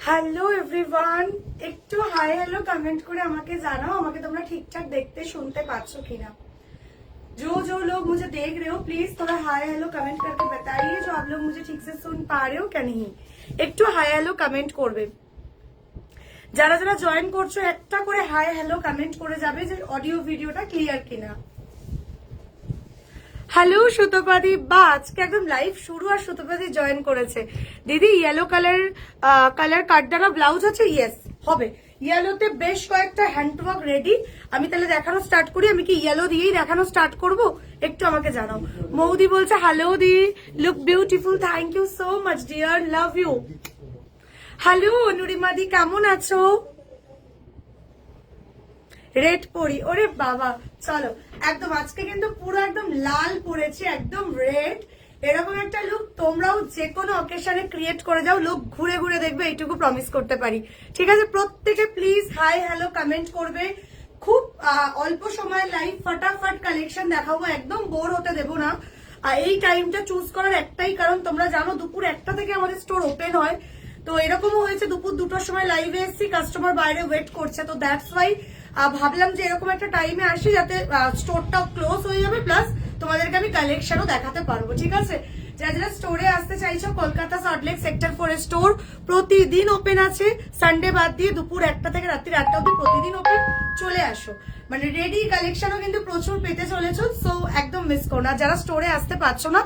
Hello everyone, একটু hi hello comment করে আমাকে জানাও আমাকে তোমরা ঠিকঠাক দেখতে শুনতে পাচ্ছো কিনা। जो जो लोग मुझे देख रहे हो प्लीज थोड़ा हाई हेलो कमेंट करके बताइए जो आप लोग मुझे ठीक से सुन पा रहे हो क्या नहीं। একটু হাই হ্যালো কমেন্ট করবে, যারা যারা জয়েন করছো একটা করে হাই হ্যালো কমেন্ট করে যাবে যে অডিও ভিডিওটা ক্লিয়ার কিনা। হ্যালো সুতপাদি বা আজকে একদম লাইভ শুরু আর সুতপাদি জয়েন করেছে। দিদি ইয়েলো কালার কাটদানা ব্লাউজ আছে? ইয়েস হবে। ইয়েলোতে বেশ কয়েকটা হ্যান্ডওয়ার্ক রেডি। আমি তাহলে দেখানো স্টার্ট করি। আমি কি ইয়েলো দিয়েই দেখানো স্টার্ট করব? একটু আমাকে জানাও। মৌদি বলছে hello di, look beautiful, thank you so much dear, love you. Hello Anurima di, কেমন আছো? রেড পরি, ওরে বাবা চলো একদম আজকে কিন্তু পুরো একদম লাল পরেছি, একদম রেড। এরকম একটা লুক তোমরাও যে কোনো অকেশনে ক্রিয়েট করে যাও, লোক ঘুরে ঘুরে দেখবে, এইটুকু প্রমিস করতে পারি। ঠিক আছে, প্রত্যেকে প্লিজ হাই হ্যালো কমেন্ট করবে। খুব অল্প সময় লাইভ ফটাফট কালেকশন দেখাবো, একদম বোর হতে দেবো না। আর এই টাইমটা চুজ করার একটাই কারণ, তোমরা জানো দুপুর 1টা থেকে আমাদের স্টোর ওপেন হয়। তো এরকমও হয়েছে দুপুর 2টোর সময় লাইভে এসেছি, কাস্টমার বাইরে ওয়েট করছে, তো দ্যাটস ওয়াই ভাবলাম যে এরকম একটা টাইমে আসি যাতে স্টোরটাও ক্লোজ হয়ে যাবে, প্লাস তোমাদেরকে আমি কালেকশনও দেখাতে পারবো। ঠিক আছে, যারা যারা স্টোরে আসতে চাইছো, কলকাতা সল্টলেক সেক্টর 4 স্টোর প্রতিদিন ওপেন আছে, সানডে বাদ দিয়ে দুপুর 1টা থেকে রাত্রি 8টা অব্দি প্রতিদিন ওপেন। চলে আসো, মানে রেডি কালেকশনও কিন্তু প্রচুর পেতে চলেছো, সো একদম মিস করো না। যারা স্টোরে আসতে পারছো না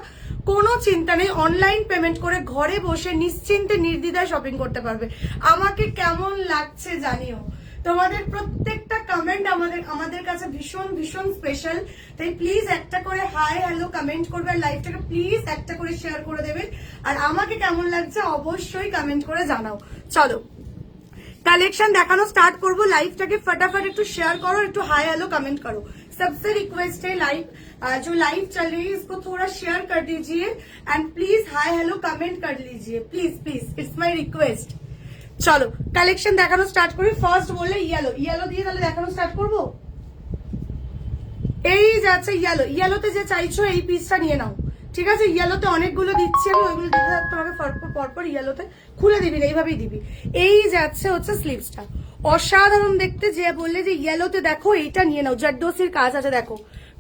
কোনো চিন্তা নেই, অনলাইন পেমেন্ট করে ঘরে বসে নিশ্চিন্তে নির্দ্বিধায় শপিং করতে পারবে। আমাকে কেমন লাগছে জানিও, তোমাদের প্রত্যেকটা কমেন্ট আমাদের কাছে ভীষণ ভীষণ স্পেশাল। তাই প্লিজ একটা করে হাই হ্যালো কমেন্ট করবে, আর লাইভটাকে প্লিজ একটা করে শেয়ার করে দেবে। আর আমাকে কেমন লাগছে অবশ্যই কমেন্ট করে জানাও। চলো कलेक्शन देखानो स्टार्ट करबो। लाइवटाके फटाफट एकटू शेयर करो, एकटू हाई हेलो कमेंट करो। सबसे रिक्वेस्ट है लाइव जो लाइव चल रही है इसको थोड़ा शेयर कर दीजिए and please hi hello comment कर लीजिए, please please, it's my request. चलो कलेक्शन देखानो स्टार्ट करी। फार्स्ट बोले येलो, येलो दिए ताहले देखानो स्टार्ट करबो। এই যাচ্ছে ইয়েলো, ইয়েলোতে যে চাইছো এই পিসটা নিয়ে নাও। ঠিক আছে, ইয়েলোতে অনেকগুলো দিচ্ছি আমি, ওইগুলো দিতে তোমাকে পরপর ইয়েলোতে খুলে দিবি না, এইভাবেই দিবি। এই যাচ্ছে হচ্ছে স্লিভসটা, অসাধারণ দেখতে। যে বললে যে ইয়েলোতে দেখো এইটা নিয়ে নাও, জারদোসির কাজ আছে দেখো,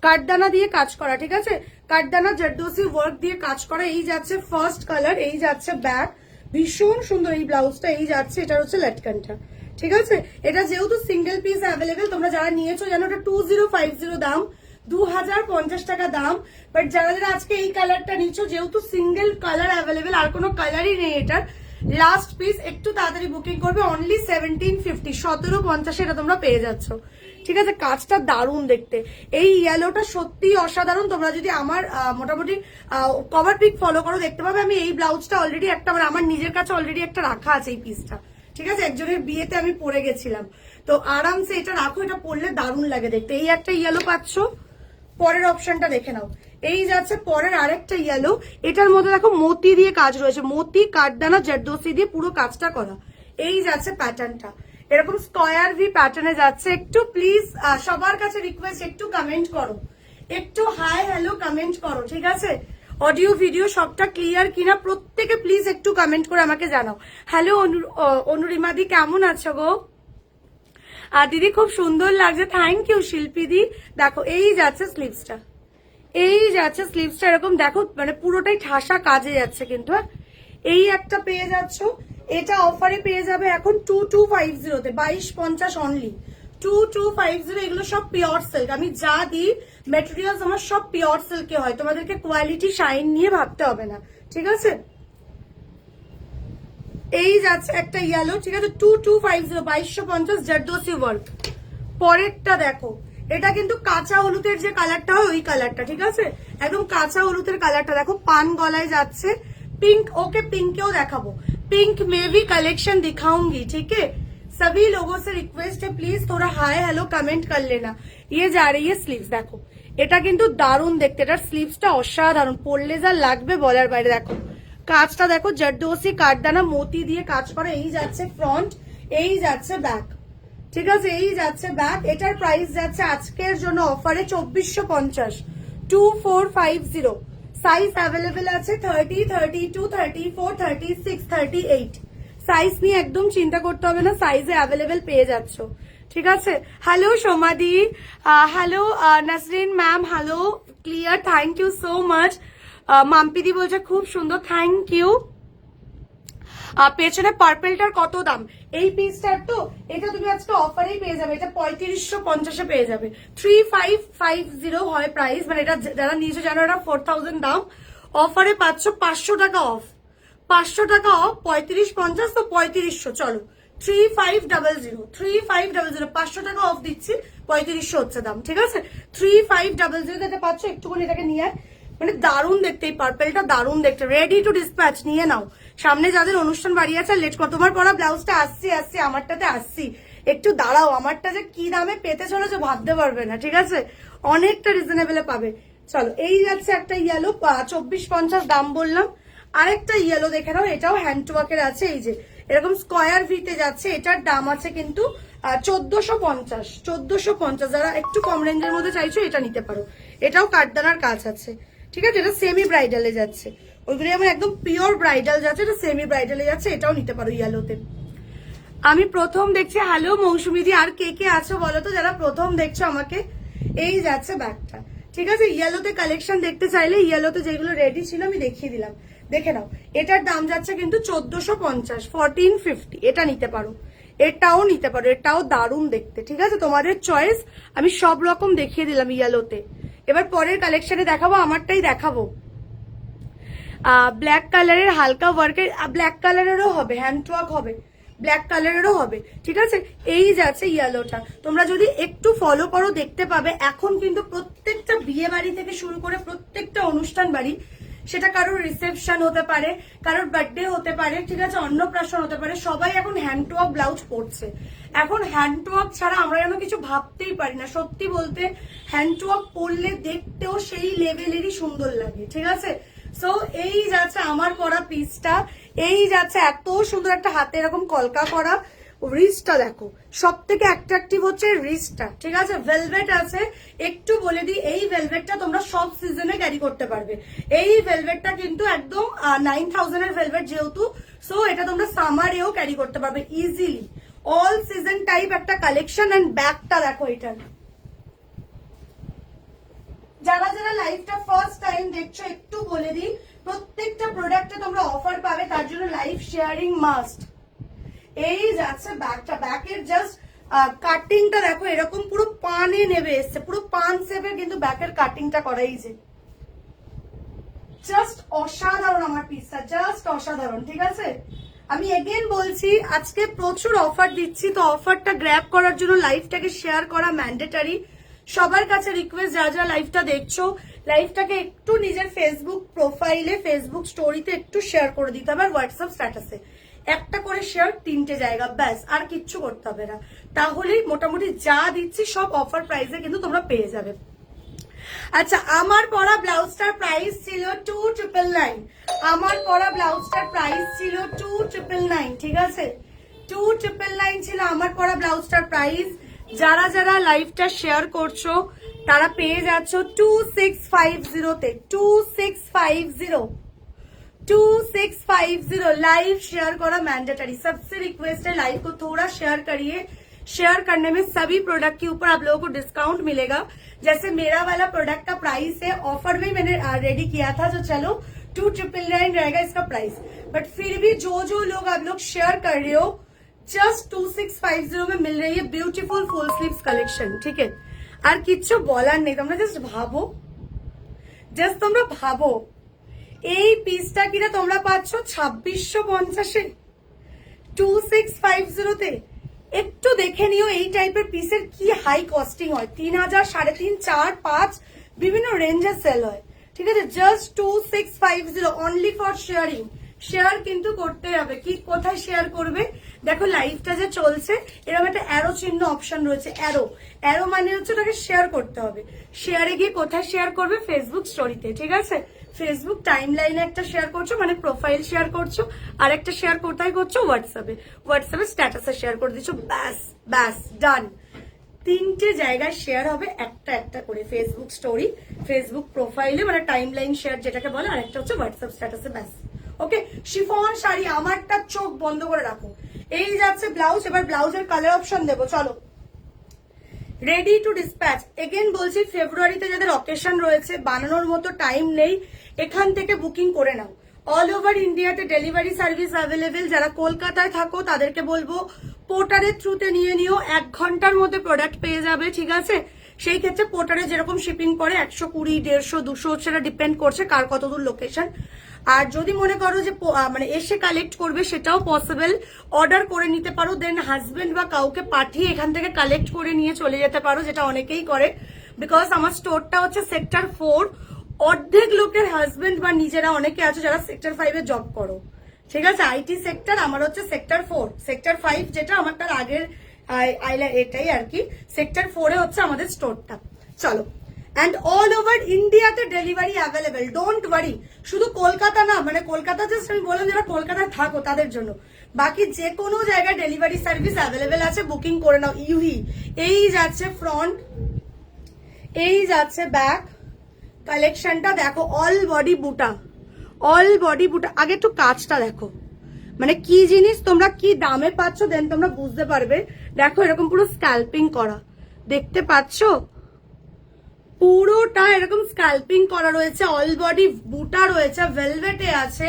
কাঠদানা দিয়ে কাজ করা। ঠিক আছে, কাঠদানা জারদোসি ওয়ার্ক দিয়ে কাজ করা। এই যাচ্ছে ফার্স্ট কালার, এই যাচ্ছে ব্যাক, ভীষণ সুন্দর এই ব্লাউজটা। এই যাচ্ছে এটা হচ্ছে লটকনটা। ঠিক আছে, এটা যেহেতু সিঙ্গেল পিস অ্যাভেলেবেল, তোমরা যারা নিয়েছো জানো এটা 2050 দাম, 2050 টাকা দাম। বাট যারা যারা আজকে এই কালারটা নিচ্ছ, যেহেতু সিঙ্গেল কালার অ্যাভেলেবেল, আর কোনো কালারই নেই এটার, লাস্ট পিস একটু তাড়াতাড়ি বুকিং করবে। অনলি 1750, 1750 এটা তোমরা পেয়ে যাচ্ছ। ঠিক আছে, কাজটা দারুণ দেখতে। এই ইয়েলোটা সত্যি অসাধারণ। তোমরা যদি আমার মোটামুটি কভার পিক ফলো করো দেখতে পাবে আমি এই ব্লাউজটা অলরেডি একটা আমার নিজের কাছে অলরেডি একটা রাখা আছে এই পিসটা। ঠিক আছে, একজনের বিয়েতে আমি পরে গেছিলাম, তো আরামসে এটা রাখো, এটা পরলে দারুণ লাগে দেখতে। এই একটা ইয়েলো পাচ্ছ, পরের অপশনটা দেখে নাও। এই যাচ্ছে পরের আরেকটা ইয়েলো, এটার মধ্যে দেখো মতি দিয়ে কাজ রয়েছে, মতি কাঠদানা জারদোসি দিয়ে পুরো কাজটা করা। এই যাচ্ছে প্যাটার্নটা, এরকম স্কয়ার ভি প্যাটার্নে যাচ্ছে। একটু প্লিজ সবার কাছে রিকোয়েস্ট, একটু কমেন্ট করো, একটু হাই হ্যালো কমেন্ট করো। ঠিক আছে, অডিও ভিডিও সবটা ক্লিয়ার কিনা প্রত্যেকে প্লিজ একটু কমেন্ট করে আমাকে জানাও। হ্যালো অনুরিমা দি, কেমন আছো গো? আর দিদি খুব সুন্দর লাগছে, থ্যাংক ইউ শিল্পী দি। দেখো এই যাচ্ছে স্লিভসটা, এই যাচ্ছে স্লিভসটা, এরকম দেখো মানে পুরোটাই ঠাসা কাজে যাচ্ছে কিন্তু। এই একটা পেয়ে যাচ্ছ, এটা অফারে পেয়ে যাবে এখন 2250-তে, 2250 অনলি, 2250। এগুলো সব পিওর সিল্ক, আমি যা দিই মেটেরিয়ালস আমার সব পিওর সিল্কে হয়, তোমাদেরকে কোয়ালিটি শাইন নিয়ে ভাবতে হবে না। ঠিক আছে, এই যাচ্ছে একটা ইয়েলো। ঠিক আছে, 2250, 2250 জারদোসি ওয়ার্ক। পরেরটা দেখো, এটা কিন্তু কাঁচা হলুদের যে কালারটা হয় ওই কালারটা। ঠিক আছে, একদম কাঁচা হলুদের কালারটা দেখো, পান গলায় যাচ্ছে पिंक। ओके पिंकेও দেখাবো, पिंक में भी कलेक्शन दिखाऊंगी। ठीक है, सभी लोगों से रिक्वेस्ट है प्लीज थोड़ा हाई हेलो कमेंट कर लेना। ये जा रही है स्लीव्स, देखो এটা কিন্তু দারুণ দেখতে, এটার স্লিভসটা অসাধারণ, পরলে যা লাগবে বলার বাইরে। দেখো কাজটা দেখো, জারদোসি কাঠদানা মোতি দিয়ে কাজ করা। এই যাচ্ছে ফ্রন্ট, এই যাচ্ছে ব্যাক। ঠিক আছে, এই যাচ্ছে ব্যাক। এটার প্রাইস যাচ্ছে আজকের জন্য অফারে 2450, 2450। সাইজ অ্যাভেলেবেল আছে 30, 32, 34, 36, 38। সাইজ নিয়ে একদম চিন্তা করতে হবে না, সাইজে অ্যাভেলেবেল পেয়ে যাচ্ছ, ঠিক আছে। হ্যালো সোমাদি, hello Nasrin ma'am, hello clear, thank you so much. মাম্পিদি বলছে খুব সুন্দর, থ্যাংক ইউ। পেছনে পার্পেলটার কত দাম? এই পিসটার তো এটা তুমি আজকে অফারেই পেয়ে যাবে, এটা 3550 পেয়ে যাবে। 3550 হয় প্রাইস, মানে এটা যারা নিয়েছে জানো এটা 4000 দাম, অফারে পাচ্ছ 500 টাকা অফ, 500 টাকা অফ, 3550 তো 3500, চলো 3500, 3500, 500 টাকা অফ দিচ্ছি, 3500 হচ্ছে দাম, ঠিক আছে। 3500 এটা পাচ্ছ, একটুখানি এটাকে নিয়ে মানে দারুণ দেখতে, এই পার্পেলটা দারুণ দেখতে, রেডি টু ডিসপ্যাচ, নিয়ে নাও। সামনে যাদের অনুষ্ঠান বাড়ি আছে লেট কর, তোমার পরা ব্লাউজটা আসছি, আমারটাতে আসছি, একটু দাঁড়াও, আমারটা যে কি দামে পেতে চলেছে ভাবতে পারবে না, ঠিক আছে, অনেকটা রিজনেবলে পাবে। চলো এই যাচ্ছে একটা ইয়েলো, 2450 দাম বললাম। আরেকটা ইয়েলো দেখে নাও, এটাও হ্যান্ড ওয়ার্কের আছে, এই যে এরকম স্কোয়ার ভিতে যাচ্ছে, এটার দাম আছে কিন্তু 1450। যারা একটু কম রেঞ্জের মধ্যে চাইছো এটা নিতে পারো, এটাও কাঠদানার কাজ আছে, ঠিক আছে। এটা সেমি ব্রাইডালে যাচ্ছে, ওইগুলো আমার একদম পিওর ব্রাইডাল যাচ্ছে, এটা সেমি ব্রাইডালে যাচ্ছে, এটাও নিতে পারো ইয়েলোতে। আমি প্রথম দেখছি, হ্যালো মৌসুমিদি, আর কে কে আছো বলো তো যারা প্রথম দেখছো আমাকে। এই যাচ্ছে ব্যাগটা, ঠিক আছে। ইয়েলোতে কালেকশন দেখতে চাইলে ইয়েলোতে যেগুলো রেডি ছিল আমি দেখিয়ে দিলাম, দেখে নাও। এটার দাম যাচ্ছে কিন্তু 1450, 1450, এটা নিতে পারো, এটাও নিতে পারো, এটাও দারুণ দেখতে, ঠিক আছে, তোমাদের চয়েস। আমি সব রকম দেখিয়ে দিলাম ইয়েলোতে। এবার পরের কালেকশনে দেখাবো, আমারটাই দেখাবো। ব্ল্যাক কালারের হালকা ওয়ার্কের, ব্ল্যাক কালারেরও হবে, হ্যান্ড ওয়ার্ক হবে, ব্ল্যাক কালারেরও হবে, ঠিক আছে। এই যাচ্ছে ইয়েলোটা, তোমরা যদি একটু ফলো করো দেখতে পাবে এখন কিন্তু প্রত্যেকটা বিয়ে বাড়ি থেকে শুরু করে প্রত্যেকটা অনুষ্ঠান বাড়ি, সেটা কারোর রিসেপশন হতে পারে, কারোর বার্থডে হতে পারে, ঠিক আছে, অন্নপ্রাশন হতে পারে, সবাই এখন হ্যান্ড ওয়ার্ক ব্লাউজ পরছে। এখন হ্যান্ড ওয়ার্ক ছাড়া আমরা যেন কিছু ভাবতেই পারি না, সত্যি বলতে হ্যান্ড ওয়ার্ক পরলে দেখতেও সেই লেভেলেরই সুন্দর লাগে, ঠিক আছে। সো এই যাচ্ছে আমার পরা পিসটা, এই যাচ্ছে এত সুন্দর একটা হাতে এরকম কলকা করা, রিস্টটা দেখো, সব থেকে অ্যাট্রাকটিভ হচ্ছে রিস্টটা, ঠিক আছে। ভেলভেট আছে, একটু বলে দিই এই ভেলভেটটা তোমরা সব সিজনে ক্যারি করতে পারবে। এই ভেলভেটটা কিন্তু একদম 9000 এর ভেলভেট যেহেতু, সো এটা তোমরা সামারেও ক্যারি করতে পারবে ইজিলি, অল সিজন টাইপ একটা কালেকশন। এন্ড ব্যাগটা দেখো এটার, যারা যারা লাইভটা ফার্স্ট টাইম দেখছো একটু বলে দিই, প্রত্যেকটা প্রোডাক্টে তোমরা অফার পাবে, তার জন্য লাইভ শেয়ারিং মাস্ট। এই যাচ্ছে ব্যাগটা, ব্যাগের জাস্ট কাটিংটা দেখো, এরকম পুরো পানে নেবে এসছে, পুরো পান সেপের কিন্তু ব্যাগের কাটিংটা করা, এই যে জাস্ট অসাধারণ আমার পিসটা, জাস্ট অসাধারণ, ঠিক আছে। আমি এগেন বলছি আজকে প্রচুর অফার দিচ্ছি, তো অফারটা গ্র্যাব করার জন্য লাইভটাকে শেয়ার করা ম্যান্ডেটারি। সবার কাছে রিকোয়েস্ট, যারা যারা লাইভটা দেখছো লাইভটাকে একটু নিজের ফেসবুক প্রোফাইলে, ফেসবুক স্টোরিতে একটু শেয়ার করে দিতে হবে, আর হোয়াটসঅ্যাপ স্ট্যাটাসে একটা করে শেয়ার, 3টে জায়গা, ব্যাস, আর কিচ্ছু করতে হবে না, তাহলেই মোটামুটি যা দিচ্ছি সব অফার প্রাইসে কিন্তু তোমরা পেয়ে যাবে। আচ্ছা, আমার পরা ব্লাউজটার প্রাইস ছিল 2999, আমার পরা ব্লাউজটার প্রাইস ছিল 2999, ঠিক আছে, 2999 ছিল আমার পরা ব্লাউজটার প্রাইস। যারা যারা লাইভটা শেয়ার করছো তারা পেয়ে যাচ্ছ 2650 তে, 2650 लाइव शेयर करा मैंडेटरी। सबसे रिक्वेस्ट है लाइव को थोड़ा शेयर करिए, शेयर करने में सभी प्रोडक्ट के ऊपर आप लोगों को डिस्काउंट मिलेगा। जैसे मेरा वाला प्रोडक्ट का प्राइस है, ऑफर में मैंने रेडी किया था, जो चलो 2999 रहेगा इसका प्राइस, बट फिर भी जो जो लोग आप लोग शेयर कर रहे हो जस्ट 2650 में मिल रही है ब्यूटीफुल फुल स्लीव्स कलेक्शन, ठीक है। আর কিচ্ছু বলার নেই, তোমরা জাস্ট ভাবো, জাস্ট তোমরা ভাবো এই পিসটা কিনা তোমরা পাচ্ছ 2650-এ, 2650 তে। একটু দেখে নিও এই টাইপের পিসের কি হাই কস্টিং হয়, 3000, 3500, 4, 5 বিভিন্ন রেঞ্জে সেল হয়, ঠিক আছে। Just 2650 only for sharing, share কিন্তু করতে হবে। কি কোথায় শেয়ার করবে দেখো, লাইভটা যে চলছে এরকম একটা অ্যারো চিহ্ন অপশন রয়েছে, অ্যারো, অ্যারো মানে হচ্ছে ওটাকে শেয়ার করতে হবে। শেয়ারে গিয়ে কোথায় শেয়ার করবে, ফেসবুক স্টোরিতে, ঠিক আছে। ফেসবুক টাইম লাইনে একটা শেয়ার করছো, মানে প্রোফাইল শেয়ার করছো, আর একটা শেয়ার কোথায় করছো, হোয়াটসঅ্যাপে, হোয়াটসঅ্যাপে স্ট্যাটাসে শেয়ার করে দিচ্ছ, ব্যাস ব্যাস ডান। 3টে জায়গায় শেয়ার হবে একটা একটা করে, ফেসবুক স্টোরি, ফেসবুক প্রোফাইলে মানে টাইম লাইন শেয়ার যেটাকে বলে, আর একটা হচ্ছে হোয়াটসঅ্যাপ স্ট্যাটাসে, ব্যাস ওকে, শিফন শাড়ি, আমারটা চোখ বন্ধ করে রাখো। এই যাচ্ছে ব্লাউজ, এবার ব্লাউজের কালার অপশন দেবো, চলো। Ready to dispatch. এগেন বলছি, ফেব্রুয়ারিতে যাদের অকেশন রয়েছে, বানানোর মতো টাইম নেই, এখান থেকে বুকিং করে নাও। অল ওভার ইন্ডিয়াতে ডেলিভারি সার্ভিস অ্যাভেলেবেল। যারা কলকাতায় থাকো তাদেরকে বলবো পোর্টারের থ্রুতে নিয়ে নিও, 1 ঘন্টার মধ্যে প্রোডাক্ট পেয়ে যাবে, ঠিক আছে। সেই ক্ষেত্রে পোর্টারে যেরকম শিপিং পড়ে 120, 150, 200, সেটা ডিপেন্ড করছে কার কতদূর লোকেশন। আর যদি মনে করো যে মানে এসে কালেক্ট করবে, সেটাও পসিবল, অর্ডার করে নিতে পারো, দেন হাজবেন্ড বা কাউকে পাঠিয়ে এখান থেকে কালেক্ট করে নিয়ে চলে যেতে পারো, যেটা অনেকেই করে। বিকজ আমার স্টোরটা হচ্ছে সেক্টর 4, অর্ধেক লোকের হাজবেন্ড বা নিজেরা অনেকে আছে যারা সেক্টর 5-এ জব করো, ঠিক আছে। আইটি সেক্টর, আমার হচ্ছে সেক্টর 4, সেক্টর 5 যেটা আমার তার আগের এটাই আর কি, সেক্টর 4-এ হচ্ছে আমাদের স্টোরটা। চলো, অ্যান্ড অল ওভার ইন্ডিয়াতে ডেলিভারি অ্যাভেলেবেল, ডোন্ট ওয়ারি। শুধু কলকাতা না, মানে কলকাতা জাস্ট আমি বললাম যারা কলকাতায় থাকো তাদের জন্য, বাকি যে কোনো জায়গায় ডেলিভারি সার্ভিস অ্যাভেলেবেল আছে, বুকিং করে নাও। ইউহি, এই যাচ্ছে ফ্রন্ট, এই যাচ্ছে ব্যাক, কালেকশনটা দেখো, অল বডি বুটা, অল বডি বুটা। আগে একটু কাজটা দেখো, মানে কি জিনিস তোমরা কি দামে পাচ্ছ, দেন তোমরা বুঝতে পারবে। দেখো এরকম পুরো স্ক্যাল্পিং করা, দেখতে পাচ্ছ, পুরোটা এরকম স্ক্যাল্পিং করা রয়েছে, অল বডি বুটা রয়েছে, ভেলভেটে আছে।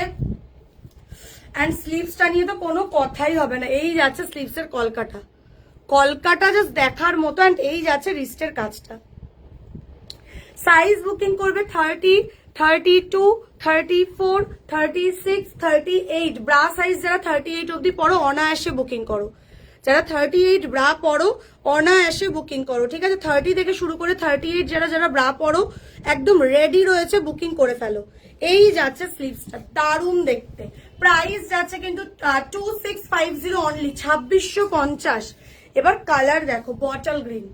অ্যান্ড স্লিভসটা নিয়ে তো কোনো কথাই হবে না। এই যাচ্ছে স্লিভসের কলকাটা, কলকাটা জাস্ট দেখার মতো। অ্যান্ড এই যাচ্ছে রিস্টের কাজটা। সাইজ বুকিং করবে 30, 32, 34, 36, 38। ব্রা সাইজ যারা 38 অব্দি পড়ো অনায়াসে বুকিং করো, যারা 38 ব্রা পড়ো অনায়াসে বুকিং করো, ঠিক আছে। 30 থেকে শুরু করে 38 যারা যারা ব্রা পড়ো একদম রেডি রয়েছে, বুকিং করে ফেলো। এই যাচ্ছে স্লিভসটা, দারুণ দেখতে। প্রাইস যাচ্ছে কিন্তু 2650 অনলি, 2650। এবার কালার দেখো, bottle green,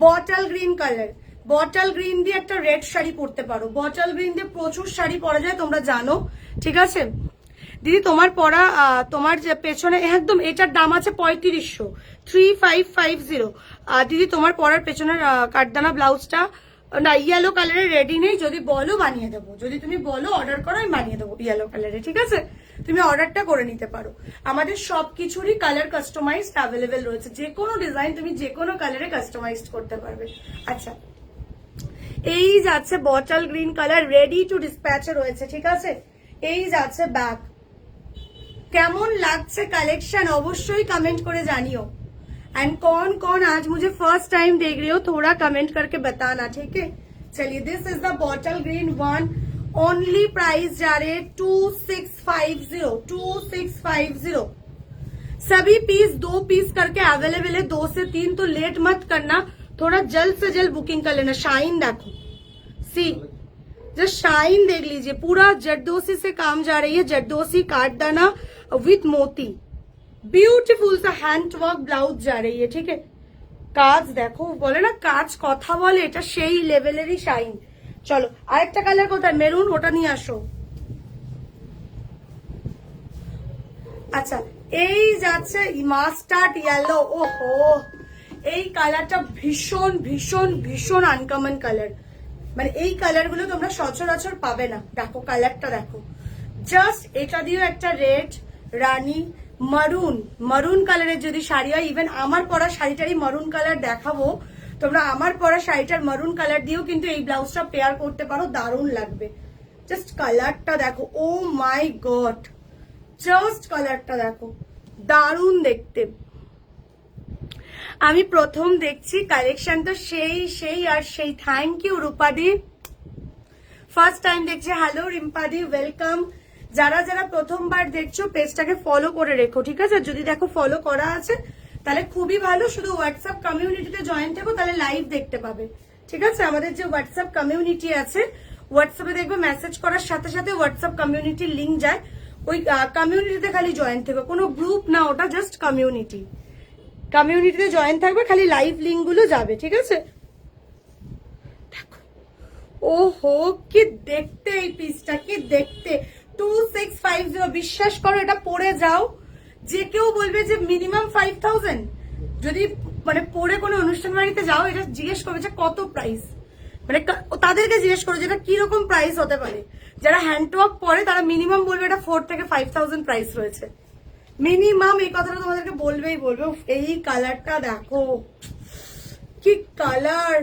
bottle green colour, bottle green দিয়ে একটা রেড শাড়ি পরতে পারো। বটল গ্রিন দিয়ে প্রচুর শাড়ি পরা যায়, তোমরা জানো, ঠিক আছে। দিদি তোমার পরা, তোমার যে পেছনে একদম এটার দাম আছে 3500, 3550। দিদি তোমার পরার পেছনের কাঠদানা ব্লাউজটা না ইয়েলো কালারের রেডি নেই, যদি বলো বানিয়ে দেবো, যদি তুমি বলো অর্ডার করো আমি বানিয়ে দেবো ইয়েলো কালারে, ঠিক আছে। তুমি অর্ডারটা করে নিতে পারো। আমাদের সবকিছুরই কালার কাস্টমাইজড অ্যাভেলেবেল রয়েছে, যে কোনো ডিজাইন তুমি যে কোনো কালারে কাস্টমাইজড করতে পারবে। আচ্ছা, এই যাচ্ছে bottle green colour, ready to ডিসপ্যাচে রয়েছে, ঠিক আছে। এই যাচ্ছে ব্যাক। কেমন লাগছে কালেকশন অবশ্যই कमेंट করে জানিও। एंड कौन कौन आज मुझे फर्स्ट टाइम देख रहे हो थोड़ा कमेंट करके बताना, ठीक है। चलिए, this is the bottle green one, only price जा रहे 2650, 2650। सभी पीस 2 पीस करके अवेलेबल है, 2 से 3, तो लेट मत करना, थोड़ा जल्द से जल्द बुकिंग कर लेना। शाइन देखो, सी जस्ट शाइन देख लीजिए, पूरा जरदोसी से काम जा रही है, जरदोसी काटदाना विथ मोती, ब्यूटीफुल सा हैंड वर्क ब्लाउज जा रही है, ठीक है। কাজ দেখো, বলে না কাজ কথা বলে, এটা সেই লেভেলেরই শাইন। চলো আরেকটা কালার কোথায়, মেরুন, ওটা নিয়ে আসো। আচ্ছা, এই যাচ্ছে মাস্টার্ড ইয়েলো, ওহো এই কালারটা ভীষণ ভীষণ ভীষণ আনকমন কালার, মানে এই কালার গুলো তোমরা সচরাচর পাবে না। দেখো কালারটা দেখো, জাস্ট এটা দিয়েও একটা রেড, রানী, মারুন, মারুন কালারের যদি শাড়ি হয়, ইভেন আমার পরা শাড়িটারই মারুন কালার দেখাবো, তোমরা আমার পরা শাড়িটার মারুন কালার দিয়েও কিন্তু এই ব্লাউজটা পেয়ার করতে পারো, দারুণ লাগবে। জাস্ট কালারটা দেখো, ও মাই গড, জাস্ট কালারটা দেখো, দারুণ দেখতে। আমি প্রথম দেখছি কালেকশন, তো সেই সেই আর সেই। থ্যাংক ইউ রূপাদি, ফার্স্ট টাইম দেখছি। হ্যালো রিম্পাদি, ওয়েলকাম। যারা যারা প্রথমবার দেখছো পেজটাকে ফলো করে রেখো, ঠিক আছে। যদি দেখো ফলো করা আছে তাহলে খুবই ভালো, শুধু হোয়াটসঅ্যাপ কমিউনিটিতে জয়েন থেকো, তাহলে লাইভ দেখতে পাবে, ঠিক আছে। আমাদের যে হোয়াটসঅ্যাপ কমিউনিটি আছে, হোয়াটসঅ্যাপে দেখবে মেসেজ করার সাথে সাথে হোয়াটসঅ্যাপ কমিউনিটির লিঙ্ক যায়, ওই কমিউনিটিতে খালি জয়েন থেকো, কোনো গ্রুপ না ওটা, জাস্ট কমিউনিটি। কমিউনিটিতে জয়েন থাকবে, খালি লাইভ লিঙ্ক গুলো যাবে, ঠিক আছে। দেখো, ওহো কি দেখতে এই পিসটা, কি দেখতে। 2650, বিশ্বাস করো এটা পরে যাও, যে কেউ বলবে যে মিনিমাম 5000, যদি মানে পরে কোনো অনুষ্ঠান বাড়িতে যাও এটা জিজ্ঞেস করবে যে কত প্রাইস, মানে তাদেরকে জিজ্ঞেস করো যেটা কিরকম প্রাইস হতে পারে। যারা হ্যান্ডওয়ার্ক পরে তারা মিনিমাম বলবে এটা 4 থেকে 5,000 প্রাইস রয়েছে মিনিমাম। এই কথাটা তোমাদেরকে বলবেই বলবে। এই কালারটা দেখো, কি কালার,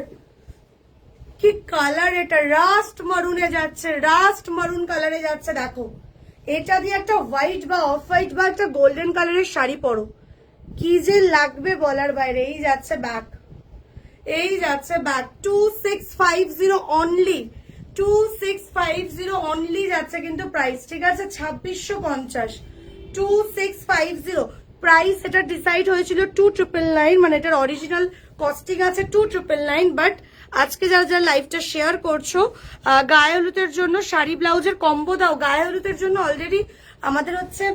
কি কালার, এটা রাস্ট মারুনে যাচ্ছে, রাস্ট মারুন কালারে যাচ্ছে। দেখো এটা দিয়ে একটা হোয়াইট বা অফ হোয়াইট বা একটা গোল্ডেন কালারের শাড়ি পরো, কি যে লাগবে বলার বাইরে। এই যাচ্ছে ব্যাক, এই যাচ্ছে ব্যাক 2650 অনলি, 2650 অনলি যাচ্ছে কিন্তু প্রাইস, ঠিক আছে 2650, 2650 প্রাইস। এটা ডিসাইড হয়েছিল 2999, মানে এটার অরিজিনাল কস্টিং আছে 2999, বাট আজকে যারা যারা লাইভটা শেয়ার করছো গায়ে হলুদের জন্য শাড়ি ব্লাউজের কম্বো দাও। গায়ে হলুদের জন্য অলরেডি আমাদের হচ্ছে,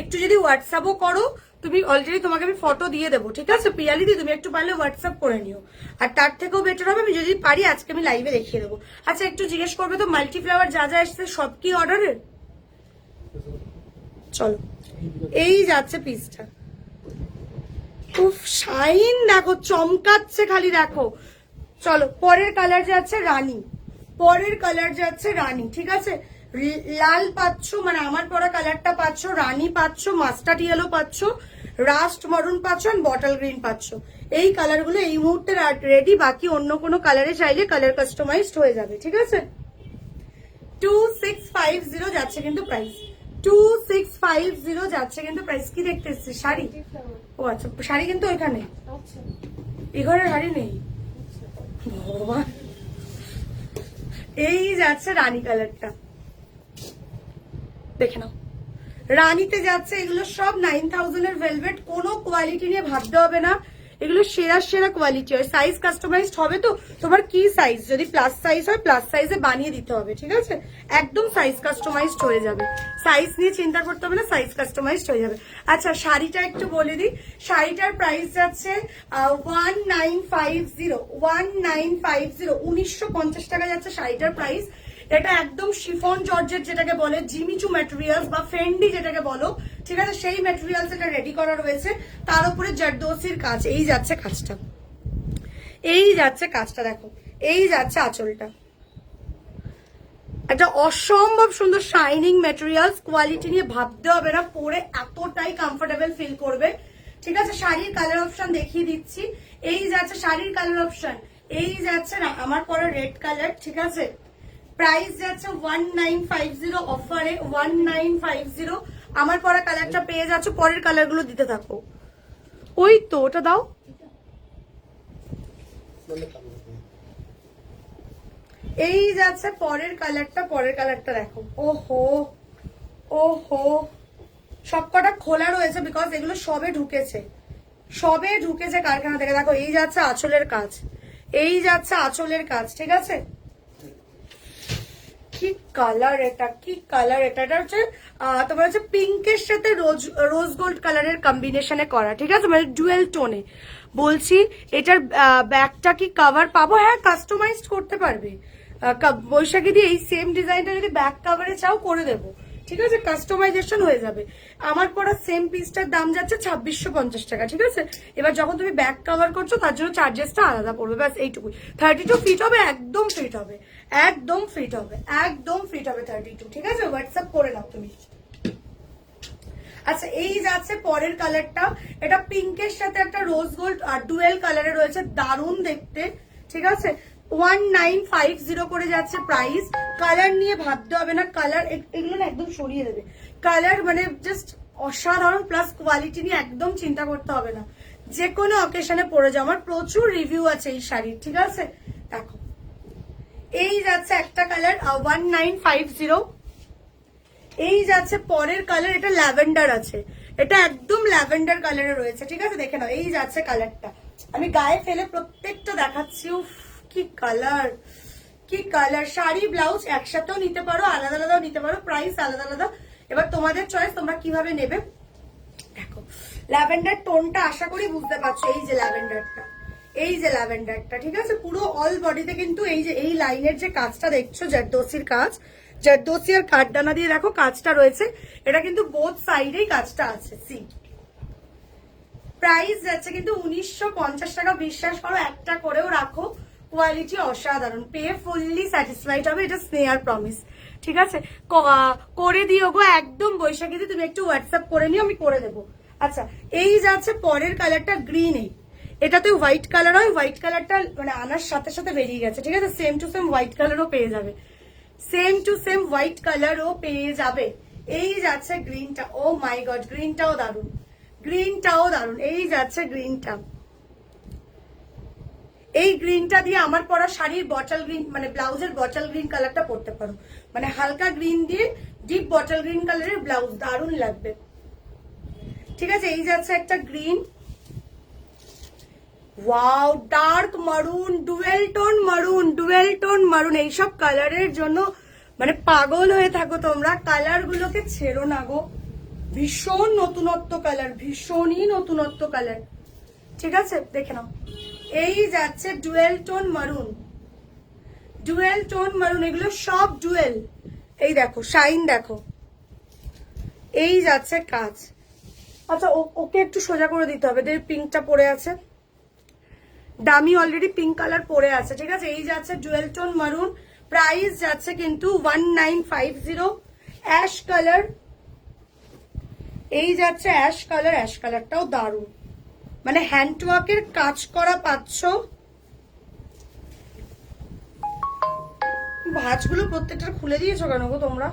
একটু যদি হোয়াটসঅ্যাপও করো তুমি, অলরেডি তোমাকে আমি ফটো দিয়ে দেবো, ঠিক আছে পিয়ালিদি, তুমি একটু পারলে হোয়াটসঅ্যাপ করে নিও। আর তার থেকেও বেটার হবে আমি যদি পারি আজকে আমি লাইভে দেখিয়ে দেবো। আচ্ছা একটু জিজ্ঞেস করবে তো মাল্টিফ্লাওয়ার যা যা এসছে সব কি অর্ডারের? চলো এই যাচ্ছে পিসটা, খুব শাইন দেখো, চমকাচ্ছে খালি দেখো। চলো পরের কালার যাচ্ছে রানী, পরের কালার যাচ্ছে রানী, ঠিক আছে লাল পাচ্ছ, মানে আমার পরা কালারটা পাচ্ছ, রানী পাচ্ছ, মাস্টার্ড ইয়েলো পাচ্ছ, রাস্ট মরুন পাচ্ছ, আর বটল গ্রিন পাচ্ছ। এই কালারগুলো এই মুহূর্তে রেডি, বাকি অন্য কোনো কালারে চাইলে কালার কাস্টমাইজড হয়ে যাবে, ঠিক আছে। 2650 যাচ্ছে কিন্তু প্রাইস, 2650 যাচ্ছে কিন্তু প্রাইস। কি দেখতে এসছি শাড়ি? ও আচ্ছা শাড়ি কিন্তু ওইখানে, এই ঘরের শাড়ি নেই ভগবান। এই যাচ্ছে রানী কালারটা, দেখে নাও রানীতে যাচ্ছে। এগুলো সব 9000 এর ভেলভেট, কোনো কোয়ালিটি নিয়ে ভাবতে হবে না, এগুলো সেরা সেরা কোয়ালিটি হয়। সাইজ কাস্টমাইজড হবে তো, তোমার কি সাইজ, যদি প্লাস সাইজ হয় প্লাস সাইজে বানিয়ে দিতে হবে, ঠিক আছে একদম সাইজ কাস্টমাইজড হয়ে যাবে, সাইজ নিয়ে চিন্তা করতে হবে না, সাইজ কাস্টমাইজড হয়ে যাবে। আচ্ছা শাড়িটা একটু বলে দিই, শাড়িটার প্রাইস যাচ্ছে 1950, 1950 টাকা যাচ্ছে শাড়িটার প্রাইস। এটা একদম শিফন জর্জেট যেটাকে বলে, জিমিচু ম্যাটেরিয়ালস বা ফেন্ডি যেটাকে বলো, ঠিক আছে সেই ম্যাটেরিয়ালস এটা রেডি করা রয়েছে। তার উপরে জারদোসির কাজ, এই যাচ্ছে কাজটা, এই যাচ্ছে কাজটা দেখো, এই যাচ্ছে আঁচলটা, একটা অসম্ভব সুন্দর শাইনিং ম্যাটেরিয়ালস, কোয়ালিটি নিয়ে ভাবতে হবে না, পরে এতটাই কমফোর্টেবল ফিল করবে, ঠিক আছে। শাড়ির কালার অপশন দেখিয়ে দিচ্ছি, এই যাচ্ছে শাড়ির কালার অপশন, এই যাচ্ছে না আমার পরা রেড কালার, ঠিক আছে প্রাইস যাচ্ছে 1950 অফারে, 1950 আমার পরা কালারটা পেয়ে যাচ্ছে। পরের কালার গুলো দিতে থাকো, ওই তো ওটা দাও, এই যাচ্ছে পরের কালারটা, পরের কালারটা দেখো, ওহো ওহো সবকটা খোলা রয়েছে বিকজ এগুলো সবে ঢুকেছে, সবে ঢুকেছে কারখানা থেকে। দেখো এই যাচ্ছে আঁচলের কাজ, এই যাচ্ছে আঁচলের কাজ, ঠিক আছে কি কালার এটা, কি কালার এটা, এটা হচ্ছে তোমার হচ্ছে পিঙ্কের সাথে রোজ গোল্ড কালারের কম্বিনেশনে করা, ঠিক আছে মানে ডুয়েল টোনে। বলছি এটার ব্যাকটা কি কভার পাবো? হ্যাঁ কাস্টমাইজড করতে পারবে, বৈশাখী দিয়ে এই সেম ডিজাইনটা যদি ব্যাক কভারে চাও করে দেবো, ঠিক আছে কাস্টমাইজেশন হয়ে যাবে। আমার পরা সেম পিসটার দাম যাচ্ছে 2650 টাকা, ঠিক আছে। এবার যখন তুমি ব্যাক কভার করছো তার জন্য চার্জেসটা আলাদা পড়বে, ব্যাস এইটুকুই। 32 ফিট হবে, একদম ফিট হবে, একদম ফিট হবে, একদম ফিট হবে 32, ঠিক আছে হোয়াটসঅ্যাপ করে নাও তুমি। আচ্ছা এই যাচ্ছে পরের কালারটা, এটা পিঙ্কের সাথে একটা রোজ গোল্ড আর ডুয়েল কালারে রয়েছে, দারুণ দেখতে, ঠিক আছে 1950 করে যাচ্ছে প্রাইস। কালার নিয়ে ভাবতে হবে না, কালার এগুলো না একদম সরিয়ে দেবে, কালার মানে জাস্ট অসাধারণ, প্লাস কোয়ালিটি নিয়ে একদম চিন্তা করতে হবে না, যে কোনো অকেশনে পরে যাও। আমার প্রচুর রিভিউ আছে এই শাড়ির, ঠিক আছে দেখো এই যাচ্ছে একটা কালার 1950, এই যাচ্ছে পরের কালার, এটা ল্যাভেন্ডার আছে, এটা একদম ল্যাভেন্ডার কালারে রয়েছে, ঠিক আছে দেখে নাও। এই যাচ্ছে কালারটা, আমি গায়ে ফেলে প্রত্যেকটা দেখাচ্ছি, উফ কি কালার, কি কালার। শাড়ি ব্লাউজ একসাথেও নিতে পারো, আলাদা আলাদাও নিতে পারো, প্রাইস আলাদা আলাদা, এবার তোমাদের চয়েস তোমরা কিভাবে নেবে। দেখো ল্যাভেন্ডার টোনটা আশা করি বুঝতে পারছো, এই যে ল্যাভেন্ডারটা, এই যে ল্যাভেন্ডারটা, ঠিক আছে পুরো অল বডিতে কিন্তু এই যে এই লাইনের যে কাজটা দেখছো জারদোসির কাজ, জারদোসি আর কাঠদানা দিয়ে দেখো কাজটা রয়েছে, এটা কিন্তু বোথ সাইডেই কাজটা আছে। সি প্রাইস যাচ্ছে কিন্তু 1950 টাকা, বিশ্বাস করো একটা করেও রাখো কোয়ালিটি অসাধারণ, পেয়ে ফুললি স্যাটিসফাইড হবে, এটা স্নেহার প্রমিস। ঠিক আছে, করে দিও গো একদম বৈশাখীতে, তুমি একটু হোয়াটসঅ্যাপ করে নিও, আমি করে দেবো। আচ্ছা, এই যাচ্ছে পরের কালারটা গ্রিন। এটাতে হোয়াইট কালার হয়, হোয়াইট কালারটা মানে আনার সাথে সাথে বেরিয়ে গেছে। ঠিক আছে, সেম টু সেম হোয়াইট কালারও পেয়ে যাবে, সেম টু সেম হোয়াইট কালারও পেয়ে যাবে। এই যাচ্ছে গ্রিনটা, ও মাই গড, গ্রিনটাও দারুন, গ্রিনটাও দারুন। এই যাচ্ছে গ্রিনটা, এই গ্রিনটা দিয়ে আমার পরা শাড়ির বটল গ্রিন মানে ব্লাউজের বটল গ্রিন কালারটা পরতে পারো, মানে হালকা গ্রিন দিয়ে ডিপ বটল গ্রিন কালারের ব্লাউজ দারুন লাগবে। ঠিক আছে, এই যাচ্ছে একটা গ্রিন, ওয়াও, ডার্ক মারুন, ডুয়েল টোন মারুন, ডুয়েল টোন মারুন, এইসব কালারের জন্য মানে পাগল হয়ে থাকো তোমরা, কালার গুলোকে ছেড়ো না গো, ভীষণ নতুনত্ব কালার, ভীষণই নতুনত্ব কালার। ঠিক আছে, দেখে নাও। এই যাচ্ছে ডুয়েল টোন মারুন, ডুয়েল টোন মারুন, এগুলো সব ডুয়েল। এই দেখো শাইন দেখো, এই যাচ্ছে কাজ। আচ্ছা, ওকে একটু সোজা করে দিতে হবে, পিঙ্কটা পরে আছে, দামি অলরেডি পিঙ্ক কালার পরে আছে। ঠিক আছে, এই যাচ্ছে ডুয়েল টোন মারুন, প্রাইস যাচ্ছে কিন্তু 1950, অ্যাশ কালার। এই যাচ্ছে অ্যাশ কালার, অ্যাশ কালারটাও দারুন, মানে হ্যান্ডওয়ার্কের কাজ করা পাচ্ছ। ভাঁজগুলো প্রত্যেকটা খুলে দিয়েছো কেন গো তোমরা?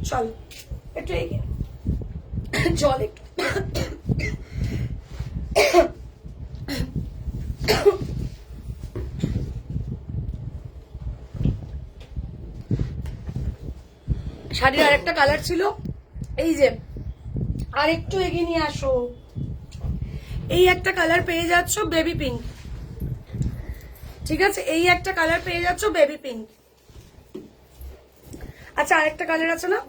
চল একটু এগিয়ে চল, একটু শাড়ির আরেকটা কালার ছিল, এই যে আরেকটু এগিয়ে নিয়ে আসো, এই একটা কালার পেয়ে যাচ্ছ বেবি পিঙ্ক। ঠিক আছে, এই একটা কালার পেয়ে যাচ্ছ বেবি পিঙ্ক। আচ্ছা, আরেকটা কালার আছে না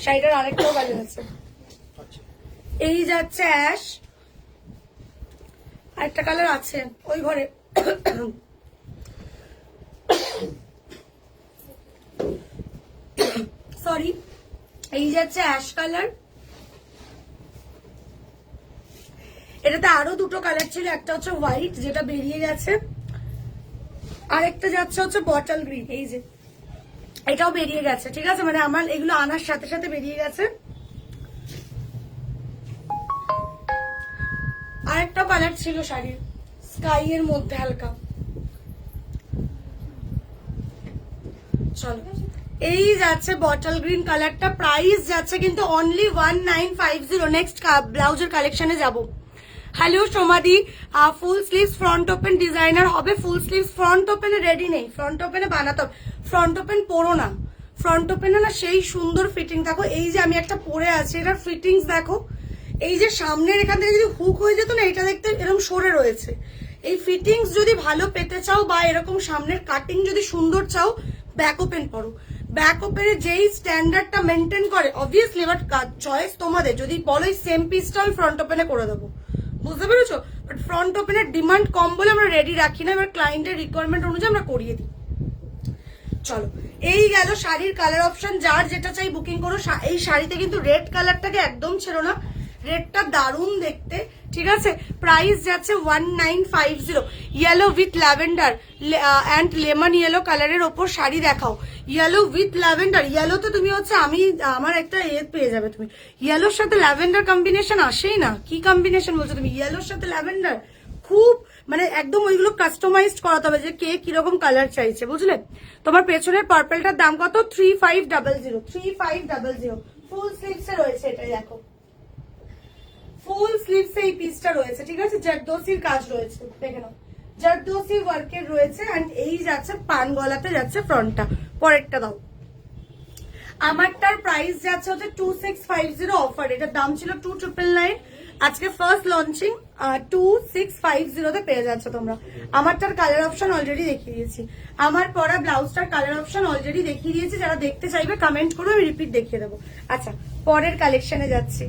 শাড়িটার, আরেকটাও কালার আছে, এই যাচ্ছে অ্যাশ, আরেকটা কালার আছে ওই ঘরে, সরি, এই যাচ্ছে অ্যাশ কালার। এটাতে আরো দুটো কালার ছিল, একটা হচ্ছে হোয়াইট যেটা বেরিয়ে গেছে, আরেকটা যাচ্ছে হচ্ছে বটল গ্রিন, এই যে এটাও বেরিয়ে গেছে। ঠিক আছে, মানে আমার এগুলো আনার সাথে সাথে বেরিয়ে গেছে। আরেকটা কালার ছিল শাড়ির, স্কাই এর মধ্যে হালকা। চলো, এই যাচ্ছে বটল গ্রিন কালারটা, প্রাইস যাচ্ছে কিন্তু অনলি 1950। নেক্সট ব্লাউজের কালেকশনে যাব। হ্যালো সোমাদি, full sleeves front open designer হবে, ফুল স্লিভস ফ্রন্ট ওপেনে রেডি নেই, ফ্রন্ট ওপেনে বানাতে হবে, ফ্রন্ট ওপেন পরো না, ফ্রন্ট ওপেনে না সেই সুন্দর ফিটিং। দেখো এই যে আমি একটা পরে আছি, এটার ফিটিংস দেখো, এই যে সামনের এখান থেকে যদি হুক হয়ে যেত না, এটা দেখতে এরকম সরে রয়েছে। এই ফিটিংস যদি ভালো পেতে চাও বা এরকম সামনের কাটিং যদি সুন্দর চাও, ব্যাক ওপেন পরো। ব্যাক ওপেনে যেই স্ট্যান্ডার্ডটা মেনটেন করে, অবভিয়াসলি এবার চয়েস তোমাদের, যদি বলো সেম পিসটা আমি ফ্রন্ট ওপেনে করে দেবো, বুঝতে পেরেছো? বাট ফ্রন্ট ওপেনের ডিমান্ড কম বলে আমরা রেডি রাখি না, এবার ক্লায়েন্টের রিকোয়ারমেন্ট অনুযায়ী আমরা করিয়ে দিই। চলো, এই গেল শাড়ির কালার অপশন, যার যেটা চাই বুকিং করো। এই শাড়িতে কিন্তু রেড কালারটাকে একদম ছেড়ো না, রেডটা দারুণ দেখতে। ঠিক আছে, প্রাইস যাচ্ছে 1950। Yellow with lavender and lemon yellow কালারের ওপর শাড়ি দেখাও। ইয়েলো উইথ ল্যাভেন্ডার, ইয়েলোতে তুমি হচ্ছে আমার একটা পেয়ে যাবে তুমি, ইয়েলোর সাথে ল্যাভেন্ডার কম্বিনেশন আসেই না, কি কম্বিনেশন বলছো তুমি? ইয়েলোর সাথে ল্যাভেন্ডার খুব মানে একদম ওইগুলো কাস্টমাইজড করাতে হবে যে কে কিরকম কালার চাইছে, বুঝলে? তোমার পেছনের পার্পেলটার দাম কত? 3500, 3500। ফুল স্লিভস এ রয়েছে, এটাই দেখো, ফুল স্লিভস এই পিসটা রয়েছে। ঠিক আছে, জারদোসির কাজ রয়েছে, দেখে নাও, জারদোসি ওয়ার্কের রয়েছে। এন্ড এই যাচ্ছে পান গলাতে যাচ্ছে ফ্রন্টটা। পরেরটা দাও, আমারটার প্রাইস যাচ্ছে হচ্ছে 2650 অফার, এটার দাম ছিল 2999, আজকে ফার্স্ট লঞ্চিং 2650 তে পেয়ে যাচ্ছে তোমরা। আমারটার কালার অপশন অলরেডি দেখিয়ে দিয়েছি, আমার পরা ব্লাউজটার কালার অপশন অলরেডি দেখিয়ে দিয়েছি, যারা দেখতে চাইবে কমেন্ট করো, আমি রিপিট দেখিয়ে দেবো। আচ্ছা, পরের কালেকশনে যাচ্ছি।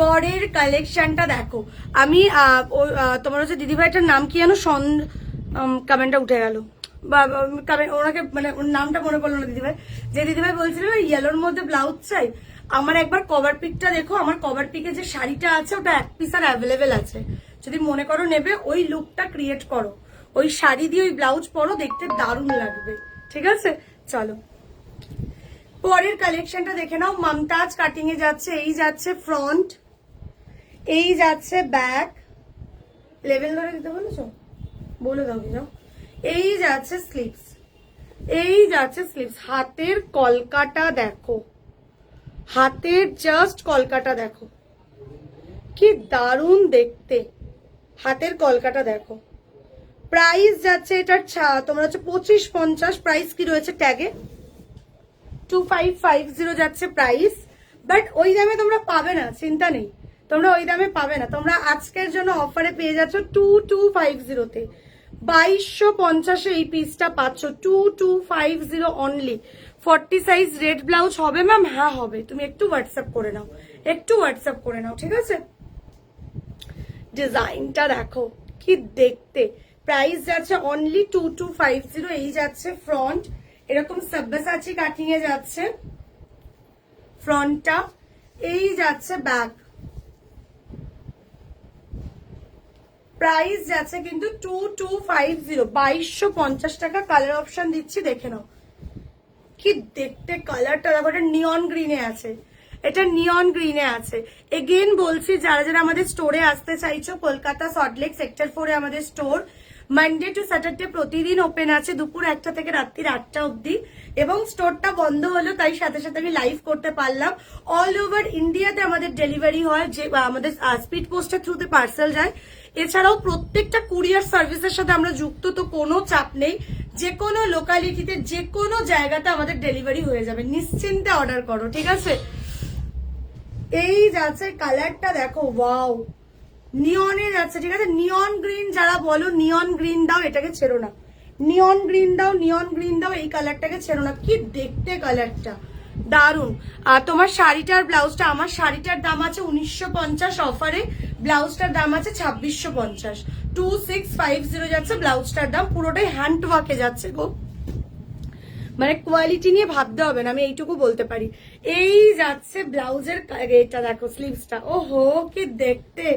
পরের কালেকশনটা দেখো, আমি তোমার হচ্ছে দিদিভাইটার নাম কি জানো? কমেন্টটা উঠে গেল, ওনাকে মানে ওর নামটা মনে পড়লো না দিদিভাই, যে দিদিভাই বলছিল ইয়েলোর মধ্যে ব্লাউজ চাই, আমার একবার কভার পিকটা দেখো, আমার কভার পিকে যে শাড়িটা আছে ওটা এক পিস আর অ্যাভেলেবেল আছে, যদি মনে করো নেবে ওই লুকটা ক্রিয়েট করো, ওই শাড়ি দিয়ে ওই ব্লাউজ পরো, দেখতে দারুণ লাগবে। ঠিক আছে, চলো পরের কালেকশনটা দেখে নাও। মমতাজ কাটিং এ যাচ্ছে, এই যাচ্ছে ফ্রন্ট, এই যাচ্ছে ব্যাক, লেভেল ধরে দিতে বলেছো, বলে দাও যাও, এই যাচ্ছে স্লিভস, এই যাচ্ছে স্লিভস। হাতের কলকাটা দেখো, হাতের জাস্ট কলকাটা দেখো, কি দারুণ দেখতে, হাতের কলকাটা দেখো। প্রাইস যাচ্ছে এটার তোমরা হচ্ছে 2550, প্রাইস কি রয়েছে ট্যাগে 2550 যাচ্ছে প্রাইস, বাট ওই দামে তোমরা পাবে না, চিন্তা নেই, তোমরা ওই দামে পাবে না, তোমরা আজকের জন্য অফারে পেয়ে যাচ্ছ 2250-তে, 2250 এই পিসটা পাচ্ছ 2250 অনলি। 40 সাইজ রেড ব্লাউজ হবে ম্যাম? হ্যাঁ হবে, তুমি একটু হোয়াটসঅ্যাপ করে নাও, একটু হোয়াটসঅ্যাপ করে নাও, ঠিক আছে। ডিজাইনটা দেখো কি দেখতে, প্রাইস যাচ্ছে অনলি 2250, এই যাচ্ছে ফ্রন্ট, এরকম সাব্বাসাচি কাটিং এ যাচ্ছে ফ্রন্টটা, এই যাচ্ছে ব্যাক, প্রাইস যাচ্ছে কিন্তু 2250, 2250 টাকা। কালার অপশন দিচ্ছি দেখে নাও, কি দেখতে কালারটা দেখো, এটা নিয়ন গ্রিনে আছে, এটা নিয়ন গ্রিনে আছে। এগেন বলছি, যারা যারা আমাদের স্টোরে আসতে চাইছো, কলকাতা সল্টলেক সেক্টর 4 আমাদের স্টোর, মানডে টু স্যাটারডে প্রতিদিন ওপেন আছে দুপুর 1টা থেকে রাত্রির 8টা অব্দি, এবং স্টোরটা বন্ধ হলো তাই সাথে সাথে আমি লাইভ করতে পারলাম। অল ওভার ইন্ডিয়াতে আমাদের ডেলিভারি হয়, যে আমাদের স্পিড পোস্টের থ্রুতে পার্সেল যায়, এছাড়াও প্রত্যেকটা কুরিয়ার সার্ভিসের সাথে আমরা যুক্ত, তো কোনো চাপ নেই, যে কোনো লোকালিটিতে যে কোনো জায়গাতে আমাদের ডেলিভারি হয়ে যাবে, নিশ্চিন্তে অর্ডার করো, ঠিক আছে। এই যাচ্ছে কালারটা দেখো, ওয়াও, নিয়নে যাচ্ছে, ঠিক আছে। নিয়ন গ্রিন যারা বলো নিয়ন গ্রিন দাও, এটাকে ছেড়ো না, নিয়ন গ্রিন দাও, নিয়ন গ্রিন দাও, এই কালারটাকে ছেড়ো না, কি দেখতে কালারটা দারুন। আর তোমার শাড়িটার ব্লাউজটা, আমার শাড়িটার দাম আছে 1950 অফারে, ব্লাউজটার দাম আছে 2650, 2650 যাচ্ছে ব্লাউজটার দাম, পুরোটাই হ্যান্ড ওয়ার্কে যাচ্ছে গো, মানে কোয়ালিটি নিয়ে ভাবতে হবে না, আমি এইটুকু বলতে পারি। এই যাচ্ছে ব্লাউজের এটা দেখো, স্লিভসটা, ওহো কি দেখতে,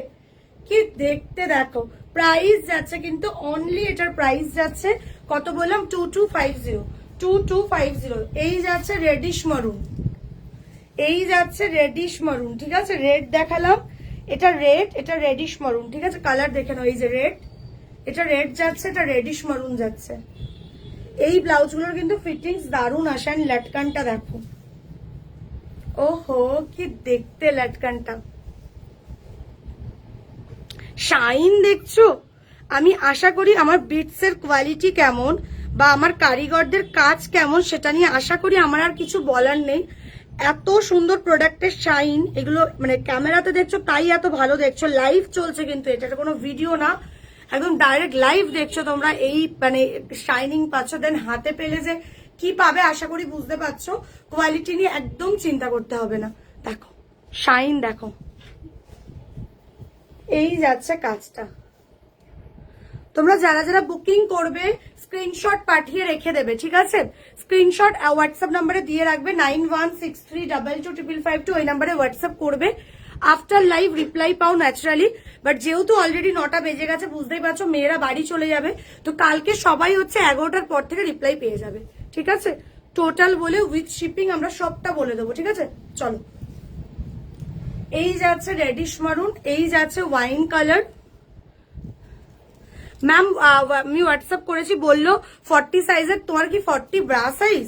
কি দেখতে দেখো। প্রাইস যাচ্ছে কিন্তু অনলি, এটার প্রাইস যাচ্ছে কত বললাম, 2250, 2250। এই যাচ্ছে রেডিশ মারুন, এই যাচ্ছে রেডিশ মারুন, ঠিক আছে, রেড দেখালাম, এটা রেড, এটা রেডিশ মারুন, ঠিক আছে, কালার দেখে নাও, এই যে রেড, এটা রেড যাচ্ছে, এটা রেডিশ মারুন যাচ্ছে। এই ব্লাউজগুলোর কিন্তু ফিটিংস দারুণ আসে, আর লাটকানটা দেখো, ওহো কি দেখতে লাটকানটা, শাইন দেখছো। আমি আশা করি আমার বিটস এর কোয়ালিটি কেমন বা আমার কারিগরদের কাজ কেমন সেটা নিয়ে আশা করি আমার আর কিছু বলার নেই। এত সুন্দর প্রোডাক্টের শাইন, এগুলো মানে ক্যামেরাতে দেখছো তাই এত ভালো দেখছো, লাইভ চলছে কিন্তু এটা কোনো ভিডিও না, একদম ডাইরেক্ট লাইভ দেখছো তোমরা, এই মানে শাইনিং পাচ্ছ, দেন হাতে পেলে যে কি পাবে আশা করি বুঝতে পারছো। কোয়ালিটি নিয়ে একদম চিন্তা করতে হবে না, দেখো শাইন দেখো। এই যাচ্ছে কাজটা, তোমরা যারা যারা বুকিং করবে স্ক্রিনশট পাঠিয়ে রেখে দেবে, ঠিক আছে, স্ক্রিনশট হোয়াটসঅ্যাপ নাম্বারে দিয়ে রাখবে 9163225552, ওই নাম্বারে হোয়াটসঅ্যাপ করবে। আফটার লাইভ রিপ্লাই পাও ন্যাচারালি, বাট যেহেতু অলরেডি 9টা বেজে গেছে বুঝতেই পারছো, মেয়েরা বাড়ি চলে যাবে, তো কালকে সবাই হচ্ছে 11টার পর থেকে রিপ্লাই পেয়ে যাবে, ঠিক আছে। টোটাল বলে উইথ শিপিং আমরা সবটা বলে দেবো, ঠিক আছে। চলো, এই যাচ্ছে রেডিশ মারুন, এই যাচ্ছে ওয়াইন কালার। ম্যাম আমি হোয়াটসঅ্যাপ করেছি, বললো 40 সাইজের, তোমার কি 40 ব্রা সাইজ?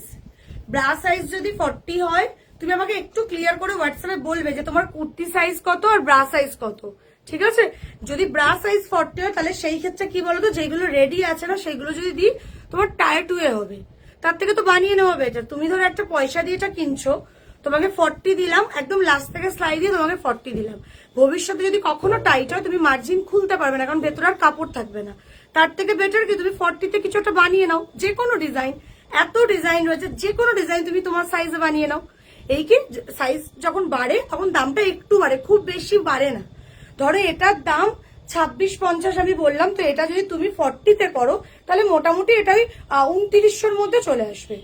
ব্রা সাইজ যদি 40 হয় তুমি আমাকে একটু ক্লিয়ার করে হোয়াটসঅ্যাপে বলবে যে তোমার কুর্তি সাইজ কত আর ব্রা সাইজ কত, ঠিক আছে। যদি ব্রা সাইজ 40 হয় তাহলে সেই ক্ষেত্রে কি বলতো, যেগুলো রেডি আছে না সেগুলো যদি দিই তোমার টায়ার টুয়ে হবে, তার থেকে তো বানিয়ে নেওয়া বেটার। তুমি ধরো একটা পয়সা দিয়ে এটা কিনছো, তোমাকে 40 দিলাম, একদম লাস্ট থেকে সেলাই দিয়ে তোমাকে 40 দিলাম, ভবিষ্যতে যদি কখনো টাইট হয় তুমি মার্জিন খুলতে পারবে না, কারণ ভেতরে আর কাপড় থাকবে না। তার থেকে বেটার কি তুমি 40তে কিছু একটা বানিয়ে নাও, যে কোনো ডিজাইন, এত ডিজাইন রয়েছে, যে কোনো ডিজাইন তুমি তোমার সাইজে বানিয়ে নাও। এই কি সাইজ যখন বাড়ে তখন দামটা একটু বাড়ে, খুব বেশি বাড়ে না। ধরো এটার দাম 26-50 আমি বললাম, তো এটা যদি তুমি 40-তে করো তাহলে মোটামুটি এটাই 2900-র মধ্যে চলে আসবে,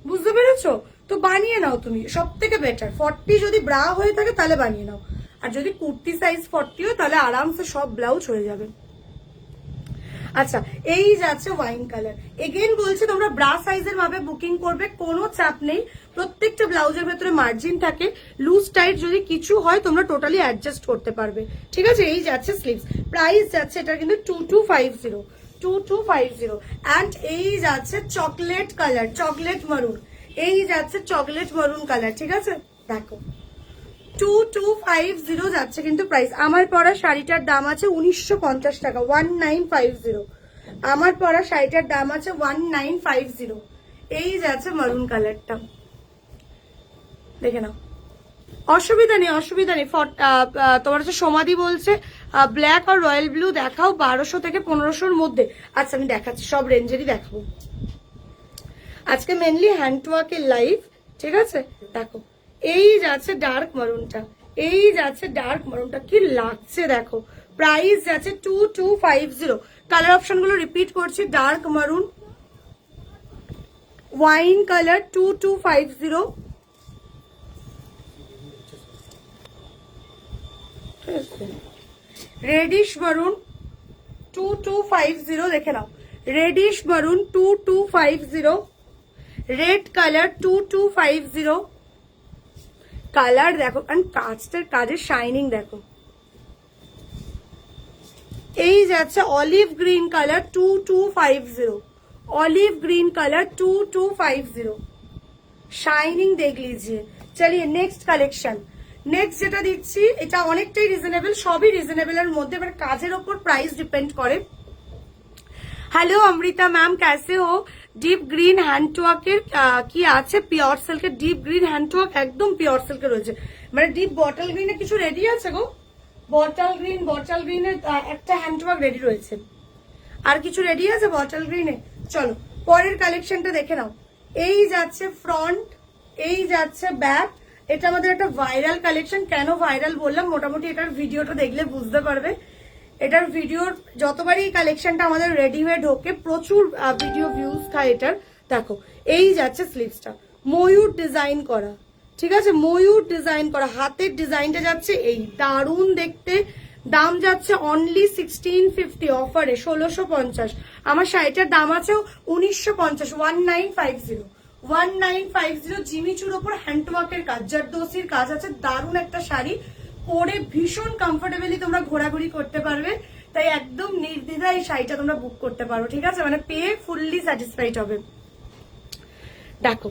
বুঝতে পেরেছো? তো বানিয়ে নাও তুমি, সব থেকে বেটার। 40 যদি ব্রা হয়ে থাকে তাহলে বানিয়ে নাও, আর যদি কুর্তি সাইজ 40 হয় তাহলে আরামসে সব ব্লাউজ হয়ে যাবে। আচ্ছা, এই যাচ্ছে ওয়াইন কালার। এগেইন বলছি তোমরা ব্রা সাইজের ভাবে বুকিং করবে, কোনো চাপ নেই। প্রত্যেকটা ব্লাউজের ভেতরে মার্জিন থাকে, লুজ টাইট যদি কিছু হয় তোমরা টোটালি অ্যাডজাস্ট করতে পারবে, ঠিক আছে? এই যাচ্ছে স্লিভস, প্রাইস যাচ্ছে এটা কিন্তু 2250 অ্যান্ড এই যাচ্ছে চকলেট কালার, চকলেট মারুন। এই যাচ্ছে চকলেট মারুন কালার, ঠিক আছে? দেখো 2250 যাচ্ছে কিন্তু প্রাইস। আমার পরা শাড়িটার দাম আছে 1950 টাকা, 1950। আমার পরা শাড়িটার দাম আছে 1950। এই যাচ্ছে মারুন কালারটা, দেখে নাও। অসুবিধা নেই, অসুবিধা নেই। তোমার হচ্ছে সমাধি বলছে ব্ল্যাক আর রয়্যাল ব্লু দেখাও 1200 থেকে 1500-র মধ্যে। আচ্ছা আমি দেখাচ্ছি, সব রেঞ্জেরই দেখাবো আজকে, মেনলি হ্যান্ড ওয়ার্কের লাইভ, ঠিক আছে? দেখো এই যাচ্ছে ডার্ক মারুনটা, এই যাচ্ছে ডার্ক মারুনটা, কি লাগছে দেখো। প্রাইস যাচ্ছে 2250। কালার অপশন গুলো রিপিট করছি, ডার্ক মারুন, ওয়াইন কালার 2250, রেডিশ মারুন 2250, দেখে নাও, রেডিশ মারুন 2250, রেড কালার 2250। কালার দেখো, কারণ কাজটার কাজের শাইনিং দেখো। এই যাচ্ছে olive green colour 2250, olive green colour 2250, shining দেখ লিজিয়ে। চলিয়ে নেক্সট কালেকশন। নেক্সট যেটা দিচ্ছি এটা অনেকটাই রিজনেবল, সবই রিজনেবলের মধ্যে, এবার কাজের ওপর প্রাইস ডিপেন্ড করে। হ্যালো অমৃতা ম্যাম, कैसे हो? ডিপ গ্রিন হ্যান্ডওয়ার্কের কি আছে? পিওর সিল্কের ডিপ গ্রিন হ্যান্ডওয়ার্ক, একদম পিওর সিল্কের রয়েছে। মানে ডিপ বটল গ্রিনে কিছু রেডি আছে গো, বটল গ্রিনের একটা হ্যান্ডওয়ার্ক রেডি রয়েছে। আর কিছু রেডি আছে বটল গ্রিনে? চলো পরের কালেকশনটা দেখে নাও। এই যাচ্ছে ফ্রন্ট, এই যাচ্ছে ব্যাক। এটা আমাদের একটা ভাইরাল কালেকশন। কেন ভাইরাল বললাম, মোটামুটি এটার ভিডিওটা দেখলে বুঝতে পারবে। এটার ভিডিওর যতবারই এই কালেকশনটা আমাদের রেডি হয়ে ঢোকে প্রচুর ভিডিও ভিউজ খায় এটার। দেখো এই যাচ্ছে স্লিভসটা, ময়ূর ডিজাইন করা, ঠিক আছে? ময়ূর ডিজাইন করা, হাতের ডিজাইনটা যাচ্ছে এই, দারুণ দেখতে। দাম যাচ্ছে অনলি 1650, অফারে 1650। আমার শাড়িটার দাম আছে 1950, 1950, 1950। জিমিচুর ওপর হ্যান্ডওয়ার্কের কাজ, জারদোসির কাজ আছে, দারুণ একটা শাড়ি, পরে ভীষণ কমফোর্টেবলি তোমরা ঘোরাঘুরি করতে পারবে। তাই একদম নির্দ্বিধায় এই শাড়িটা তোমরা বুক করতে পারো, ঠিক আছে? মানে পেয়ে ফুললি স্যাটিসফাইড হবে। দেখো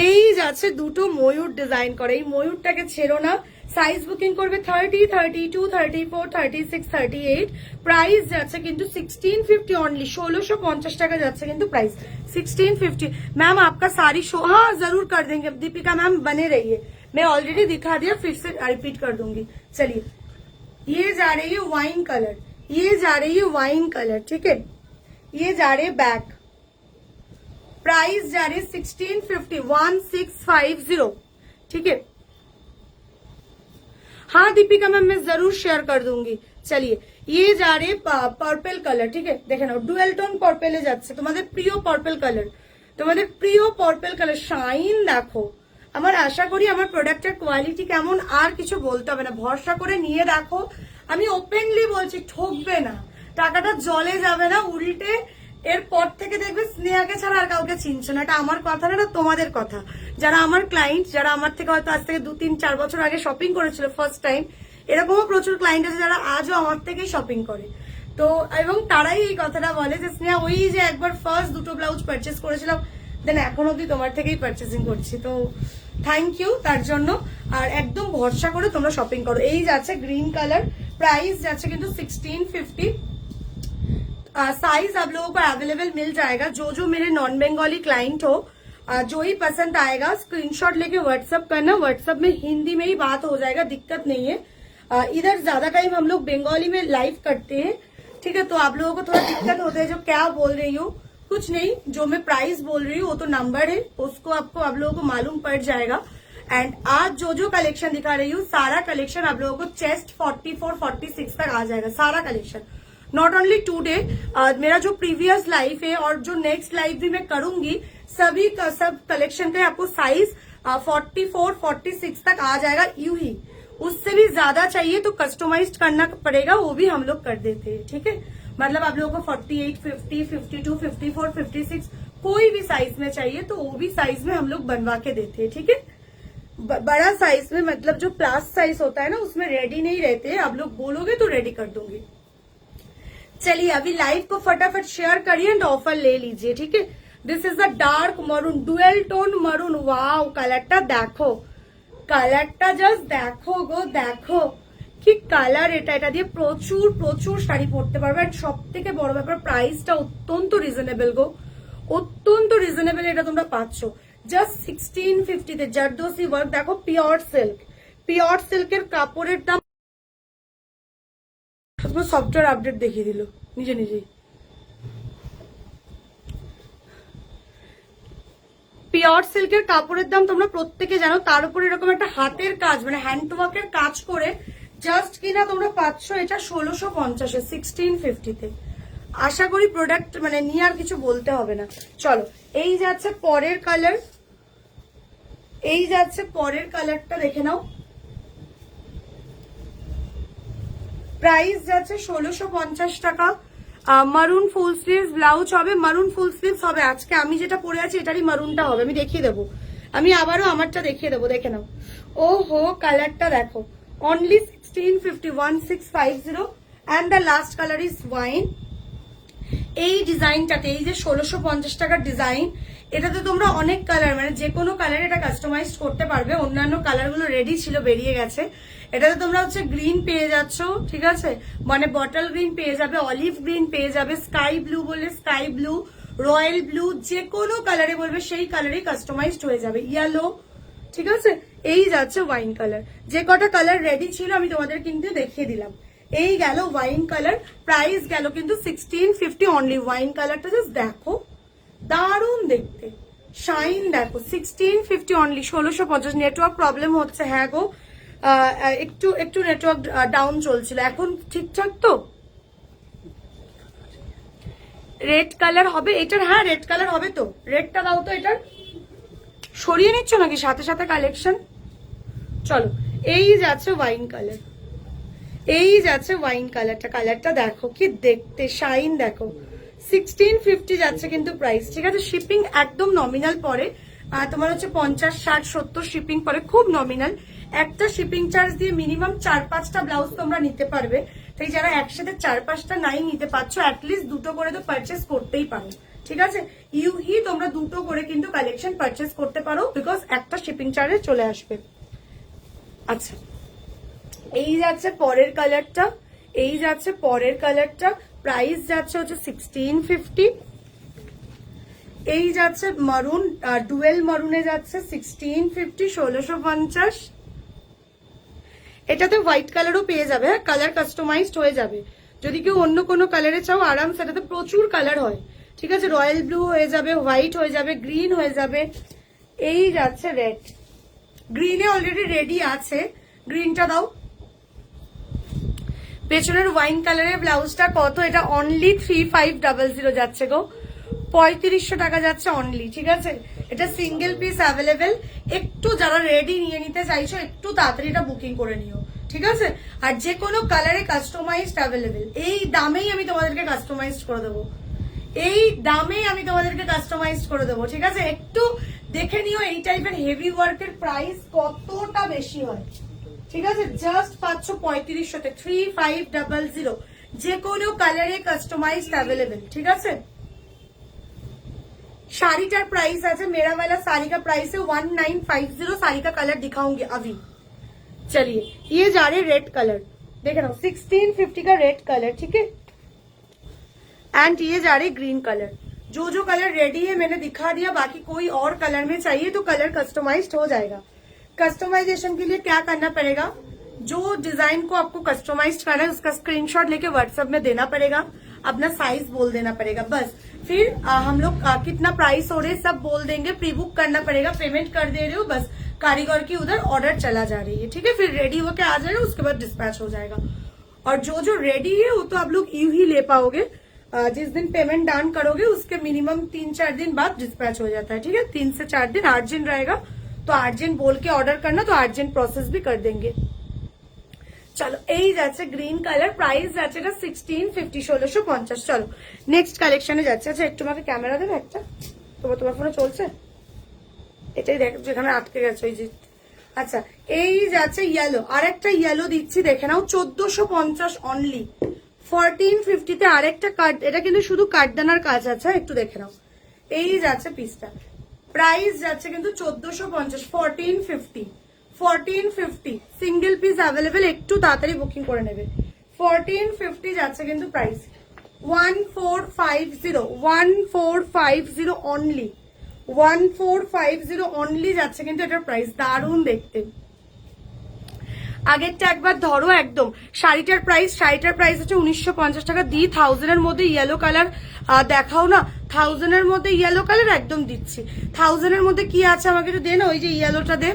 এই যাচ্ছে দুটো ময়ূর ডিজাইন করে, এই ময়ূরটাকে ছেড়ো না। সাইজ বুকিং করবে 30, 32, 34, 36, 38। প্রাইস যাচ্ছে কিন্তু 1650 অনলি, 1650 টাকা যাচ্ছে কিন্তু প্রাইস 1650। मैम आपका सारी शो, हाँ जरूर कर देंगे दीपिका मैम, बने रहिए। मैं ऑलरेडी दिखा दिया, फिर से रिपीट कर दूंगी। चलिए ये जा रही है वाइन कलर, ये जा रही है वाइन कलर, ठीक है? ये जा रहे बैक, प्राइस जा रही है 1650, 1650, ठीक है? हाँ दीपिका मैम मैं जरूर शेयर कर दूंगी। चलिए ये जा रहे पर्पल कलर, ठीक है? देखे ना डुअल टोन पर्पल যাচ্ছে, তোমাদের প্রিয় পার্পল কালার, তোমাদের প্রিয় পার্পল কালার। শাইন দেখো। আমার আশা করি আমার প্রোডাক্টের কোয়ালিটি কেমন আর কিছু বলতে হবে না, ভরসা করে নিয়ে রাখো। আমি ওপেনলি বলছি, ঠকবে না, টাকাটা জলে যাবে না, উল্টে এরপর থেকে দেখবে স্নেহাকে ছাড়া আর কাউকে চিনছে না। এটা আমার কথা না, এটা তোমাদের কথা। যারা আমার ক্লায়েন্ট, যারা আমার থেকে হয়তো আজ থেকে 2-3-4 বছর আগে শপিং করেছিল ফার্স্ট টাইম, এরকমও প্রচুর ক্লায়েন্ট আছে যারা আজও আমার থেকেই শপিং করে। তো এবং তারাই এই কথাটা বলে যে স্নেহা ওই যে একবার ফার্স্ট দুটো ব্লাউজ পারচেস করেছিলাম, দেন এখন অব্দি তোমার থেকেই পারচেসিং করছি। তো থ্যাংক ইউ তার জন্য। আর একদম ভরসা করে তোমরা শপিং করো। এই যাচ্ছে গ্রিন কালার, প্রাইস যাচ্ছে কিন্তু 1650। साइज आप लोगों को अवेलेबल मिल जाएगा। जो मेरे नॉन बंगाली क्लाइंट हो, जो ही पसंद आएगा स्क्रीनशॉट लेके व्हाट्सएप करना, व्हाट्सएप में हिंदी में ही बात हो जाएगा, दिक्कत नहीं है। इधर ज्यादा टाइम हम लोग बंगाली में लाइव करते हैं, ठीक है? तो आप लोगों को थोड़ा दिक्कत होता है जो क्या बोल रही हूँ, कुछ नहीं, जो मैं प्राइस बोल रही हूँ वो तो नंबर है, उसको आपको आप लोगों को मालूम पड़ जाएगा। एंड आज जो कलेक्शन दिखा रही हूँ सारा कलेक्शन आप लोगों को चेस्ट 44-46 तक आ जाएगा, सारा कलेक्शन नॉट ओनली टुडे, मेरा जो प्रीवियस लाइफ है और जो नेक्स्ट लाइफ भी मैं करूंगी, सभी का सब कलेक्शन का आपको साइज 44, 46 तक आ जाएगा यूं ही। उससे भी ज्यादा चाहिए तो कस्टमाइज करना पड़ेगा, वो भी हम लोग कर देते हैं, ठीक है। मतलब आप लोगों को 48, 50, 52, 54, 56 कोई भी साइज में चाहिए तो वो भी साइज में हम लोग बनवा के देते हैं, ठीक है। बड़ा साइज में मतलब जो प्लास साइज होता है ना, उसमें रेडी नहीं रहते, आप लोग बोलोगे तो रेडी कर दूंगी। चलिए अभी लाइव को फटाफट शेयर करिए एंड ऑफर ले लीजिए, ठीक है। This is the dark maroon, dual tone maroon. Wow, কালারটা দেখো, কালারটা জাস্ট দেখো গো, দেখো কি কালার এটা। এটা দিয়ে প্রচুর প্রচুর শাড়ি পরতে পারবে। আর সব থেকে বড় ব্যাপার প্রাইসটা অত্যন্ত রিজনেবল গো, অত্যন্ত রিজনেবল। এটা তোমরা পাচ্ছ জাস্ট 1650 তে। জারদোসি ওয়ার্ক দেখো, পিওর সিল্ক, পিওর সিল্কের কাপড়ের দাম। সফটওয়্যার আপডেট দেখিয়ে দিল নিজে নিজেই। পিওর সিল্কের কাপড়ের দাম তোমরা প্রত্যেকে জানো, তার উপর এরকম একটা হাতের কাজ মানে হ্যান্ডওয়ার্কের কাজ করে জাস্ট কিনা তোমরা পাচ্ছ এটা 1650 1650 তে। আশা করি প্রোডাক্ট মানে নিয়ে আর কিছু বলতে হবে না। চলো এই যাচ্ছে পরের কালার, এই যাচ্ছে পরের কালারটা দেখে নাও। প্রাইস যাচ্ছে 1650 টাকা। মারুন ফুল স্লিভস ব্লাউজ হবে, মারুন ফুল স্লিভস হবে। আজকে আমি যেটা পরে আছি এটারই মারুনটা হবে, আমি দেখিয়ে দেবো। আমি আবারও আমারটা দেখিয়ে দেবো, দেখে নাও। ও হো, কালারটা দেখো, only 1650, 1650 and the last colour is wine. এই ডিজাইনটাতে, এই যে 1650 টাকার ডিজাইন, এটাতে তোমরা অনেক কালার মানে যে কোনো কালার এটা কাস্টমাইজ করতে পারবে। অন্যান্য কালারগুলো রেডি ছিল, বেরিয়ে গেছে। এটাতে তোমরা হচ্ছে গ্রিন পেয়ে যাচ্ছ, ঠিক আছে, মানে বটল গ্রিন পেয়ে যাবে, অলিভ গ্রিন পেয়ে যাবে, স্কাই ব্লু বলে স্কাই ব্লু, রয়্যাল ব্লু, যে কোনো কালারে বলবে সেই কালারে কাস্টমাইজড হয়ে যাবে। ইয়েলো, ঠিক আছে। এই যাচ্ছে ওয়াইন কালার। যে কটা কালার রেডি ছিল আমি তোমাদের কিন্তু দেখিয়ে দিলাম। এই গেল ওয়াইন কালার, প্রাইস গেল কিন্তু 1650 অনলি। ওয়াইন কালারটা জাস্ট দেখো, দারুণ দেখতে, শাইন দেখো, 1650 অনলি, 1650। নেটওয়ার্ক প্রবলেম হচ্ছে, হ্যাঁ গো, একটু একটু নেটওয়ার্ক ডাউন চলছিল, এখন ঠিকঠাক তো। রেড কালার হবে এটার, হ্যাঁ রেড কালার হবে তো। রেডটা দাও তো, এটার সরিয়ে নিচ্ছ নাকি সাথে সাথে কালেকশন? চলো এই যাচ্ছে ওয়াইন কালার, এই যাচ্ছে ওয়াইন কালারটা। কালারটা দেখো কি দেখতে, শাইন দেখো। 1650 যাচ্ছে কিন্তু প্রাইস, ঠিক আছে। শিপিং একদম নমিনাল পরে, তোমার হচ্ছে 50, 60, 70 শিপিং পরে, খুব নমিনাল। একটা শিপিং চার্জ দিয়ে মিনিমাম 4-5টা ব্লাউজ তোমরা নিতে পারবে। তাই যারা একসাথে 4-5টা নাই নিতে পারছো, অ্যাটলিস্ট দুটো করে তো পারচেস করতেই পারো, ঠিক আছে। ইউহি তোমরা দুটো করে কিন্তু কালেকশন পারচেস করতে পারো, বিকজ একটা শিপিং চার্জে চলে আসবে। আচ্ছা, এই যাচ্ছে পরের কালারটা, এই যাচ্ছে পরের কালারটা। প্রাইস যাচ্ছে হচ্ছে 1650। এই যাচ্ছে মারুন, ডুয়েল মারুনে যাচ্ছে 1650, 1650। এটাতে হোয়াইট কালারও পেয়ে যাবে, হ্যাঁ কালার কাস্টমাইজড হয়ে যাবে। যদি কেউ অন্য কোনো কালারে চাও আরাম, সেটাতে প্রচুর কালার হয়, ঠিক আছে। রয়্যাল ব্লু হয়ে যাবে, হোয়াইট হয়ে যাবে, গ্রিন হয়ে যাবে। এই যাচ্ছে রেড, গ্রিনে অলরেডি রেডি আছে, গ্রিনটা দাও। পেছনের ওয়াইন কালারের ব্লাউজটা কত? এটা অনলি 3500 যাচ্ছে গো, 3500 টাকা যাচ্ছে অনলি, ঠিক আছে। এটা সিঙ্গেল পিস অ্যাভেলেবেল। একটু যারা রেডি নিয়ে নিতে চাইছো একটু তাড়াতাড়ি এটা বুকিং করে নিও, ঠিক আছে। আর যে কোনো কালারে কাস্টমাইজড অ্যাভেলেবেল। এই দামেই আমি তোমাদেরকে কাস্টমাইজড করে দেবো, এই দামেই আমি তোমাদেরকে কাস্টমাইজড করে দেবো, ঠিক আছে। একটু দেখে নিও এই টাইপের হেভি ওয়ার্কের প্রাইস কতটা বেশি হয়, ঠিক আছে। জাস্ট পাচ্ছ 3500-তে, 3500। যে কোনো কালারে কাস্টমাইজড অ্যাভেলেবেল, ঠিক আছে। শাড়িটার প্রাইস আছে, मेरा वाला साड़ी का प्राइस है 1950। साड़ी का कलर दिखाऊंगी अभी। चलिए ये जा रहे रेड कलर, देख रहा हूँ 1650 का रेड कलर, ठीक है। एंड ये जा रही ग्रीन कलर। जो जो कलर रेडी है मैंने दिखा दिया, बाकी कोई और कलर में चाहिए तो कलर कस्टमाइज्ड हो जाएगा। कस्टमाइजेशन के लिए क्या करना पड़ेगा, जो डिजाइन को आपको कस्टमाइज करना है उसका स्क्रीनशॉट लेके व्हाट्सएप में देना पड़ेगा, अपना साइज बोल देना पड़ेगा, बस। फिर हम लोग कितना प्राइस हो रहे सब बोल देंगे, प्री बुक करना पड़ेगा, पेमेंट कर दे रहे हो, बस कारीगर की उधर ऑर्डर चला जा रही है, ठीक है। फिर रेडी होके आ जाएगा, उसके बाद डिस्पैच हो जाएगा। और जो रेडी है वो तो आप लोग यूं ही ले पाओगे। जिस दिन पेमेंट डन करोगे उसके मिनिमम 3-4 दिन बाद डिस्पैच हो जाता है, ठीक है। 3 से 4 दिन अर्जेंट रहेगा तो अर्जेंट बोल के ऑर्डर करना, तो अर्जेंट प्रोसेस भी कर देंगे। চলো এই যাচ্ছে গ্রিন কালার, প্রাইস যাচ্ছে এটা 1650, 1650। চলো নেক্সট কালেকশনে যাচ্ছে। আচ্ছা একটু আমাকে ক্যামেরা দেবে একটা, তোমার ফোনে চলছে? এটাই দেখ যেখানে আটকে গেছে ওই যে। আচ্ছা এই যাচ্ছে ইয়েলো, আর একটা ইয়েলো দিচ্ছি দেখে নাও, 1450 অনলি। 1450 আরেকটা কাট, এটা কিন্তু শুধু কাটদানার কাজ আছে, একটু দেখে নাও। এই যাচ্ছে পিসটা, প্রাইস যাচ্ছে কিন্তু 1450, 1450, 1450 সিঙ্গেল পিস অ্যাভেলেবেল, একটু তাড়াতাড়ি বুকিং করে নেবে। 1450 যাচ্ছে কিন্তু প্রাইস, 1450, 1450 অনলি, 1450 অনলি যাচ্ছে কিন্তু এটার প্রাইস। দারুণ দেখতে। আগেরটা একবার ধরো একদম। শাড়িটার প্রাইস হচ্ছে 1950 টাকা। দি 1000 এর মধ্যে ইয়েলো কালার দেখাও না, 1000 এর মধ্যে ইয়েলো কালার একদম দিচ্ছি। 1000 এর মধ্যে কি আছে আমাকে একটু দে না, ওই যে ইয়েলোটা দে।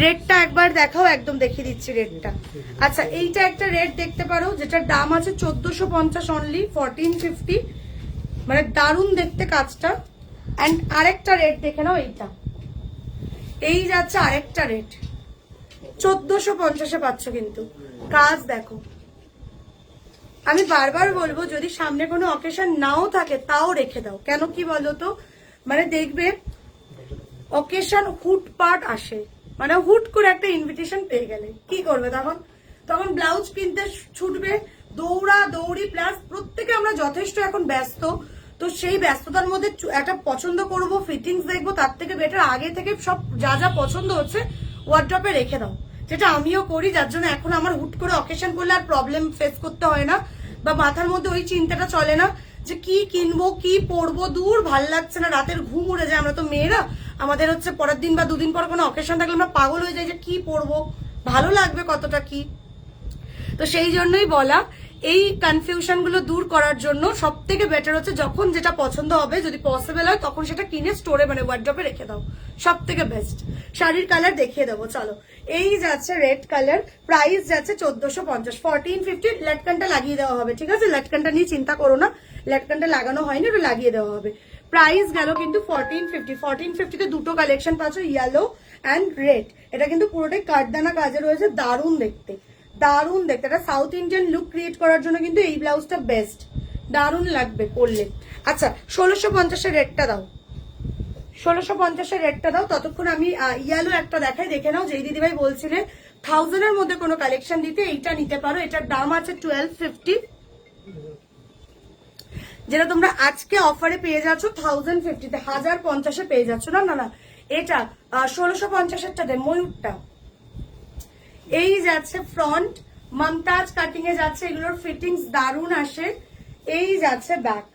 রেডটা একবার দেখাও, একদম দেখিয়ে দিচ্ছি রেডটা। আচ্ছা এইটা একটা রেড দেখতে পারো, যেটার দাম আছে 1450 অনলি, 1450, মানে দারুণ দেখতে কাজটা। এন্ড আরেকটা রেড দেখে নাও, এইটা এই যাচ্ছে আরেকটা রেড, 1450 পাচ্ছ কিন্তু। কাজ দেখো, আমি বারবার বলবো যদি সামনে কোনো অকেশন নাও থাকে তাও রেখে দাও। কেন কি বলতো, মানে দেখবে অকেশন হুটপাট আসে, মানে হুট করে একটা ইনভিটেশন পেয়ে গেলে কি করবে তখন ব্লাউজ কিনতে ছুটবে, দৌড়ি, প্লাস প্রত্যেকে আমরা যথেষ্ট এখন ব্যস্ত, তো সেই ব্যস্ততার মধ্যে একটা পছন্দ করব, ফিটিংস দেখবো, তার থেকে বেটার আগে থেকে সব যা পছন্দ হচ্ছে ওয়ার্ড্রপে রেখে দাও, যেটা আমিও করি। যার জন্য এখন আমার হুট করে অকেশন করলে আর প্রবলেম ফেস করতে হয় না, বা মাথার মধ্যে ওই চিন্তাটা চলে না যে কি কিনবো কি পরবো, দূর ভাল লাগছে না, রাতের ঘুম উড়ে যায়। আমরা তো মেয়েরা, আমাদের হচ্ছে পরের দিন বা দুদিন পর কোনো অকেশন থাকলে আমরা পাগল হয়ে যাই যে কি পরবো, ভালো লাগবে কতটা কি। তো সেই জন্যই বলা, এই কনফিউশন গুলো দূর করার জন্য সব থেকে বেটার হচ্ছে যখন যেটা পছন্দ হবে, যদি পসিবল হয় তখন সেটা কিনে স্টোরে মানে ওয়ার্ড্রপে রেখে দাও, সব থেকে বেস্ট। শাড়ির কালার দেখিয়ে দেবো চলো। এই যাচ্ছে রেড কালার, প্রাইস যাচ্ছে 1450, 1450। লেটকানটা লাগিয়ে দেওয়া হবে, ঠিক আছে। লেটকানটা নিয়ে চিন্তা করো না, লেটকানটা লাগানো হয়নি, ওটা লাগিয়ে দেওয়া হবে। প্রাইস গেল কিন্তু 1450। 1450 দুটো কালেকশন পাচ্ছ, ইয়েলো অ্যান্ড রেড। এটা কিন্তু পুরোটাই কাঠদানা কাজে রয়েছে, দারুণ দেখতে, দারুণ দেখতে। এটা সাউথ ইন্ডিয়ান লুক ক্রিয়েট করার জন্য কিন্তু এই ব্লাউজটা বেস্ট, দারুণ লাগবে পরলে। আচ্ছা 1650 রেটটা দাও, 1650 রেটটা দাও। ততক্ষণ আমি ইয়েলো একটা দেখাই, দেখে নাও। যেই দিদিভাই বলছিলে 1000 এর মধ্যে কোনো কালেকশন দিতে, এইটা নিতে পারো। এটার দাম আছে 1250, যেটা তোমরা আজকে অফারে পেয়ে যাচ্ছ 1050 তে, 1050 পেয়ে যাচ্ছ। না এটা 1650 দেন, ময়ূরটা। এই যাচ্ছে ফ্রন্ট, মমতাজ কাটিং এ যাচ্ছে, এগুলোর ফিটিংস দারুণ আসে। এই যাচ্ছে ব্যাক,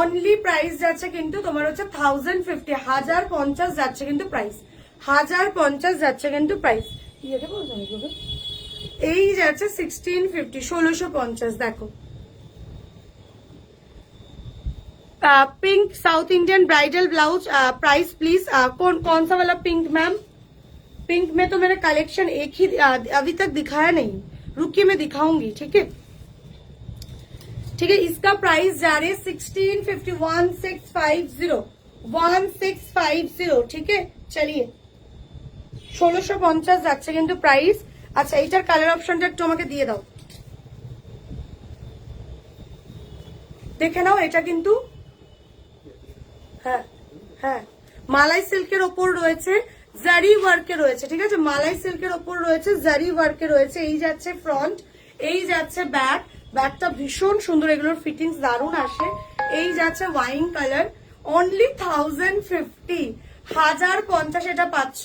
অনলি প্রাইস যাচ্ছে কিন্তু তোমার হচ্ছে 1050, 1050 যাচ্ছে কিন্তু প্রাইস, 1050 যাচ্ছে কিন্তু প্রাইস। এই যাচ্ছে 1650, 1650। দেখো pink south Indian bridal blouse, price please कौन सा वाला पिंक मैम? पिंक में तो मैंने कलेक्शन एक ही अभी तक दिखाया नहीं, रुकिए मैं दिखाऊंगी, ठीक है। ठीक है, इसका प्राइस जा रहे 1650, 1650, 1650, ठीक है। चलिए 1650 যাচ্ছে কিন্তু প্রাইস। আচ্ছা এইটার কালার অপশনটা একটু আমাকে দিয়ে দাও, দেখে নাও। এটা কিন্তু হ্যাঁ মালাই সিল্কের ওপর রয়েছে, জারি ওয়ার্কে রয়েছে, ঠিক আছে। মালাই সিল্কের ওপর রয়েছে, জারি ওয়ার্কে রয়েছে। এই যাচ্ছে ফ্রন্ট, এই যাচ্ছে ব্যাক, ব্যাকটা ভীষণ সুন্দর, এগুলোর ফিটিংস দারুণ আসে। এই যাচ্ছে ওয়াইন কালার, অনলি 1050, 1050 এটা পাচ্ছ।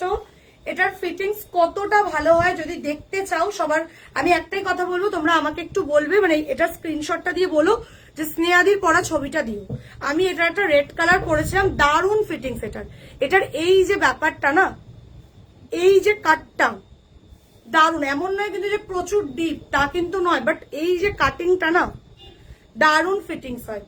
এটার ফিটিংস কতটা ভালো হয় যদি দেখতে চাও, সবার আমি একটাই কথা বলবো, তোমরা আমাকে একটু বলবে, মানে এটার স্ক্রিনশটটা দিয়ে বলো যে স্নেহাদির পরা ছবিটা দিও। আমি এটা একটা রেড কালার করেছিলাম, দারুণ ফিটিংস এটার এই যে ব্যাপারটা না, এই যে কাটটা দারুণ, এমন নয় কিন্তু যে প্রচুর ডিপ, তা কিন্তু নয়, বাট এই যে কাটিংটা না দারুণ ফিটিংস হয়।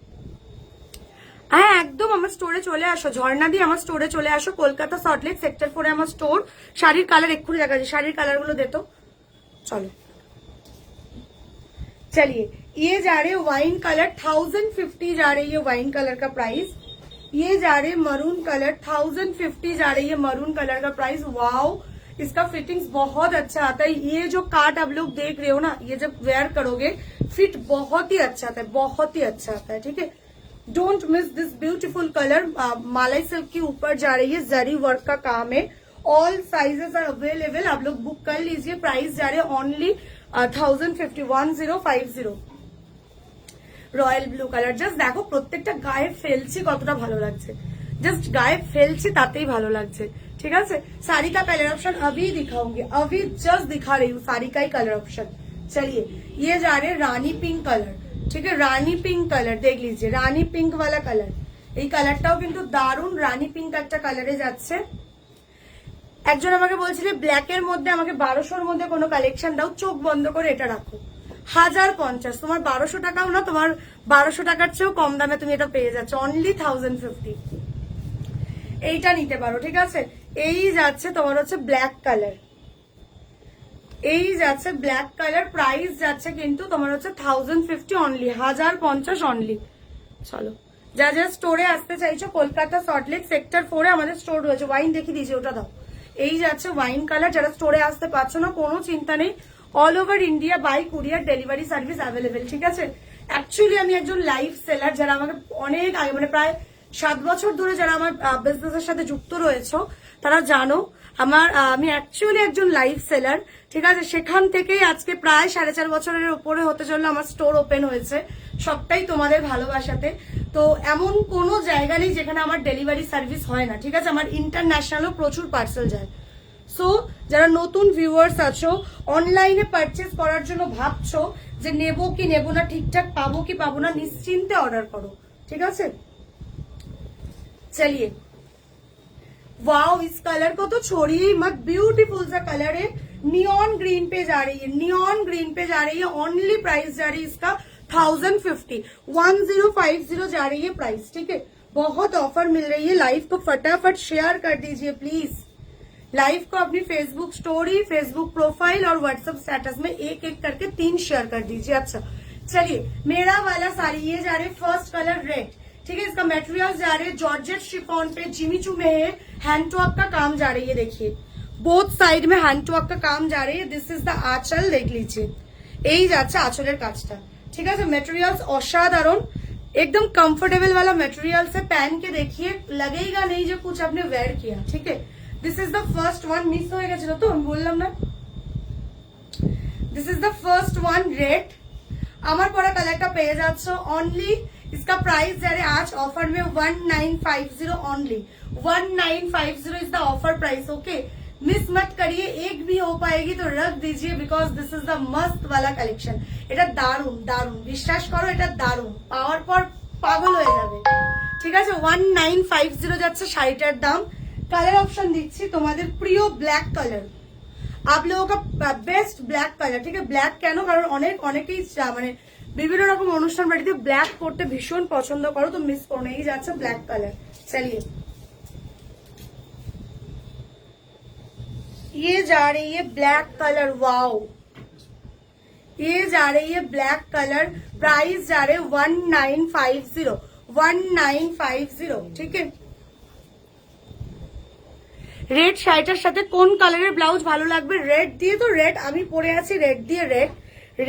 হ্যাঁ একদম, আমার স্টোরে চলে আসো, ঝর্ণা দিয়ে আমার স্টোরে চলে আসো, কলকাতা সল্টলেক সেক্টর 4 আমার স্টোর। শাড়ির কালার এক্ষুনি দেখা যায়, শাড়ির কালার গুলো দেখো। চলো चलिए ये जा रहे वाइन कलर 1050 जा रही है वाइन कलर का प्राइस। ये जा रहे मरून कलर 1050 जा रही है मरून कलर का प्राइस। वाओ इसका फिटिंग्स बहुत अच्छा आता है। ये जो कार्ड आप लोग देख रहे हो ना, ये जब वेयर करोगे फिट बहुत ही अच्छा आता है, बहुत ही अच्छा आता है। ठीक है, don't miss this beautiful colour. मालाई सिल्क के ऊपर जा रही है, जरी वर्क का काम है। ऑल साइजेस आर अवेलेबल, आप लोग बुक कर लीजिए। प्राइस जा रहे only 1050 royal blue colour. Just দেখো প্রত্যেকটা গায়ে ফেলছি কতটা ভালো লাগছে, জাস্ট গায়ে ফেলছি তাতেই ভালো লাগছে। ঠিক আছে, साड़ी का कलर ऑप्शन अभी दिखाऊंगी, अभी जस्ट दिखा रही हूँ साड़ी का ही कलर ऑप्शन। चलिए ये जा रहे रानी पिंक कलर। ठीक है, रानी पिंक कलर देख लीजिए, रानी पिंक वाला कलर। এই কালারটাও কিন্তু দারুণ রানী পিঙ্ক একটা কালারে যাচ্ছে। একজন আমাকে বলছিল ব্ল্যাকের মধ্যে আমাকে 1200-র মধ্যে কোনো কালেকশন দাও, চোখ বন্ধ করে এটা রাখো। 1050, তোমার 1200 টাকাও না, তোমার 1200 টাকার চেয়েও কম দামে তুমি এটা পেয়ে যাচ্ছ অনলি 1050। এইটা নিতে পারো। ঠিক আছে, এই যাচ্ছে তোমার হচ্ছে ব্ল্যাক কালার, এই যাচ্ছে ব্ল্যাক কালার। প্রাইস যাচ্ছে কিন্তু তোমার হচ্ছে 1050 অনলি, 1050 অনলি। চলো যা যা স্টোরে আসতে চাইছো, কলকাতা সল্টলেক সেক্টর 4-এ আমাদের স্টোর রয়েছে। ওয়াইন দেখিয়ে দিয়েছি, ওটা দাও। এই যাচ্ছে ওয়াইন কালার। যারা স্টোরে আসতে পারছো না কোনো চিন্তা নেই, all over India by courier delivery service available. ঠিক আছে, অ্যাকচুয়ালি আমি একজন লাইভ সেলার, যারা আমাকে অনেক আগে মানে প্রায় 7 বছর ধরে যারা আমার বিজনেসের সাথে যুক্ত রয়েছে তারা জানো আমি অ্যাকচুয়ালি একজন লাইভ সেলার। ঠিক আছে, সেখান থেকেই আজকে প্রায় 4.5 বছরের উপরে হতে চললো আমার স্টোর ওপেন হয়েছে, সবটাই তোমাদের ভালোবাসাতে। তো এমন কোনো জায়গা নেই যেখানে আমার ডেলিভারি সার্ভিস হয় না। ঠিক আছে, আমার ইন্টারন্যাশনালও প্রচুর পার্সেল যায়। সো যারা নতুন ভিউয়ার্স আছো, অনলাইনে পারচেস করার জন্য ভাবছো যে নেবো কি নেবো না, ঠিকঠাক পাবো কি পাবো না, নিশ্চিন্তে অর্ডার করো। ঠিক আছে, चलिए वाओ इस कलर को तो छोड़िए मत, ब्यूटीफुल सा कलर है। नियॉन ग्रीन पे जा रही है, नियॉन ग्रीन पे जा रही है। ओनली प्राइस जा रही है इसका 1050, 1050 जा रही है प्राइस। ठीक है, बहुत ऑफर मिल रही है। लाइव को फटाफट शेयर कर दीजिए प्लीज। लाइव को अपनी फेसबुक स्टोरी, फेसबुक प्रोफाइल और व्हाट्सएप स्टेटस में एक एक करके 3 शेयर कर दीजिए। अच्छा चलिए, मेरा वाला साड़ी ये जा रही है फर्स्ट कलर रेड। ठीक है, इसका मटेरियल जा रहे हैं जॉर्जेट शिफॉन पे, जिमीचू में है, हैंडवर्क का काम जा रही है। देखिए बोथ साइड में हैंडवर्क का काम जा रही है। दिस इज द आंचल, देख लीजिए এই যাচ্ছে আঁচলের কাজটা। ঠিক আছে, মেটেরিয়ালস অসাধারণ, एकदम कंफर्टेबल वाला मटेरियल से पहन के देखिए, लगेगा नहीं जो कुछ आपने वेयर किया। ठीक है, this is the first one. Miss हो গেছিল তো আমি বললাম না, this is the first one red. আমার পরা কালারটা পেয়ে যাচ্ছ অনলি, इसका प्राइस जा रहे आज ऑफर में 1950 only, 1950 is the offer price. Okay, miss मत करिए, एक भी हो पाएगी तो रख दीजिए, बिकॉज दिस इज द मस्त वाला कलेक्शन। এটা দারুন দারুন, বিশ্বাস করো এটা দারুন, পাওয়ার পর পাগল হয়ে যাবে। ঠিক আছে, 1950 যাচ্ছে শাড়িটার দাম। কালার অপশন দিচ্ছি তোমাদের প্রিয় ব্ল্যাক কালার, आप लोगों का बेस्ट ब्लैक कलर। ठीक है, ब्लैक কেন, কারণ অনেকেই মানে বিভিন্ন রকম অনুষ্ঠান বাড়িতে ব্ল্যাক পরতে ভীষণ পছন্দ করো, তো মিস করো না। এই যাচ্ছে ব্ল্যাক কালার। चलिए ये जा रही है ब्लैक कलर, वाओ ये जा रही है ब्लैक कलर। प्राइस जा रहे 1950, 1950। ठीक है, রেড শাড়িটার সাথে কোন কালারের ব্লাউজ ভালো লাগবে? রেড দিয়ে তো রেড আমি পরে আছি, রেড দিয়ে রেড,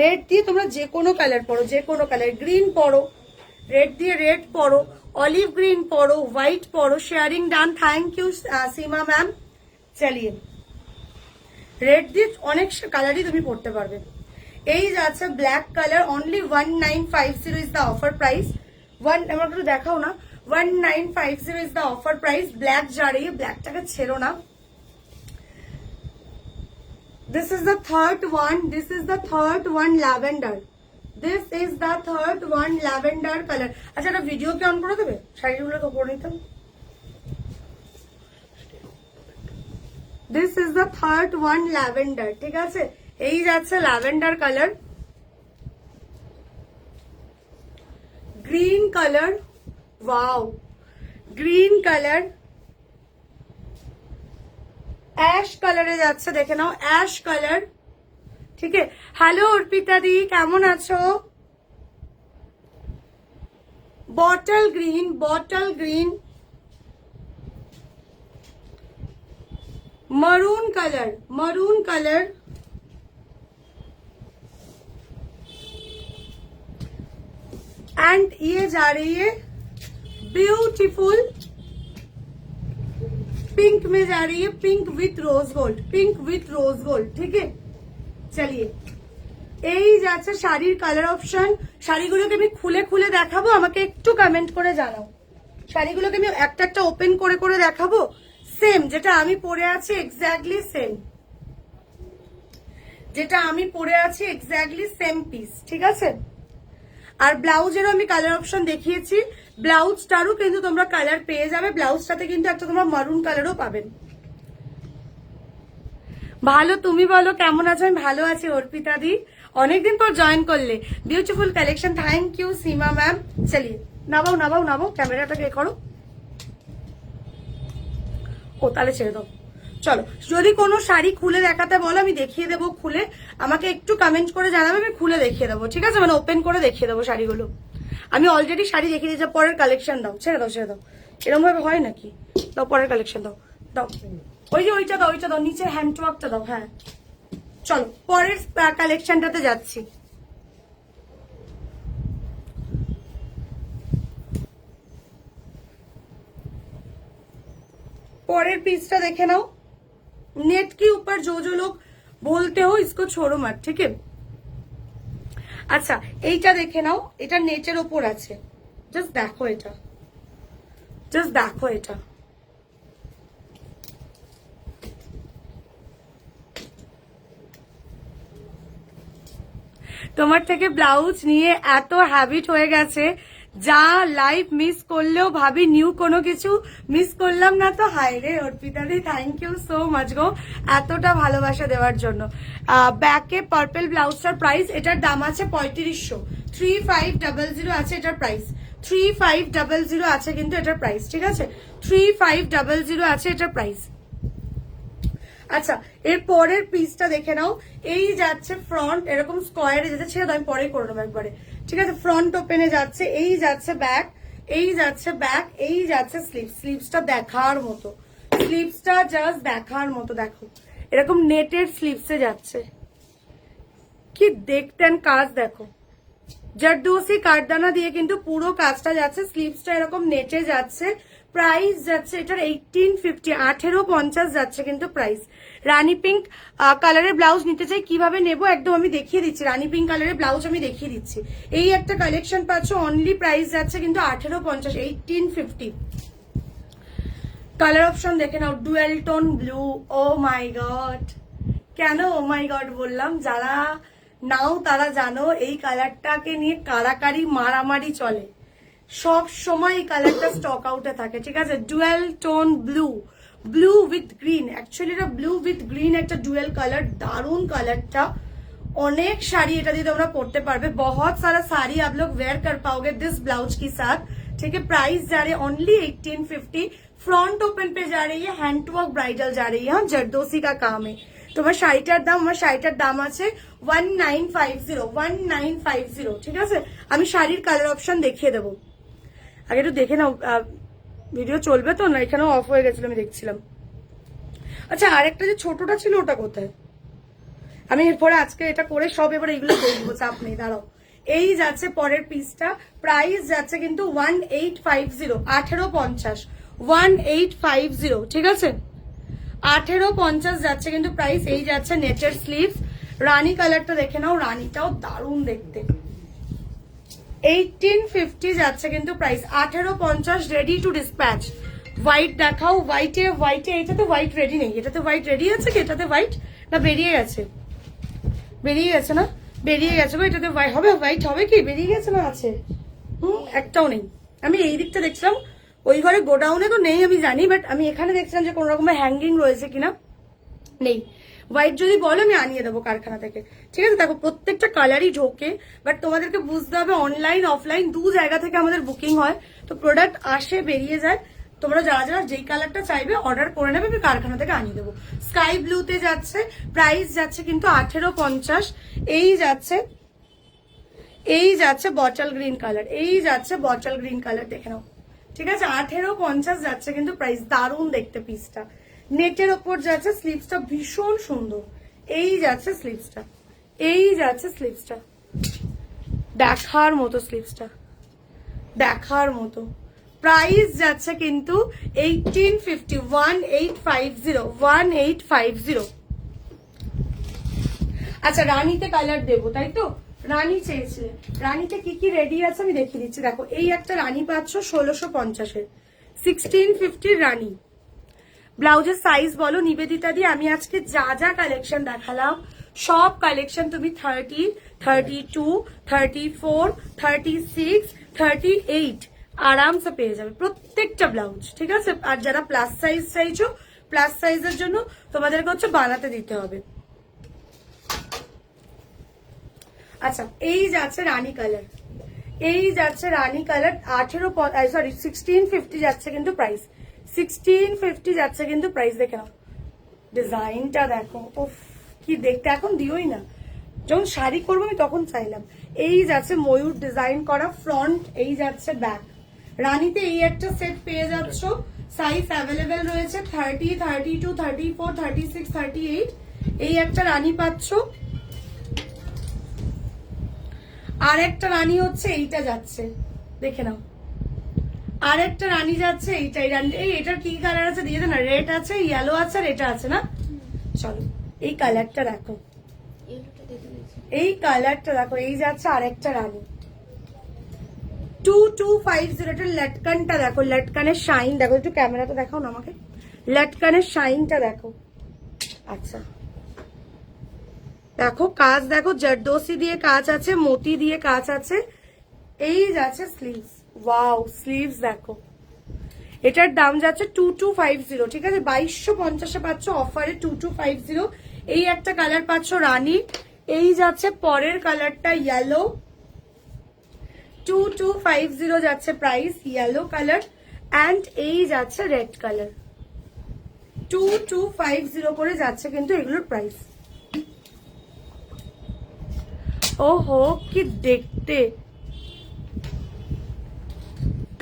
রেড দিয়ে তোমরা যে কোনো কালার পরো, যে কোনো কালার, গ্রিন পরো, রেড দিয়ে রেড পরো, অলিভ গ্রিন পরো, হোয়াইট পরো। Sharing done, thank you Seema ma'am. চলিয়ে রেড দিয়ে অনেক কালারই তুমি পরতে পারবে। এই যাচ্ছে black colour, only 1950 is the offer price. আমার একটু দেখাও না, 1950 is the offer price. Black जा रही है, ब्लैक टाके छेड़ो ना। This is the third one, this is the third one lavender, this is the third one lavender colour. अच्छा এটা ভিডিও কি অন করে দেবে? শাড়িগুলো তো পরে নিতাম। This is the third one lavender. ঠিক আছে, এই যাচ্ছে lavender colour, green colour, wow green colour, ash colour যাচ্ছে, দেখে নাও অ্যাশ কালার, ঠিক আছে। হ্যালো অর্পিতা দি, কেমন আছো? Bottle green, maroon color and ये जा रही है ब्यूटीफुल पिंक में जा रही है, पिंक विथ रोज गोल्ड। ठीक है, चलिए এই যাচ্ছে শাড়ির কালার অপশন। শাড়িগুলোকে আমি খুলে খুলে দেখাবো, আমাকে একটু কমেন্ট করে জানাও। শাড়িগুলোকে আমি একটা একটা ওপেন করে করে দেখাবো, সেম যেটা আমি পরে আছি এক্স্যাক্টলি সেম, যেটা আমি পরে আছি এক্স্যাক্টলি সেম পিস। ঠিক আছে, আর ব্লাউজেরও আমি কালার অপশন দেখিয়েছি, ব্লাউজটারও কিন্তু তোমরা কালার পেয়ে যাবে। ব্লাউজটাতে কিন্তু একটা তোমরা মারুন কালারও পাবেন। ভালো, তুমি বলো কেমন আছো? আমি ভালো আছি অর্পিতা দি, অনেকদিন পর জয়েন করলে। Beautiful collection, thank you Seema ma'am. চলিয়ে নামাও ক্যামেরাটাকে এ করো। ও তাহলে ছেড়ে দাও, চলো। যদি কোনো শাড়ি খুলে দেখাতে বলো আমি দেখিয়ে দেবো খুলে, আমাকে একটু কমেন্ট করে জানাবে, আমি খুলে দেখিয়ে দেবো। ঠিক আছে, মানে ওপেন করে দেখিয়ে দেবো শাড়িগুলো। আমি অলরেডি শাড়ি দেখিয়ে দিয়েছি, পরের কালেকশন দাও। ছেড়ে দাও এরকম ভাবে হয় নাকি? দাও পরের কালেকশন দাও। ওই যে ওইটা দাও নিচে হ্যান্ডওয়ার্কটা দাও। হ্যাঁ চলো পরের কালেকশনটাতে যাচ্ছি। পরের পিসটা দেখে নাও। नेट के ऊपर जो लोग बोलते हो इसको छोड़ो मत, ठीक है। আচ্ছা এইটা দেখে নাও, এটা নেটের ওপর আছে। জাস্ট দেখো এটা, তোমার থেকে ব্লাউজ নিয়ে এত হ্যাবিট হয়ে গেছে, যা লাইভ মিস করলেও ভাবি নিউ কোনো কিছু মিস করলাম না তো। হাই রে অর্পিতা দি, থ্যাংক ইউ সো মাচ গো এতটা ভালোবাসা দেওয়ার জন্য। ব্যাকে পার্পল ব্লাউজটার প্রাইস, এটার দাম আছে 3500, 3500 আছে এটার প্রাইস, 3500 আছে কিন্তু এটার প্রাইস। ঠিক আছে, 3500 আছে এটার প্রাইস। আচ্ছা এর পরের পিসটা দেখে নাও। এই যাচ্ছে ফ্রন্ট, এরকম স্কোয়ারে যেতে, ছেড়ে আমি পরে করে নেবো একবারে। ঠিক আছে, ফ্রন্ট ওপেনে যাচ্ছে, এই যাচ্ছে ব্যাক, এই যাচ্ছে স্লিভসটা দেখার মতো, স্লিভসটা জাস্ট দেখার মতো। দেখো এরকম নেটের স্লিভসে যাচ্ছে, কি দেখতেন কাজ দেখো, জারদোসি কাঠদানা দিয়ে কিন্তু পুরো কাজটা যাচ্ছে। স্লিভসটা এরকম নেটে যাচ্ছে। প্রাইস যাচ্ছে এটার 1850, 1850 যাচ্ছে কিন্তু প্রাইস। রানী পিঙ্ক কালারের ব্লাউজ নিতে চাই, কিভাবে নেব একদম আমি দেখিয়ে দিচ্ছি। রানী পিঙ্ক কালারের ব্লাউজ আমি দেখিয়ে দিচ্ছি। এই একটা কালেকশন পাচ্ছ, অনলি প্রাইস যাচ্ছে কিন্তু 1850, 1850। কালার অপশন দেখে নাও, ডুয়েল টোন ব্লু। ও মাই গড, কেন ও মাই গড বললাম? যারা নাও তারা জানো এই কালারটাকে নিয়ে কারাকারি মারামারি চলে সব সময়, এই কালারটা স্টক আউটে থাকে। ঠিক আছে, dual tone blue with green, actually এটা ব্লু উইথ গ্রিন একটা ডুয়েল কালার, দারুন কালারটা। অনেক শাড়ি এটা দিয়ে তোমরা পরতে পারবে, बहुत सारा साड़ी आप लोग वेयर कर पाओगे दिस ब्लाउज के साथ। ठीक है, प्राइस जा रही है ओनली 1850। फ्रंट ओपन पे जा रही है, हैंडवर्क ब्राइडल जा रही है, हाँ जरदोसी का काम है। তোমার শাড়িটার দাম, আমার শাড়িটার দাম আছে 1950। ঠিক আছে, আমি শাড়ির কালার অপশন দেখিয়ে দেবো। আগে একটু দেখে নাও, ভিডিও চলবে তো না? এখানেও অফ হয়ে গেছিল, আমি দেখছিলাম। আচ্ছা আরেকটা যে ছোটটা ছিল ওটা কোথায়? আমি এরপরে আজকে এটা করে সব এবার এগুলো দেখবো, চাপ নেই, দাঁড়াও। এই যাচ্ছে পরের পিসটা, প্রাইস যাচ্ছে কিন্তু 1850, 1850, 1850। ঠিক আছে, 1850 যাচ্ছে কিন্তু প্রাইস। এই যাচ্ছে নেটের স্লিভস, রানী কালারটা দেখে নাও, রানীটাও দারুণ দেখতে। 1850 যাচ্ছে কিন্তু price, 1850, ready to dispatch. White দেখাও, হোয়াইটে এইটাতে হোয়াইট রেডি নেই, এটাতে হোয়াইট রেডি আছে কি? এটাতে হোয়াইট না বেরিয়ে গেছে? বেরিয়ে গেছে না? বেরিয়ে গেছে গো, এটাতে হবে, হোয়াইট হবে কি? বেরিয়ে গেছে না আছে? একটাও নেই। আমি এই দিকটা দেখছিলাম, ওই ঘরে গোডাউনে তো নেই আমি জানি, বাট আমি এখানে দেখছিলাম যে কোন রকমের হ্যাঙ্গিং রয়েছে কিনা, নেই। হোয়াইট যদি বলো আমি আনিয়ে দেবো কারখানা থেকে। ঠিক আছে, দেখো প্রত্যেকটা কালারই ঢোকে, বাট তোমাদেরকে বুঝতে হবে অনলাইন অফলাইন দু জায়গা থেকে আমাদের বুকিং হয়, তো প্রোডাক্ট আসে বেরিয়ে যায়। তোমরা যারা যারা যেই কালারটা চাইবে অর্ডার করে নেবে, আমি কারখানা থেকে আনিয়ে দেবো। স্কাই ব্লুতে যাচ্ছে, প্রাইস যাচ্ছে কিন্তু 1850। এই যাচ্ছে বটল গ্রিন কালার, এই যাচ্ছে বটল গ্রিন কালার, দেখে নাও, ঠিক আছে? 1850 যাচ্ছে কিন্তু প্রাইস। দারুণ দেখতে পিসটা, নেটের ওপর যাচ্ছে, স্লিভসটা ভীষণ সুন্দর। এই যাচ্ছে স্লিভসটা, এই যাচ্ছে স্লিভসটা, দেখার মতো স্লিভসটা, দেখার মতো। প্রাইস যাচ্ছে কিন্তু 1850, 1850। আচ্ছা, রানীতে কালার দেবো তাই তো? রানী চেয়েছিলে, রানীতে কি কি রেডি আছে আমি দেখিয়ে দিচ্ছি। দেখো, এই একটা রানী পাচ্ছ 1650-এর, 1650 রানী। ব্লাউজের সাইজ বলো নিবেদিতা দি। আমি আজকে যা যা কালেকশন দেখালাম সব কালেকশন তুমি 30, 32, 34, 36, 38 আরামসে পেয়ে যাবে প্রত্যেকটা ব্লাউজ, ঠিক আছে? আর যারা প্লাস সাইজ চাইছো, প্লাস সাইজের জন্য তোমাদেরকে হচ্ছে বানাতে দিতে হবে। আচ্ছা, এই যাচ্ছে রানী কালার, এই যাচ্ছে রানী কালার 1650 যাচ্ছে কিন্তু প্রাইস, 1650 যাচ্ছে কিন্তু প্রাইস। দেখে নাও ডিজাইনটা, দেখো উফ কি দেখতে, এখন দিওই না, যখন শাড়ি করবো আমি তখন চাইলাম। এই যাচ্ছে ময়ূর ডিজাইন করা ফ্রন্ট, এই যাচ্ছে ব্যাক। রানীতে এই একটা সেট পেয়ে যাচ্ছ, সাইজ অ্যাভেলেবেল রয়েছে 30, 32, 34, 36, 38। এই একটা রানী পাচ্ছ। আর একটা রানী হচ্ছে এইটা যাচ্ছে, দেখে নাও, আর একটা রানী যাচ্ছে এইটা। এই এটার কি কালার আছে দিয়ে দে না, রেড আছে, ইয়েলো আছে, আর এটা আছে না। চলো এই কালারটা দেখো, এই কালারটা দেখো, এই যাচ্ছে আরেকটা রানী 2250। এটার লটকানটা দেখো, লটকানের শাইন দেখো, একটু ক্যামেরাটা দেখাও না আমাকে, লটকানের শাইনটা দেখো। আচ্ছা দেখো কাজ, দেখো জরদোসি দিয়ে কাজ আছে, মোতি দিয়ে কাজ আছে। এই যাচ্ছে স্লিভস, ওয়াও স্লিভস দেখো। এটার দাম যাচ্ছে 2250, ঠিক আছে? 2250-এ পাচ্ছ অফারে 2250। এই একটা কালার পাচ্ছ রানী। এই যাচ্ছে পরের কালারটা ইয়েলো, 2250 যাচ্ছে প্রাইস, ইয়েলো কালার। অ্যান্ড এই যাচ্ছে রেড কালার, 2250 করে যাচ্ছে কিন্তু এগুলোর প্রাইস। ওহো কি দেখতে,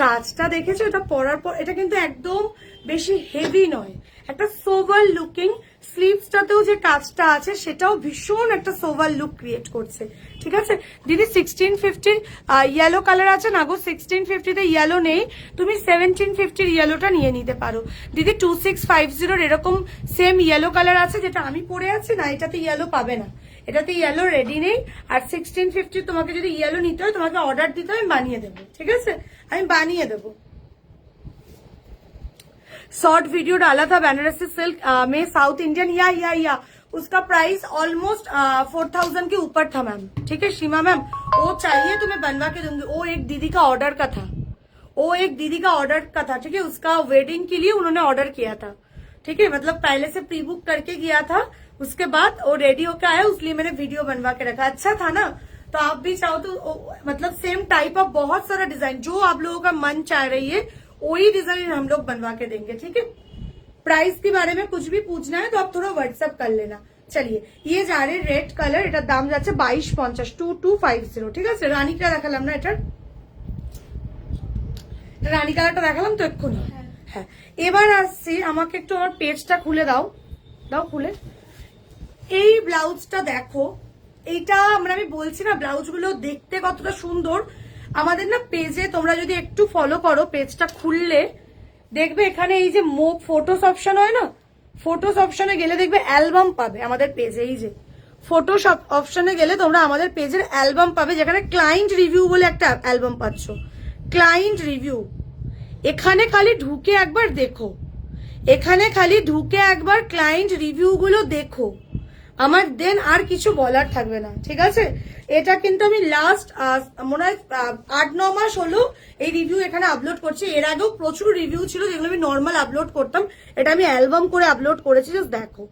কাজটা দেখেছো? এটা পরার পর এটা কিন্তু একদম বেশি হেভি নয়, একটা সোভার লুকিং। স্লিভসটাতেও যে কাজটা আছে সেটাও ভীষণ একটা সোভার লুক ক্রিয়েট করছে, ঠিক আছে? দিদি 1650 ইয়েলো কালার আছে না গো, 1650-তে ইয়েলো নেই, তুমি 1750 ইয়েলোটা নিয়ে নিতে পারো। দিদি 2650 এরকম সেম ইয়েলো কালার আছে, যেটা আমি পরে আছি না, এটাতে ইয়েলো পাবে না, এটাতে ইয়েলো রেডি নেই। আর 1650 তোমাকে যদি ইয়েলো নিতে হয় তোমাকে অর্ডার দিতে হয়, আমি বানিয়ে দেবো, ঠিক আছে? আমি বানিয়ে দেবো। शॉर्ट वीडियो डाला था बनारसी सिल्क में साउथ इंडियन, या उसका प्राइस ऑलमोस्ट 4000 के ऊपर था मैम, ठीक है सीमा मैम? वो चाहिए तो मैं बनवा के दूंगी। वो एक दीदी का ऑर्डर का था, वो एक दीदी का ऑर्डर का था, ठीक है? उसका वेडिंग के लिए उन्होंने ऑर्डर किया था, ठीक है? मतलब पहले से प्री बुक करके गया था, उसके बाद वो रेडी होकर आया, इसलिए मैंने वीडियो बनवा के रखा। अच्छा था ना? तो आप भी चाहो तो मतलब सेम टाइप ऑफ बहुत सारा डिजाइन जो आप लोगों का मन चाह रही है वही डिजाइन हम लोग बनवा के देंगे, ठीक है? प्राइस के बारे में कुछ भी पूछना है तो आप थोड़ा व्हाट्सएप कर लेना। चलिए ये जा रहे रेड कालार, এটার দাম যাচ্ছে 2250, 2250, ঠিক আছে? রানীটা দেখালাম না, এটার রানী কালারটা দেখালাম তো এক্ষুনি। হ্যাঁ, এবার আসছি, আমাকে একটু আমার পেজটা খুলে দাও, দাও খুলে। এই ব্লাউজটা দেখো, এইটা আমি বলছি না ব্লাউজগুলো দেখতে কতটা সুন্দর। আমাদের না পেজে তোমরা যদি একটু ফলো করো, পেজটা খুললে দেখবে এখানে এই যে ফটোস অপশন হয় না, ফটোস অপশনে গেলে দেখবে অ্যালবাম পাবে আমাদের পেজে। এই যে ফটোস অপশনে গেলে তোমরা আমাদের পেজের অ্যালবাম পাবে, যেখানে ক্লায়েন্ট রিভিউ বলে একটা অ্যালবাম পাচ্ছ, ক্লায়েন্ট রিভিউ। এখানে খালি ঢুকে একবার দেখো, এখানে খালি ঢুকে একবার ক্লায়েন্ট রিভিউ গুলো দেখো, আমার দেন আর কিছু বলার থাকবে না, ঠিক আছে? এটা কিন্তু আমি লাস্ট মনে হয় 8-9 মাস হলো এই রিভিউ এখানে আপলোড করছি। এর আগেও প্রচুর রিভিউ ছিল যেগুলো আমি নর্মাল আপলোড করতাম, এটা আমি অ্যালবাম করে আপলোড করেছি, জাস্ট দেখো,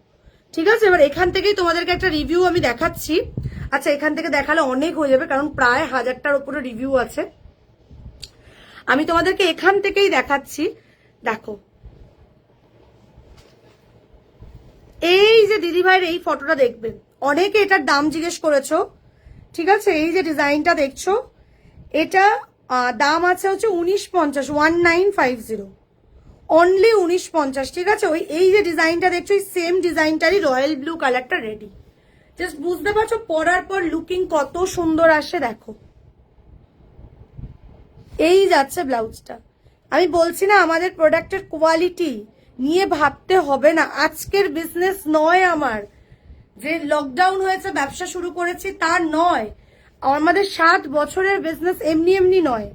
ঠিক আছে? এবার এখান থেকেই তোমাদেরকে একটা রিভিউ আমি দেখাচ্ছি। আচ্ছা, এখান থেকে দেখালে অনেক হয়ে যাবে, কারণ প্রায় 1000টার উপরে রিভিউ আছে। আমি তোমাদেরকে এখান থেকেই দেখাচ্ছি। দেখো এই যে দিদি ভাইয়ের এই ফটোটা দেখবে, অনেকে এটার দাম জিজ্ঞেস করেছো, ঠিক আছে? এই যে ডিজাইনটা দেখছো, এটা দাম আছে হচ্ছে 1950, 1950, অনলি 1950, ঠিক আছে? ওই এই যে ডিজাইনটা দেখছো, এই সেম ডিজাইনটারই রয়্যাল ব্লু কালারটা রেডি। জাস্ট বুঝতে পারছো পরার পর লুকিং কত সুন্দর আসে, দেখো। এই যাচ্ছে ব্লাউজটা। আমি বলছি না আমাদের প্রোডাক্টের কোয়ালিটি নিয়ে ভাবতে হবে না। আজকের বিজনেস নয় আমার, যে লকডাউন হয়েছে ব্যবসা শুরু করেছি তার নয়, আমাদের 7 বছরের বিজনেস এমনি এমনি নয়,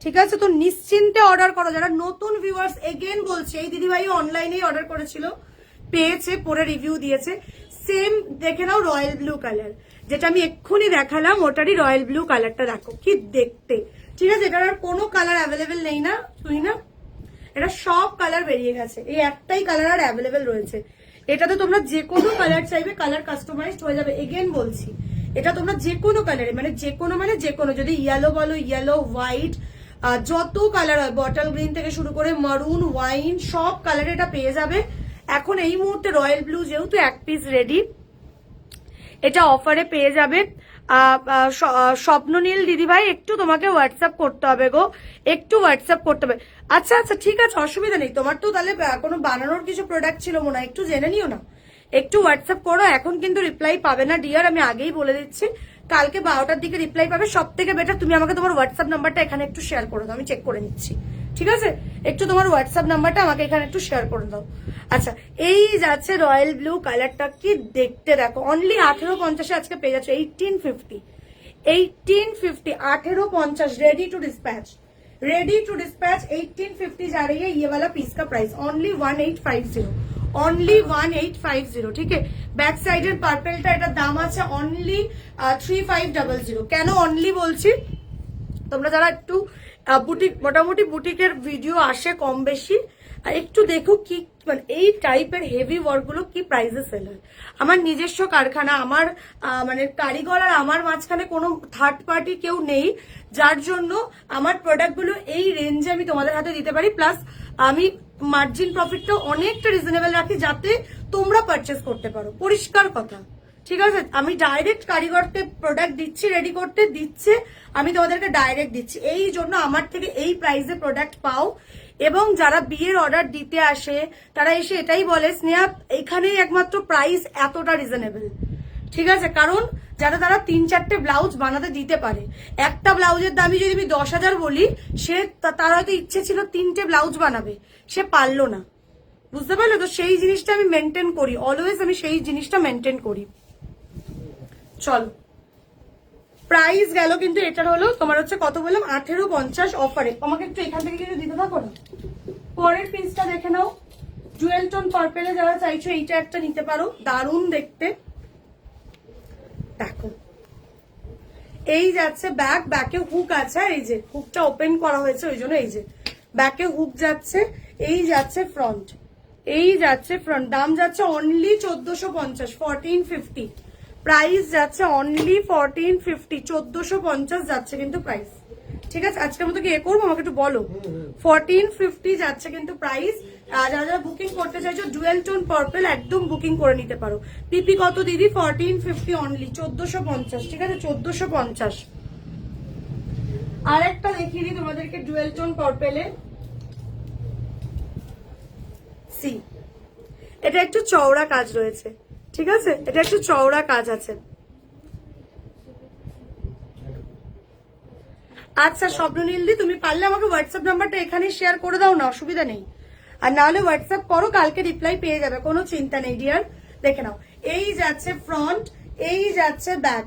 ঠিক আছে? তো নিশ্চিন্তে অর্ডার করো। যারা নতুন ভিউয়ার্স, এগেন বলছি, এই দিদিভাই অনলাইনেই অর্ডার করেছিল, পেয়েছে, পরে রিভিউ দিয়েছে। সেম দেখে নাও রয়্যাল ব্লু কালার, যেটা আমি এক্ষুনি দেখালাম ওটারই রয়্যাল ব্লু কালারটা দেখো কি দেখতে, ঠিক আছে? এটার আর কোনো কালার অ্যাভেলেবেল নেই না, তুই না, এটা সব কালার বেরিয়ে গেছে, এই একটাই কালার আর অ্যাভেলেবেল রয়েছে। এটাতে তোমরা যে কোনো কালার চাইবে, কালার কাস্টমাইজড হয়ে যাবে। এগেন বলছি, এটা তোমরা যে কোনো কালারে, মানে যে কোনো, যদি ইয়েলো বলো, ইয়েলো, হোয়াইট, যত কালার হয়, বটল গ্রিন থেকে শুরু করে মারুন, ওয়াইন, সব কালারে এটা পেয়ে যাবে। এখন এই মুহূর্তে রয়্যাল ব্লু যেহেতু 1 পিস রেডি, এটা অফারে পেয়ে যাবে। স্বপ্ননীল দিদিভাই একটু তোমাকে হোয়াটসঅ্যাপ করতে হবে গো, একটু হোয়াটসঅ্যাপ করতে হবে। আচ্ছা আচ্ছা ঠিক আছে, অসুবিধা নেই। তোমার তো তাহলে কোনো বানানোর কিছু প্রোডাক্ট ছিল মনে হয়, একটু জেনে নিও না, একটু হোয়াটসঅ্যাপ করো। এখন কিন্তু রিপ্লাই পাবে না ডিয়ার, আমি আগেই বলে দিচ্ছি, কালকে 12টার দিকে রিপ্লাই পাবে। সব থেকে বেটার তুমি আমাকে তোমার হোয়াটসঅ্যাপ নাম্বারটা এখানে একটু শেয়ার করে দাও, আমি চেক করে নিচ্ছি, ঠিক আছে? একটু তোমার হোয়াটসঅ্যাপ নাম্বারটা আমাকে এখানে একটু শেয়ার করে দাও। আচ্ছা, এই যাচ্ছে রয়্যাল ব্লু কালারটা, কি দেখতে দেখো, অনলি 1850 আজকে পেয়ে যাচ্ছে। 1850, 1850, ready to dispatch, ready to dispatch. 1850 जा रही है ये वाला पीस का प्राइस, ओनली 1850, ओनली 1850, ঠিক আছে? ব্যাক সাইডের পার্পলটা, এটার দাম আছে অনলি 3500। কেন অনলি বলছি, তোমরা যারা একটু বুটিক, মোটামুটি বুটিকের ভিডিও আসে কম বেশি, একটু দেখো কি মানে এই টাইপের হেভি ওয়ার্ক গুলো কি প্রাইসে সেল হয়। আমার নিজস্ব কারখানা, আমার মানে কারিগর আর আমার মাঝখানে কোনো থার্ড পার্টি কেউ নেই, যার জন্য আমার প্রোডাক্ট গুলো এই রেঞ্জে আমি তোমাদের হাতে দিতে পারি। প্লাস আমি মার্জিন প্রফিটটা অনেকটা রিজনেবল রাখি, যাতে তোমরা পারচেস করতে পারো, পরিষ্কার কথা, ঠিক আছে? আমি ডাইরেক্ট কারিগরকে প্রোডাক্ট দিচ্ছি, রেডি করতে দিচ্ছে, আমি তোমাদেরকে ডাইরেক্ট দিচ্ছি, এই জন্য আমার থেকে এই প্রাইসে প্রোডাক্ট পাও। এবং যারা বিয়ের অর্ডার দিতে আসে তারা এসে এটাই বলে, স্নেহা এখানেই একমাত্র প্রাইস এতটা রিজনেবল, ঠিক আছে? কারণ যারা তারা 3-4টে ব্লাউজ বানাতে দিতে পারে, একটা ব্লাউজের দামই যদি আমি 10,000 বলি, সে তার হয়তো ইচ্ছে ছিল 3টে ব্লাউজ বানাবে, সে পারলো না, বুঝতে পারলো? তো সেই জিনিসটা আমি মেনটেন করি, অলওয়েজ আমি সেই জিনিসটা মেনটেন করি। চলো, প্রাইস গেল, কিন্তু এটার হলো তোমার হচ্ছে কত বললাম, 1850 অফারে। আমাকে একটু এখান থেকে কিছু দিতে থাকো না। পরের পিসটা দেখে নাও, জুয়েল টোন পার্পেলে যারা চাইছো এইটা একটা নিতে পারো, দারুণ দেখতে। দেখো এই যাচ্ছে ব্যাক, ব্যাকে হুক আছে, আর এই যে হুকটা ওপেন করা হয়েছে ওই জন্য, এই যে ব্যাকে হুক যাচ্ছে, এই যাচ্ছে ফ্রন্ট, এই যাচ্ছে ফ্রন্ট। দাম যাচ্ছে অনলি 1450, 1450 প্রাইস যাচ্ছে, অনলি 1450, 1450 যাচ্ছে কিন্তু প্রাইস, ঠিক আছে? আজকের মতো কি এ করবো, আমাকে একটু বলো। 1450 যাচ্ছে কিন্তু প্রাইস। যারা যারা বুকিং করতে চাইছো ডুয়েল টোন পার্পল, একদম বুকিং করে নিতে পারো। পিপি কত দিদি? 1450 অনলি, 1450, ঠিক আছে? 1450। আর একটা দেখিয়ে দিই তোমাদেরকে ডুয়েল টোন পার্পেলে, সি এটা একটু চওড়া কাজ রয়েছে, ঠিক আছে? এটা একটু চওড়া কাজ আছে। আচ্ছা স্বপ্ননীলদি, তুমি পারলে আমাকে হোয়াটসঅ্যাপ নাম্বারটা এখানে শেয়ার করে দাও না, অসুবিধা নেই। আর নাহলে হোয়াটসঅ্যাপ করো, কালকে রিপ্লাই পেয়ে যাবে, কোনো চিন্তা নেই ডিয়ার। দেখে নাও, এই যাচ্ছে ফ্রন্ট, এই যাচ্ছে ব্যাক,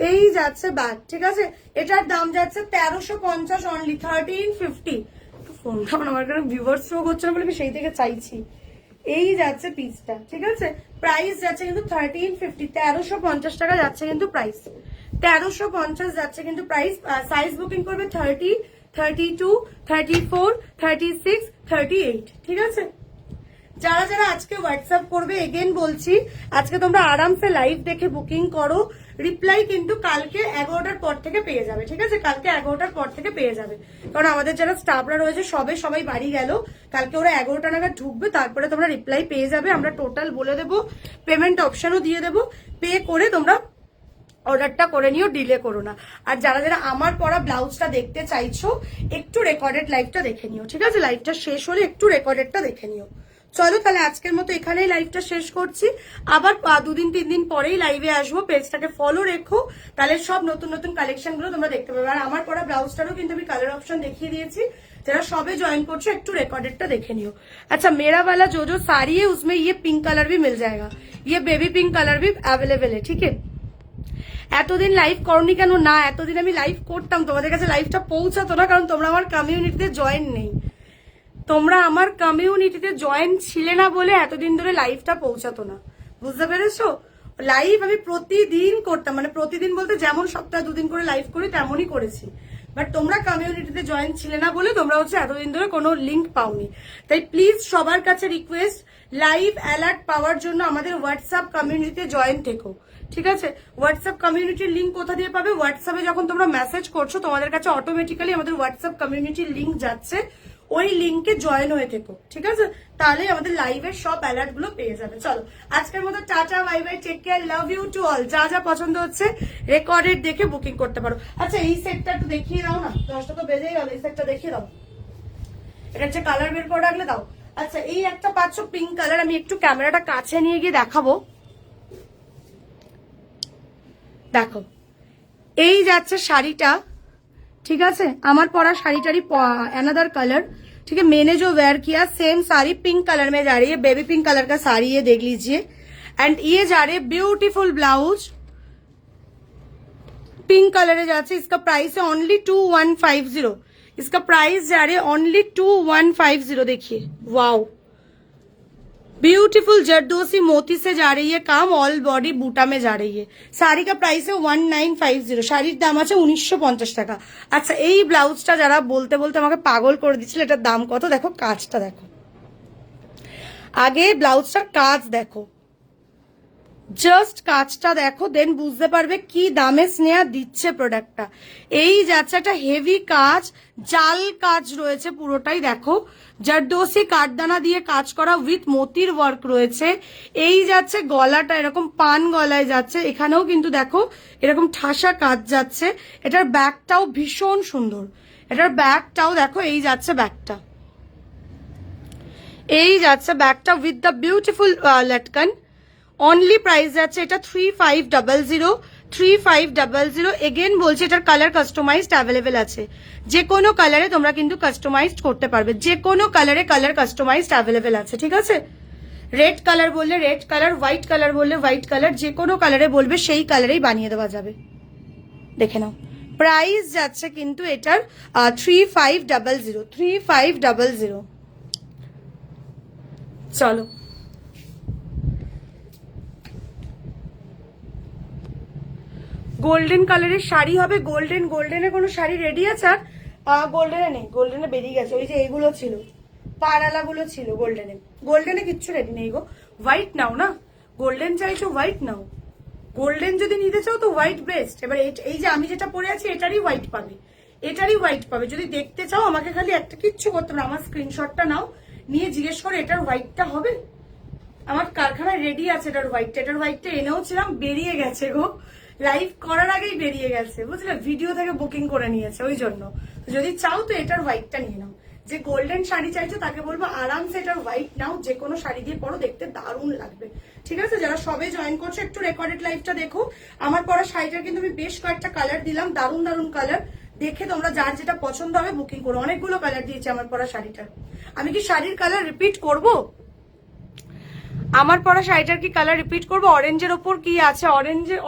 এই যাচ্ছে ব্যাক, ঠিক আছে? এটার দাম যাচ্ছে 1350 অনলি, 1350। ফোনটা আমার কাছে ভিউয়ার্স শো করছে না বলে আমি সেই থেকে চাইছি। এই যাচ্ছে পিসটা, ঠিক আছে? প্রাইস যাচ্ছে কিন্তু 1350, 1350 টাকা যাচ্ছে কিন্তু প্রাইস, 1350 যাচ্ছে কিন্তু প্রাইস। সাইজ বুকিং করবে 30, 32, 34, 36, 38, ঠিক আছে? যারা যারা আজকে হোয়াটসঅ্যাপ করবে, এগেন বলছি আজকে তোমরা আরামসে লাইভ দেখে বুকিং করো। রিপ্লাই কিন্তু কালকে 11টার পর থেকে পেয়ে যাবে, ঠিক আছে? কালকে 11টার পর থেকে পেয়ে যাবে, কারণ আমাদের যারা স্টাফরা রয়েছে সবাই বাড়ি গেল, কালকে ওরা 11টা নাগাদ ঢুকবে, তারপরে তোমরা রিপ্লাই পেয়ে যাবে। আমরা টোটাল বলে দেবো, পেমেন্ট অপশনও দিয়ে দেবো, পে করে তোমরা অর্ডারটা করে নিও, ডিলে করো না। আর যারা যারা আমার পরা ব্লাউজটা দেখতে চাইছো একটু রেকর্ডেড লাইভটা দেখে নিও, ঠিক আছে? লাইভটা শেষ হলে একটু রেকর্ডেডটা দেখে নিও। চলো তাহলে আজকের মতো এখানেই লাইভটা শেষ করছি, আবার 2-3 দিন পরেই লাইভে আসবো। পেজটাকে ফলো রেখো, তাহলে সব নতুন নতুন কালেকশন গুলো তোমরা দেখতে পাবে। আর আমার পরা ব্লাউজটারও কিন্তু আমি কালার অপশন দেখিয়ে দিয়েছি, যারা সবে জয়েন করছো একটু রেকর্ডেডটা দেখে নিও। अच्छा मेरा वाला जो जो साड़ी है उसमें ये पिंक कलर भी मिल जाएगा, ये बेबी पिंक कलर भी अवेलेबल है, ठीक है? এতদিন লাইভ করনি কেন? না, এতদিন আমি লাইভ করতাম, তোমাদের কাছে লাইভটা পৌঁছাতো না, কারণ তোমরা আমার কমিউনিটিতে জয়েন নেই। তোমরা আমার কমিউনিটিতে জয়েন ছিলে না বলে এতদিন ধরে লাইভটা পৌঁছাতো না, বুঝতে পেরেছো? লাইভ আমি প্রতিদিন করতাম, মানে প্রতিদিন বলতে যেমন সপ্তাহে 2 দিন করে লাইভ করি তেমনই করেছি, বাট তোমরা কমিউনিটিতে জয়েন ছিলে না বলে তোমরা হচ্ছে এতদিন ধরে কোনো লিঙ্ক পাওনি। তাই প্লিজ সবার কাছে রিকোয়েস্ট, লাইভ অ্যালার্ট পাওয়ার জন্য আমাদের হোয়াটসঅ্যাপ কমিউনিটিতে জয়েন থেকো, ঠিক আছে? হোয়াটসঅ্যাপ কমিউনিটির লিঙ্ক কোথা দিয়ে পাবে? হোয়াটসঅ্যাপে যখন তোমরা মেসেজ করছো তোমাদের কাছে অটোমেটিক্যালি আমাদের হোয়াটসঅ্যাপ কমিউনিটির লিঙ্ক যাচ্ছে, ওই লিঙ্কে জয়েন হয়ে থেকো, ঠিক আছে? তাহলে আমাদের লাইভের সব অ্যালার্ট গুলো পেয়ে যাবে। চলো আজকের মতো tata, bye bye, take care, love you to all. যা যা পছন্দ হচ্ছে রেকর্ডেড দেখে বুকিং করতে পারো। আচ্ছা এই সেটটা একটু দেখিয়ে দাও না, 10টা তো বেজেই গেল, এই সেটটা দেখিয়ে দাও। এটা হচ্ছে কালার বের করে রাখলে দাও। আচ্ছা এই একটা পাচ্ছ পিঙ্ক কালার, আমি একটু ক্যামেরাটা কাছে নিয়ে গিয়ে দেখাবো, দেখো এই যাচ্ছে শাড়িটা, ठीक है? আমার পরা শাড়িটারই अनदर कलर, ठीक है? मैंने जो वेयर किया सेम साड़ी पिंक कलर में जा रही है, बेबी पिंक कलर का साड़ी है, देख लीजिए। एंड ये जा रही है ब्यूटीफुल ब्लाउज, पिंक कलर है जाती है। इसका प्राइस है ओनली 2150, इसका प्राइस जा रही है ओनली 2150। देखिए वाओ, ब्यूटीफुल जरदोसी मोती से जा रही है काम, ऑल बॉडी बूटा में जा रही है। শাড়ি का प्राइस है 1950, শাড়ির দাম আছে 1950 টাকা। আচ্ছা এই ব্লাউজটা যারা বলতে বলতে আমাকে পাগল করে দিচ্ছিল, এটার দাম কত দেখো, কাজটা দেখো, আগে ব্লাউজটার কাজ দেখো, জাস্ট কাজটা দেখো, দেন বুঝতে পারবে কি দামে স্নেহা দিচ্ছে প্রোডাক্টটা। এই যাচ্ছে একটা হেভি কাজ, জাল কাজ রয়েছে পুরোটাই, দেখো জারদোসি কাঠদানা দিয়ে কাজ করা উইথ মোতির ওয়ার্ক রয়েছে। এই যাচ্ছে গলাটা এরকম পান গলায় যাচ্ছে, এখানেও কিন্তু দেখো এরকম ঠাসা কাজ যাচ্ছে। এটার ব্যাগটাও ভীষণ সুন্দর, এটার ব্যাগটাও দেখো, এই যাচ্ছে ব্যাগটা, এই যাচ্ছে ব্যাগটা উইথ দ্য বিউটিফুল লটকন। অনলি প্রাইস যাচ্ছে এটা 3500, 3500। এগেন বলছি এটার কালার কাস্টমাইজড অ্যাভেলেবেল আছে, যে কোনো কালারে তোমরা কিন্তু কাস্টমাইজড করতে পারবে, যে কোনো কালারে কালার কাস্টমাইজড অ্যাভেলেবেল আছে, ঠিক আছে? রেড কালার বললে রেড কালার, হোয়াইট কালার বললে হোয়াইট কালার, যে কোনো কালারে বলবে সেই কালারেই বানিয়ে দেওয়া যাবে। দেখে নাও প্রাইস যাচ্ছে কিন্তু এটার 3500, 3500। চলো গোল্ডেন কালারের শাড়ি হবে, গোল্ডেনে কোনো শাড়ি রেডি আছে? আর গোল্ডেনে নেই, গোল্ডেনে বেরিয়ে গেছে, ওই যে এইগুলো ছিল, পাড়ালাগুলো ছিল, গোল্ডেনে কিচ্ছু রেডি নেই গো। হোয়াইট নাও না, গোল্ডেন চাইছো হোয়াইট নাও, গোল্ডেন যদি নিতে চাও তো হোয়াইট বেস্ট। এবার এই যে আমি যেটা পরে আছি এটারই হোয়াইট পাবে, এটারই হোয়াইট পাবে। যদি দেখতে চাও আমাকে খালি একটা কিচ্ছু করতে হবে, আমার স্ক্রিনশটটা নাও, নিয়ে জিজ্ঞেস করে এটার হোয়াইটটা হবে। আমার কারখানায় রেডি আছে এটার হোয়াইটটা এনেও ছিলাম, বেরিয়ে গেছে গো, লাইভ করার আগেই বেরিয়ে গেছে, বুঝলে? ভিডিও থেকে বুকিং করে নিয়েছে, ওই জন্য। যদি চাও তো এটার হোয়াইটটা নিয়ে নাও। যে গোল্ডেন শাড়ি চাইছো তাকে বলবো আরামসে এটার হোয়াইট নাও, যে কোনো শাড়ি দিয়ে পরো, দেখতে দারুণ লাগবে, ঠিক আছে? যারা সবে জয়েন করছো একটু রেকর্ডেড লাইভটা দেখো। আমার পরা শাড়িটার কিন্তু আমি বেশ কয়েকটা কালার দিলাম, দারুণ দারুণ কালার, দেখে তোমরা যার যেটা পছন্দ হবে বুকিং করো। অনেকগুলো কালার দিয়েছে আমার পরা শাড়িটার, আমি কি শাড়ির কালার রিপিট করবো? আমার পরা শাড়িটার কি কালার রিপিট করবো? অরেঞ্জের ওপর কি আছে,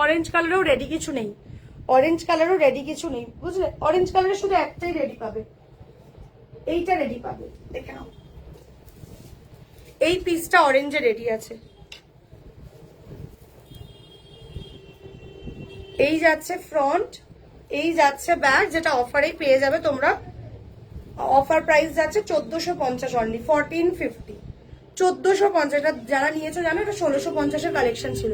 অরেঞ্জ কালারেও রেডি কিছু নেই, অরেঞ্জ কালারও রেডি কিছু নেই, বুঝলে? অরেঞ্জ কালারের শুধু একটাই রেডি পাবে, এইটা রেডি পাবে, দেখে নাও এই পিসটা অরেঞ্জে রেডি আছে। এই যাচ্ছে ফ্রন্ট, এই যাচ্ছে ব্যাক, যেটা অফারেই পেয়ে যাবে তোমরা। অফার প্রাইস যাচ্ছে 1450 অনলি, 1450, 1450, যারা নিয়েছো জানো এটা 1650-এর কালেকশন ছিল,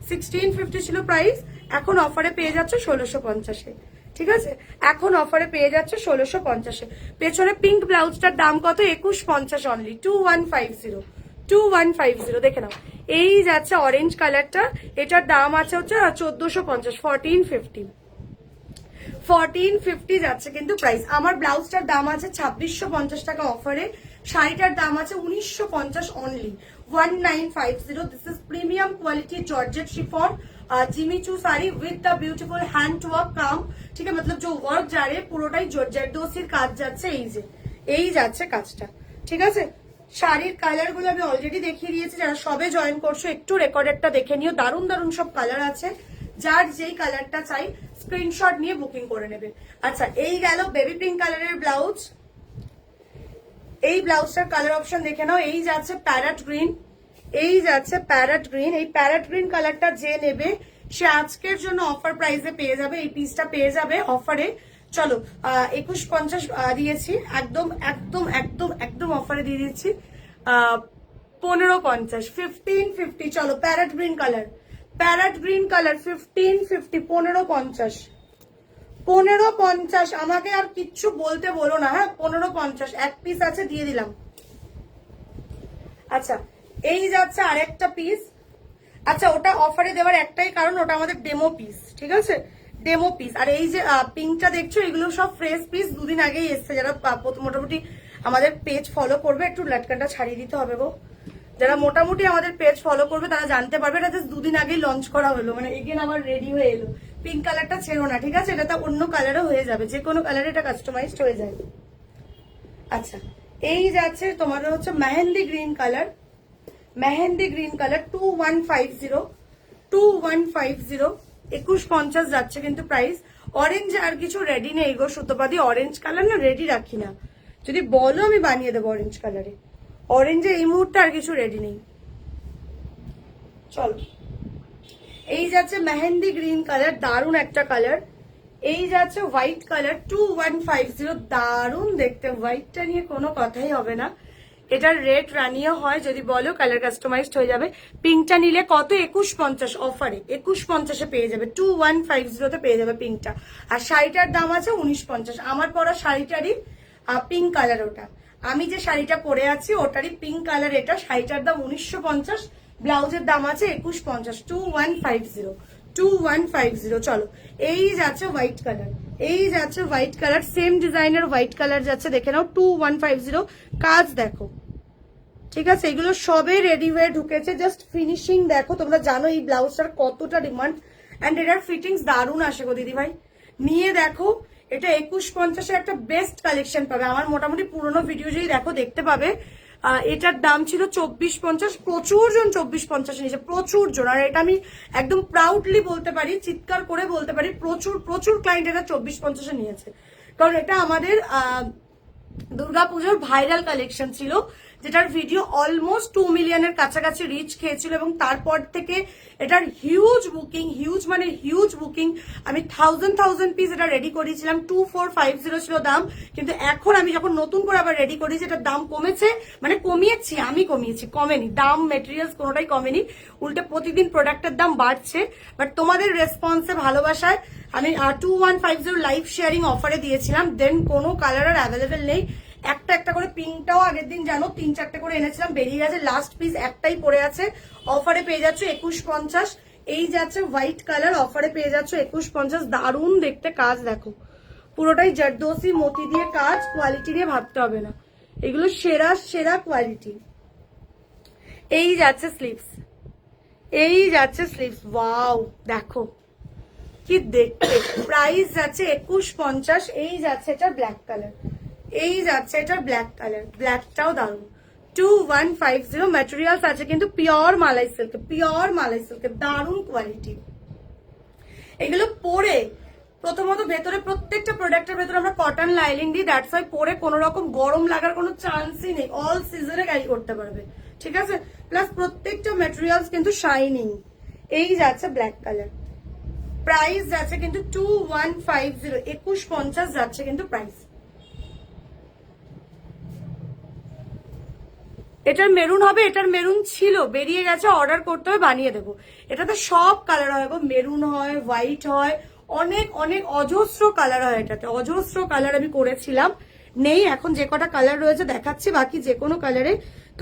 1650 ছিল প্রাইস, এখন অফারে পেয়ে যাচ্ছ 1650-এ। ঠিক আছে, এখন অফারে পেয়ে যাচ্ছে 1650-এ। পেছনে পিঙ্ক ব্লাউজটার দাম কত? 2150 অনলি, 2150, 2150 দেখে নাও। এই যাচ্ছে অরেঞ্জ কালারটা, এটার দাম আছে হচ্ছে 1450, 1450, 1450 যাচ্ছে কিন্তু প্রাইস। আমার ব্লাউজটার দাম আছে 2650 টাকা অফারে, শাড়িটার দাম আছে 1950 only, 1950। This is premium quality georgette chiffon Jimmy Choo sari with the beautiful hand work কাম, ঠিক আছে, মতলব যে ওয়ার্ক যা রে পুরোটাই জর্জেটদোসির কাজ যাচ্ছে, এই যাচ্ছে কাজটা। ঠিক আছে, শাড়ির কালার গুলো আমি অলরেডি দেখিয়ে দিয়েছি, যারা সবে জয়েন করছো একটু রেকর্ডেডটা দেখে নিও, দারুণ দারুণ সব কালার আছে, যার যেই কালারটা চাই স্ক্রিনশট নিয়ে বুকিং করে নেবে। আচ্ছা, এই গেল বেবি পিঙ্ক কালারের ব্লাউজ, এই ব্লাউজটার কালার অপশন দেখে নাও, এই যাচ্ছে প্যারট গ্রিন, এই যাচ্ছে প্যারট গ্রিন। এই প্যারট গ্রিন কালারটা যে নেবে সে আজকের জন্য অফার প্রাইসে পেয়ে যাবে, এই পিসটা পেয়ে যাবে অফারে। চলো 2150 দিয়েছি, একদম একদম একদম একদম অফারে দিয়ে দিচ্ছি 1550, 1550। চলো parrot green colour, parrot green colour 1550, 1550, 1550। আমাকে আর কিচ্ছু বলতে বলো না, হ্যাঁ 1550 এক পিস আছে, দিয়ে দিলাম। আচ্ছা, এই যাচ্ছে আরেকটা পিস। আচ্ছা, ওটা অফারে দেওয়ার একটাই কারণ, ওটা আমাদের ডেমো পিস, ঠিক আছে, ডেমো পিস। আর এই যে পিঙ্কটা দেখছো, এগুলো সব ফ্রেশ পিস, দুদিন আগেই এসছে। যারা মোটামুটি আমাদের পেজ ফলো করবে, একটু লাটকানটা ছাড়িয়ে দিতে হবে গো, যারা মোটামুটি আমাদের পেজ ফলো করবে তারা জানতে পারবে এটা জাস্ট দুদিন আগেই লঞ্চ করা হলো, মানে এগেন আবার রেডি হয়ে এলো। পিঙ্ক কালারটা ছেড়ো না, ঠিক আছে, এটা তো অন্য কালারও হয়ে যাবে, যে কোনো কালারে এটা কাস্টমাইজড হয়ে যায়। আচ্ছা, এই যাচ্ছে তোমার হচ্ছে mehndi green colour, mehndi green colour 2150, 2150, 2150 যাচ্ছে কিন্তু প্রাইস। অরেঞ্জ আর কিছু রেডি নেই গো সুতোপাদি, অরেঞ্জ কালার না রেডি রাখি না, যদি বলো আমি বানিয়ে দেবো অরেঞ্জ কালারে, অরেঞ্জে এই মুহূর্তে আর কিছু রেডি নেই। চলো, এই যাচ্ছে মেহেন্দি গ্রিন কালার, দারুণ একটা কালার। এই যাচ্ছে হোয়াইট কালার 2150, দারুণ দেখতে, হোয়াইটটা নিয়ে কোনো কথাই হবে না। এটার রেট রানিও হয়, যদি বলো কালার কাস্টমাইজড হয়ে যাবে। পিঙ্কটা নিলে কত? 2150 অফারে, 2150-এ পেয়ে যাবে, 2150-তে পেয়ে যাবে পিঙ্কটা। আর শাড়িটার দাম আছে 1950। আমার পরা শাড়িটারই পিঙ্ক কালার, ওটা আমি যে শাড়িটা পরে আছি ওটারই পিঙ্ক কালার, এটা শাড়িটার দাম 1950, ব্লাউজের দাম আছে 2150, 2150, 2150। চলো, এই যাচ্ছে হোয়াইট কালার, এই যাচ্ছে হোয়াইট কালার, সেম ডিজাইনের হোয়াইট কালার যাচ্ছে, দেখে নাও 2150, কাজ দেখো, ঠিক আছে, এগুলো সবে রেডি হয়ে ঢুকেছে, জাস্ট ফিনিশিং দেখো। তোমরা জানো এই ব্লাউজটার কতটা ডিমান্ড, অ্যান্ড এটার ফিটিংস দারুণ আসে গো দিদি ভাই, নিয়ে দেখো। এটা 2150-এ একটা বেস্ট কালেকশন পাবে, আমার মোটামুটি পুরোনো ভিডিও যদি দেখো দেখতে পাবে। এটার দাম ছিল 2450, প্রচুর জন 2450 নিয়েছে, প্রচুর জন। আর এটা আমি একদম প্রাউডলি বলতে পারি, চিৎকার করে বলতে পারি, প্রচুর প্রচুর ক্লায়েন্ট এটা 2450-এ নিয়েছে, কারণ এটা আমাদের দুর্গাপুজোর ভাইরাল কালেকশন ছিল, যেটার ভিডিও অলমোস্ট 2 মিলিয়নের কাছাকাছি রিচ খেয়েছিল, এবং তারপর থেকে এটার হিউজ বুকিং, হিউজ মানে হিউজ বুকিং। আমি 1000 পিস এটা রেডি করেছিলাম, 2450 ছিল দাম, কিন্তু এখন আমি যখন নতুন করে আবার রেডি করেছি এটার দাম কমেছে, মানে কমিয়েছি, আমি কমিয়েছি, কমেনি দাম, মেটেরিয়ালস কোনোটাই কমেনি, উল্টে প্রতিদিন প্রোডাক্টের দাম বাড়ছে। বাট তোমাদের রেসপন্সে, ভালোবাসায় আমি 2150 লাইভ শেয়ারিং অফারে দিয়েছিলাম, দেন কোনো কালার আর অ্যাভেলেবেল নেই। একটা একটা করে পিঙ্কটাও আগের দিন জানো 3-4টে করে এনেছিলাম, বেরিয়ে গেছে, লাস্ট পিস একটাই পড়ে আছে, অফারে পেয়ে যাচ্ছ 2150। এই যাচ্ছে হোয়াইট কালার, অফারে পেয়ে যাচ্ছ 2150, দারুণ দেখতে, কাজ দেখো, পুরোটাই জারদোসি মতি দিয়ে কাজ, কোয়ালিটি নিয়ে ভাবতে হবে না, এগুলো সেরা সেরা কোয়ালিটি। এই যাচ্ছে স্লিভস, এই যাচ্ছে স্লিভস, ওয়াও দেখো কি দেখতে, প্রাইস যাচ্ছে 2150। এই যাচ্ছে এটা ব্ল্যাক কালার, এই যাচ্ছে এটার ব্ল্যাক কালার, ব্ল্যাকটাও দারুণ, 2150। ম্যাটেরিয়ালস আছে কিন্তু পিওর মালাই সিল্ক, পিওর মালাই সিল্ক, দারুণ কোয়ালিটি। এগুলো পরে প্রথমত ভেতরে প্রত্যেকটা প্রোডাক্টের ভেতরে আমরা কটন লাইনিং দিই, দ্যাটস ওয়াই পরে কোনো রকম গরম লাগার কোনো চান্সই নেই, অল সিজনে ক্যারি করতে পারবে, ঠিক আছে। প্লাস প্রত্যেকটা ম্যাটেরিয়ালস কিন্তু শাইনিং। এই যাচ্ছে ব্ল্যাক কালার, প্রাইস যাচ্ছে কিন্তু 2150, 2150 যাচ্ছে কিন্তু প্রাইস। এটার মেরুন হবে, এটার মেরুন ছিল, বেরিয়ে গেছে, অর্ডার করতে হবে, বানিয়ে দেবো। এটাতে সব কালার হয় গো, মেরুন হয়, হোয়াইট হয়, অনেক অনেক অজস্র কালার হয় এটাতে, অজস্র কালার আমি করেছিলাম। নেই এখন, যে কটা কালার রয়েছে দেখাচ্ছি, বাকি যে কোনো কালারে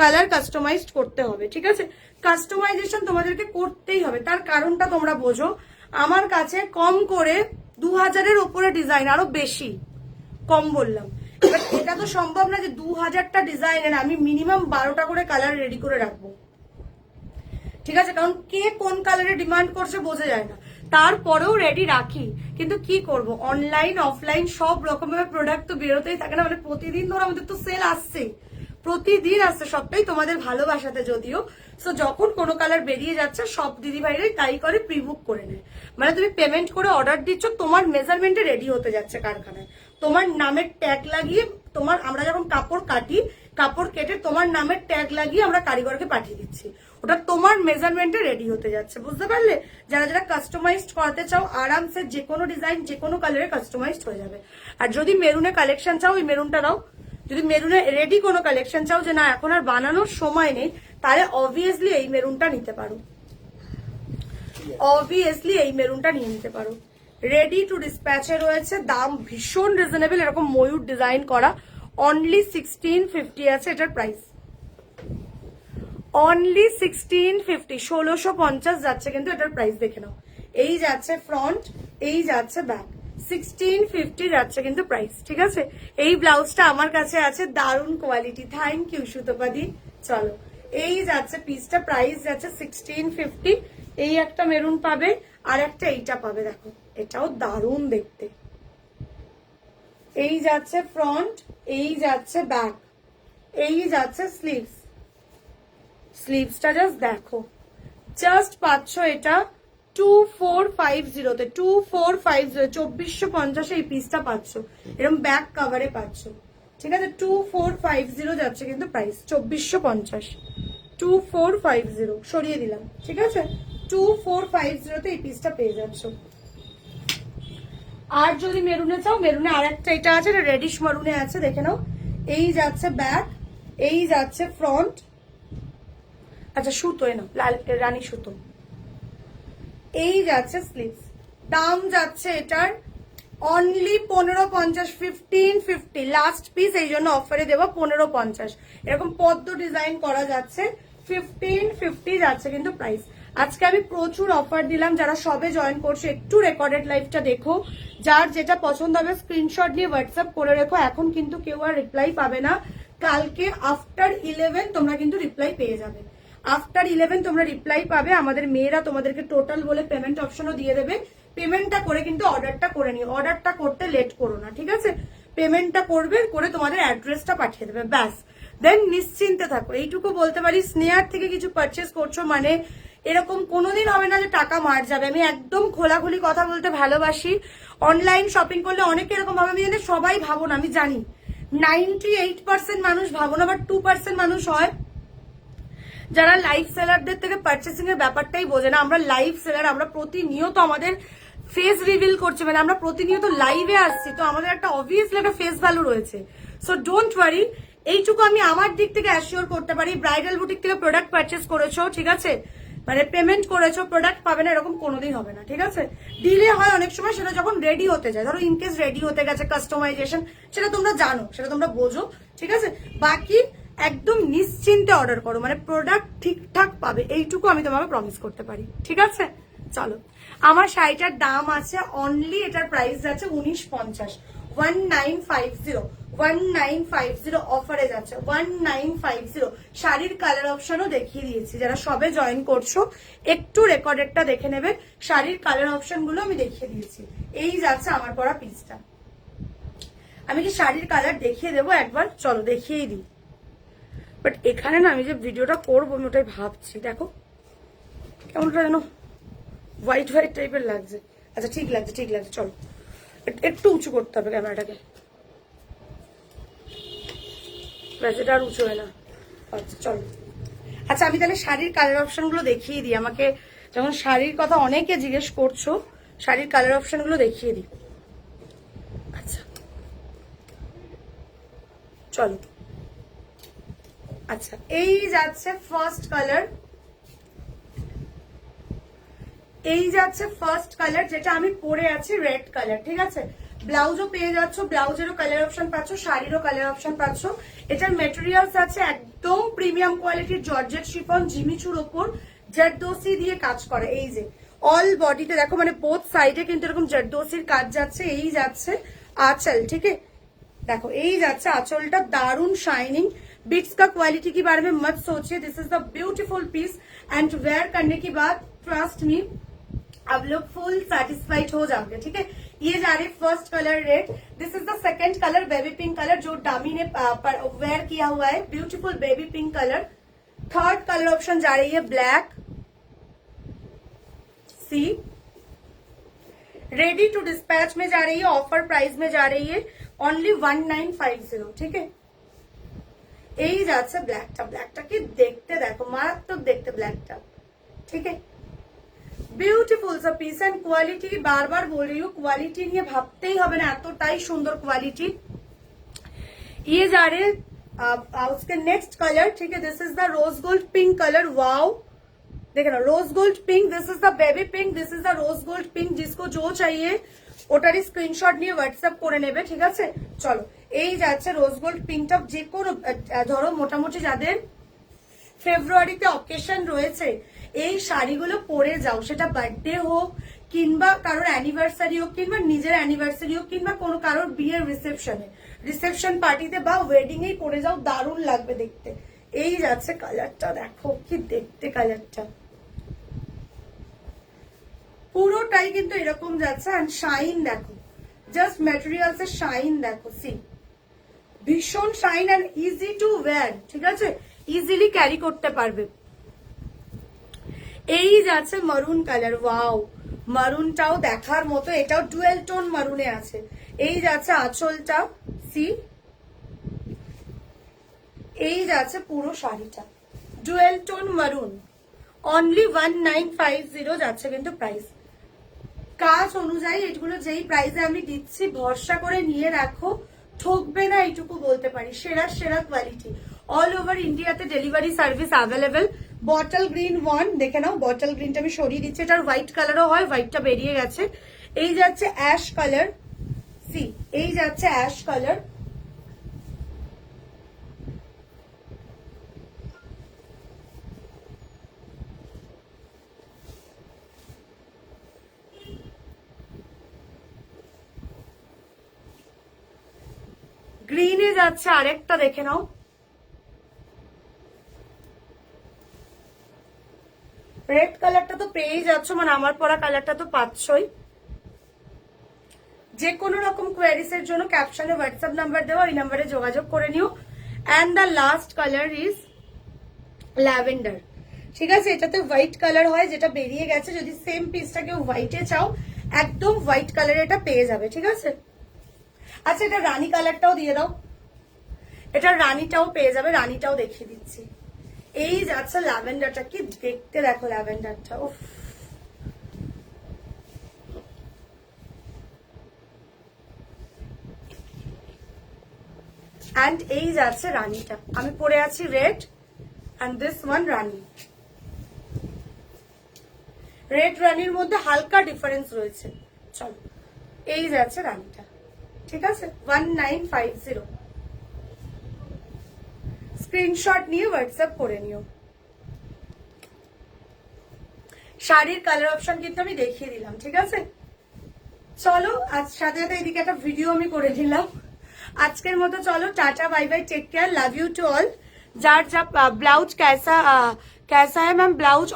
কালার কাস্টমাইজড করতে হবে, ঠিক আছে? কাস্টমাইজেশন তোমাদেরকে করতেই হবে, তার কারণটা তোমরা বোঝো। আমার কাছে কম করে 2000-এর ওপরে ডিজাইন, আরো বেশি, কম বললাম। এবার এটা তো সম্ভব না যে 2000টা ডিজাইনের আমি মিনিমাম 12টা করে কালার রেডি করে রাখবো, ঠিক আছে? কারণ কে কোন কালারে ডিমান্ড করছে বোঝা যায় না, তারপরেও রেডি রাখি। কিন্তু কি করব, অনলাইন অফলাইন সব রকমের প্রোডাক্ট তো বেরোতেই থাকে না, মানে প্রতিদিন ধরো আমাদের তো সেল আসছেই, প্রতিদিন আসছে, সবটাই তোমাদের ভালোবাসাতে যদিও। সো যখন কোনো কালার বেরিয়ে যাচ্ছে সব দিদি ভাইরাই তাই করে, প্রি বুক করে নেয়। মানে তুমি পেমেন্ট করে অর্ডার দিচ্ছ, তোমার মেজারমেন্টে রেডি হতে যাচ্ছে কারখানায়, তোমার নামের ট্যাগ লাগিয়ে, তোমার আমরা যখন কাপড় কাটি, কাপড় কেটে তোমার নামের ট্যাগ লাগিয়ে আমরা কারিগরকে পাঠিয়ে দিচ্ছি, ওটা তোমার মেজারমেন্টে রেডি হতে যাচ্ছে, বুঝতে পারলে? যারা যারা কাস্টমাইজড করাতে চাও, আরামসে যে কোনো ডিজাইন যে কোনো কালারে কাস্টমাইজড হয়ে যাবে। আর যদি মেরুনে কালেকশন চাও, ওই মেরুনটা দাও। যদি মেরুনে রেডি কোনো কালেকশন চাও, যে না এখন আর বানানোর সময় নেই, তাহলে অবভিয়াসলি এই মেরুনটা নিতে পারো, অবভিয়াসলি এই মেরুনটা নিয়ে নিতে পারো। রেডি টু ডিসপ্যাচে রয়েছে, দাম ভীষণ রিজনেবল, এরকম ময়ূর ডিজাইন করা, অনলি 1650 আছে এটার প্রাইস, অনলি 1650, 1650 যাচ্ছে কিন্তু এটার প্রাইস, দেখে নাও। এই যাচ্ছে ফ্রন্ট, এই যাচ্ছে ব্যাক, 1650 যাচ্ছে কিন্তু প্রাইস, ঠিক আছে? এই ব্লাউজটা আমার কাছে আছে, দারুণ কোয়ালিটি, থ্যাংক ইউ সুতপাদি। চলো, এই যাচ্ছে পিসটা, প্রাইস যাচ্ছে 1650। এই একটা মেরুন পাবে, আর একটা এইটা পাবে, দেখো এটাও দারুণ দেখতে। এই যাচ্ছে ফ্রন্ট, এই যাচ্ছে ব্যাক, এই যাচ্ছে স্লিভস, স্লিভসটা জাস্ট দেখো, জাস্ট পাচ্ছ এটা 2450-তে, 2450, 2450 এই পিসটা পাচ্ছ, এরকম ব্যাক কাভারে পাচ্ছ, ঠিক আছে? 2450 যাচ্ছে কিন্তু প্রাইস, 2450, 2450 সরিয়ে দিলাম, ঠিক আছে? 2450-তে এই পিসটা পেয়ে যাচ্ছ। আর যদি মেরুনে চাও, মেরুনে আর একটা এটা আছে, রেডিশ মেরুনে আছে, দেখে নাও। এই যাচ্ছে ব্যাক, এই যাচ্ছে ফ্রন্ট, আচ্ছা সুতো এনো, লাল রানী সুতো, এই যাচ্ছে স্লিভস। দাম যাচ্ছে এটার অনলি 1550, 1550 লাস্ট পিস, এই জন্য অফারে দেবো 1550। এরকম পদ্ম ডিজাইন করা যাচ্ছে, 1550 যাচ্ছে কিন্তু প্রাইস। আজকে আমি প্রচুর অফার দিলাম, যারা সবে জয়েন করছো একটু রেকর্ডেড লাইভটা দেখো, যার যেটা পছন্দ হবে স্ক্রিনশট নিয়ে হোয়াটসঅ্যাপ করে রেখো। এখন কিন্তু কেউ আর রিপ্লাই পাবে না, কালকে আফটার 11 তোমরা কিন্তু রিপ্লাই পেয়ে যাবে, আফটার 11 তোমরা রিপ্লাই পাবে। আমাদের মেয়েরা তোমাদেরকে টোটাল বলে পেমেন্ট অপশনও দিয়ে দেবে, পেমেন্টটা করে কিন্তু অর্ডারটা করে নিও, অর্ডারটা করতে লেট করো না, ঠিক আছে? পেমেন্টটা করবে, করে তোমাদের অ্যাড্রেসটা পাঠিয়ে দেবে, ব্যাস, দেন নিশ্চিন্তে থাকো। এইটুকু বলতে পারি, স্নেহার থেকে কিছু পারচেস করছো মানে এরকম কোনোদিন হবে না যে টাকা মার যাবে। আমি একদম খোলাখুলি কথা বলতে ভালোবাসি। অনলাইন শপিং করলে অনেকে এরকম ভাবে, আমি জানি সবাই ভাবো না, আমি জানি 98% মানুষ ভাবো না, বাট 2% মানুষ হয় যারা লাইভ সেলারদের থেকে পারচেসিং এর ব্যাপারটাই বোঝে না। আমরা লাইভ সেলার, আমরা প্রতিনিয়ত আমাদের ফেস রিভিল করছি, মানে আমরা প্রতিনিয়ত লাইভে আসছি, তো আমাদের একটা অবভিয়াসলি একটা ফেস ভ্যালু রয়েছে। সো ডোন্ট ওয়ারি, এইটুকু আমি আমার দিক থেকে অ্যাসিওর করতে পারি। ব্রাইডাল বুটিক থেকে প্রোডাক্ট পারচেস করেছো, ঠিক আছে, মানে পেমেন্ট করেছো, প্রোডাক্ট পাবে না এরকম কোনোদিন হবে না, ঠিক আছে? ডিলে হয় অনেক সময়, সেটা যখন রেডি হতে যায়, ধরো ইনকেস রেডি হতে গেছে, কাস্টমাইজেশন, সেটা তোমরা জানো, সেটা তোমরা বোঝো, ঠিক আছে? বাকি একদম নিশ্চিন্তে অর্ডার করো, মানে প্রোডাক্ট ঠিকঠাক পাবে, এইটুকু আমি তোমাকে প্রমিস করতে পারি, ঠিক আছে? চলো, আমার শাড়িটার দাম আছে অনলি, এটার প্রাইস যাচ্ছে 1950, 1950, 1950 অফারে যাচ্ছে, 1950। শাড়ির কালার অপশনও দেখিয়ে দিয়েছি, যারা সবে জয়েন করছো একটু রেকর্ডেডটা দেখে নেবে, শাড়ির কালার অপশন গুলো আমি দেখিয়ে দিয়েছি। এই যাচ্ছে আমার পরা পিসটা। আমি কি শাড়ির কালার দেখিয়ে দেবো একবার? চলো দেখিয়েই দিই। বাট এখানে না আমি যে ভিডিওটা করবো আমি ওটাই ভাবছি, দেখো কেমনটা যেন হোয়াইট হোয়াইট টাইপের লাগছে। আচ্ছা ঠিক লাগছে, ঠিক লাগছে, চলো একটু উঁচু করতে হবে ক্যামেরাটাকে, এটা আর উঁচু হয় না। আচ্ছা চলো, আচ্ছা আমি তাহলে শাড়ির কালার অপশন গুলো দেখিয়ে দিই। আমাকে যখন শাড়ির কথা অনেকে জিজ্ঞেস করছো, শাড়ির কালার অপশন গুলো দেখিয়ে দিই। আচ্ছা চলো, আচ্ছা, এই যাচ্ছে ফার্স্ট কালার, এই যাচ্ছে ফার্স্ট কালার যেটা আমি পরে আছি, রেড কালার। ঠিক আছে, ব্লাউজও পেয়ে যাচ্ছ, ব্লাউজেরও কালার অপশন পাচ্ছ, শাড়িরও কালার অপশন পাচ্ছ। এটার মেটেরিয়ালস আছে একদম প্রিমিয়াম কোয়ালিটির জর্জেট শিফন জিমিচুর ওপর জারদোসি দিয়ে কাজ করে। এই যে অল বডিতে দেখো, মানে বোথ সাইডে কিন্তু এরকম জারদোসির কাজ যাচ্ছে। এই যাচ্ছে আঁচল, ঠিক আছে, देखो এই যাচ্ছে আঁচলটা, দারুন শাইনিং। बिट्स का क्वालिटी के बारे में मत सोचिए, this is the beautiful piece and wear करने के बाद ट्रस्ट मी आप लोग फुल सेटिस्फाइड हो जाओगे। ठीक है, ये जा रही first colour red, this is the second colour baby pink colour जो डामी ने वेयर किया हुआ है, beautiful baby pink colour. Third colour option जा रही है ब्लैक, सी रेडी टू डिस्पैच में जा रही है, ऑफर प्राइस में जा रही है ओनली 1950। ठीक है, এই যাচ্ছে ব্ল্যাকটা, ব্ল্যাকটা কি দেখতে দেখো, মারাত্মক দেখতে ব্ল্যাকটা। ঠিক আছে, বিউটিফুল সা পিস এন্ড কোয়ালিটি, বারবার বল रही हूं কোয়ালিটি নিয়ে ভাবতেই হবে না, এতটাই সুন্দর কোয়ালিটি। ये जा रहे उसके नेक्स्ट कलर। ठीक है, this is the rose gold pink colour, wow देखे ना, rose gold pink, this is the baby pink, this is the rose gold pink. जिसको जो चाहिए ওটারই স্ক্রিনশট নিয়ে হোয়াটসঅ্যাপ করে নেবে। ঠিক আছে, চলো এই যাচ্ছে রোজ গোল্ড পিঙ্কটা। যে কোনো ধরো মোটামুটি যাদের ফেব্রুয়ারিতে অকেশন রয়েছে এই শাড়িগুলো পরে যাও, সেটা বার্থডে হোক কিংবা কারোর অ্যানিভার্সারি হোক কিংবা নিজের অ্যানিভার্সারি হোক কিংবা কোনো কারোর বিয়ের রিসেপশন পার্টিতে বা ওয়েডিং এই পরে যাও, দারুণ লাগবে দেখতে। এই যাচ্ছে কালারটা, দেখো কি দেখতে কালারটা, পুরোটাই কিন্তু এরকম যাচ্ছে। এন্ড শাইন দেখো, জাস্ট ম্যাটেরিয়ালস এর শাইন দেখো, সি ভীষণ shine and easy to wear. ঠিক আছে, ইজিলি ক্যারি করতে পারবে। এই যাচ্ছে মারুন কালার, ওয়াও মারুনটাও দেখার মতো, এটাও ডুয়েল টোন মারুনে আছে। এই যাচ্ছে আঁচলটা, সি এই যাচ্ছে পুরো শাড়িটা ডুয়েল টোন মারুন, অনলি 1950 যাচ্ছে কিন্তু প্রাইস। কাজ অনুযায়ী এগুলো যেই প্রাইসে আমি দিচ্ছি ভরসা করে নিয়ে রাখো, ঠকবে না এইটুকু বলতে পারি। সেরা সেরা কোয়ালিটি, অল ওভার ইন্ডিয়াতে delivery service available. Bottle green one দেখে নাও, বটল গ্রিনটা আমি সরিয়ে দিচ্ছি, এটার হোয়াইট কালারও হয়, হোয়াইটটা বেরিয়ে গেছে। এই যাচ্ছে অ্যাশ কালার, সি এই যাচ্ছে অ্যাশ কালার। গ্রিনে যাচ্ছে আরেকটা, দেখে নাও, রেড কালারটা তো পেয়েই যাচ্ছ, মানে আমার পরা কালারটা তো পাচ্ছই। যে কোনো রকম কোয়ারিজ এর জন্য ক্যাপশনে হোয়াটসঅ্যাপ নাম্বার দেওয়া, ওই নাম্বারে যোগাযোগ করে নিও। And the last colour is lavender. ঠিক আছে, এটাতে হোয়াইট কালার হয় যেটা বেরিয়ে গেছে, যদি সেম পিসটা কেউ হোয়াইটে চাও একদম হোয়াইট কালার এটা পেয়ে যাবে। ঠিক আছে, আচ্ছা এটা রানী কালারটাও দিয়ে দাও, এটা রানীটাও পেয়ে যাবে, রানীটাও দেখিয়ে দিচ্ছি। এই যাচ্ছে ল্যাভেন্ডারটা, কি দেখতে দেখো ল্যাভেন্ডারটা, উফ এন্ড এই যাচ্ছে রানীটা, আমি পরে আছি red and this one rani. Red রানীর মধ্যে হালকা ডিফারেন্স রয়েছে। চলো এই যাচ্ছে রানীটা। ঠিক আছে, 1950, স্ক্রিনশট নিয়ে হোয়াটসঅ্যাপ করে নিও। শাড়ির কালার অপশন কিন্তু আমি দেখিয়ে দিলাম। ঠিক আছে, চলো আজ সাথে সাথে এদিকে একটা ভিডিও আমি করে দিলাম। আজকের মতো চলো tata, bye bye, take care, love you to all. जार जब ब्लाउज कैसा है मैम, ब्लाउज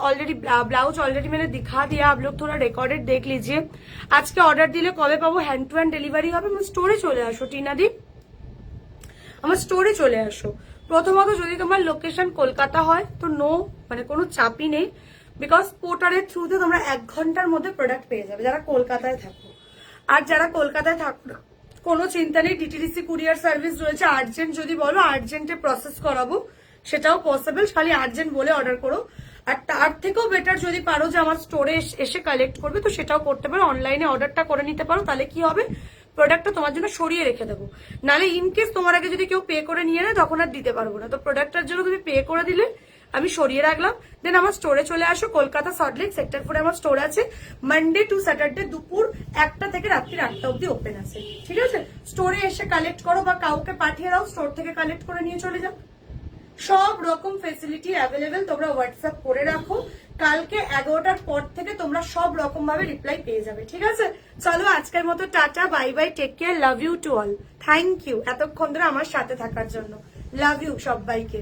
ऑलरेडी मैंने दिखा दिया, आप लोग थोड़ा रिकॉर्डेड देख लीजिए। आज के ऑर्डर दिले कबे पाबो, हैंड टू हैंड डेलिভারি হবে, আমার স্টোরে চলে আসো টিনাদি, আমার স্টোরে চলে আসো। প্রথমত যদি তোমার লোকেশন কলকাতা হয় তো নো, মানে কোনো চাপই নেই, বিকজ পোর্টারের থ্রুতে তোমরা 1 ঘন্টার মধ্যে প্রোডাক্ট পেয়ে যাবে যারা কলকাতায় থাকো। আর যারা কলকাতায় থাকো না কোনো চিন্তা নেই, ডিটিডিসি কুরিয়ার সার্ভিস রয়েছে, আর্জেন্ট যদি বলো আর্জেন্টে প্রসেস করাবো, সেটাও পসিবল, খালি আর্জেন্ট বলে অর্ডার করো। আর তার থেকেও বেটার যদি পারো যে আমার স্টোরে এসে কালেক্ট করবে তো সেটাও করতে পারো, অনলাইনে অর্ডারটা করে নিতে পারো, তাহলে কি হবে প্রোডাক্টটা তোমার জন্য সরিয়ে রেখে দেবো, নাহলে ইনকেস তোমার আগে যদি কেউ পে করে নিয়ে নেয় তখন আর দিতে পারবো না। তো প্রোডাক্টটার জন্য তুমি পে করে দিলে আমি সরিয়ে রাখলাম, দেন আমার স্টোরে চলে আসো। কলকাতা সল্টলেক সেক্টর 4 আমার স্টোর আছে। মানডে টু স্যাটারডে দুপুর 1টা থেকে রাত্রি 8টা অব্দি ওপেন আছে, ঠিক আছে? স্টোরে এসে কালেক্ট করো বা কাউকে পাঠিয়ে দাও, স্টোর থেকে কালেক্ট করে নিয়ে চলে যাও। সব রকম ফেসিলিটি অ্যাভেলেবেল, তোমরা হোয়াটসঅ্যাপ করে রাখো। কালকে 11টার পর থেকে তোমরা সব রকম ভাবে রিপ্লাই পেয়ে যাবে, ঠিক আছে? চলো আজকের মতো tata, bye bye, take care, love you to all. Thank you এতক্ষণ ধরে আমার সাথে থাকার জন্য। লাভ ইউ সবাইকে।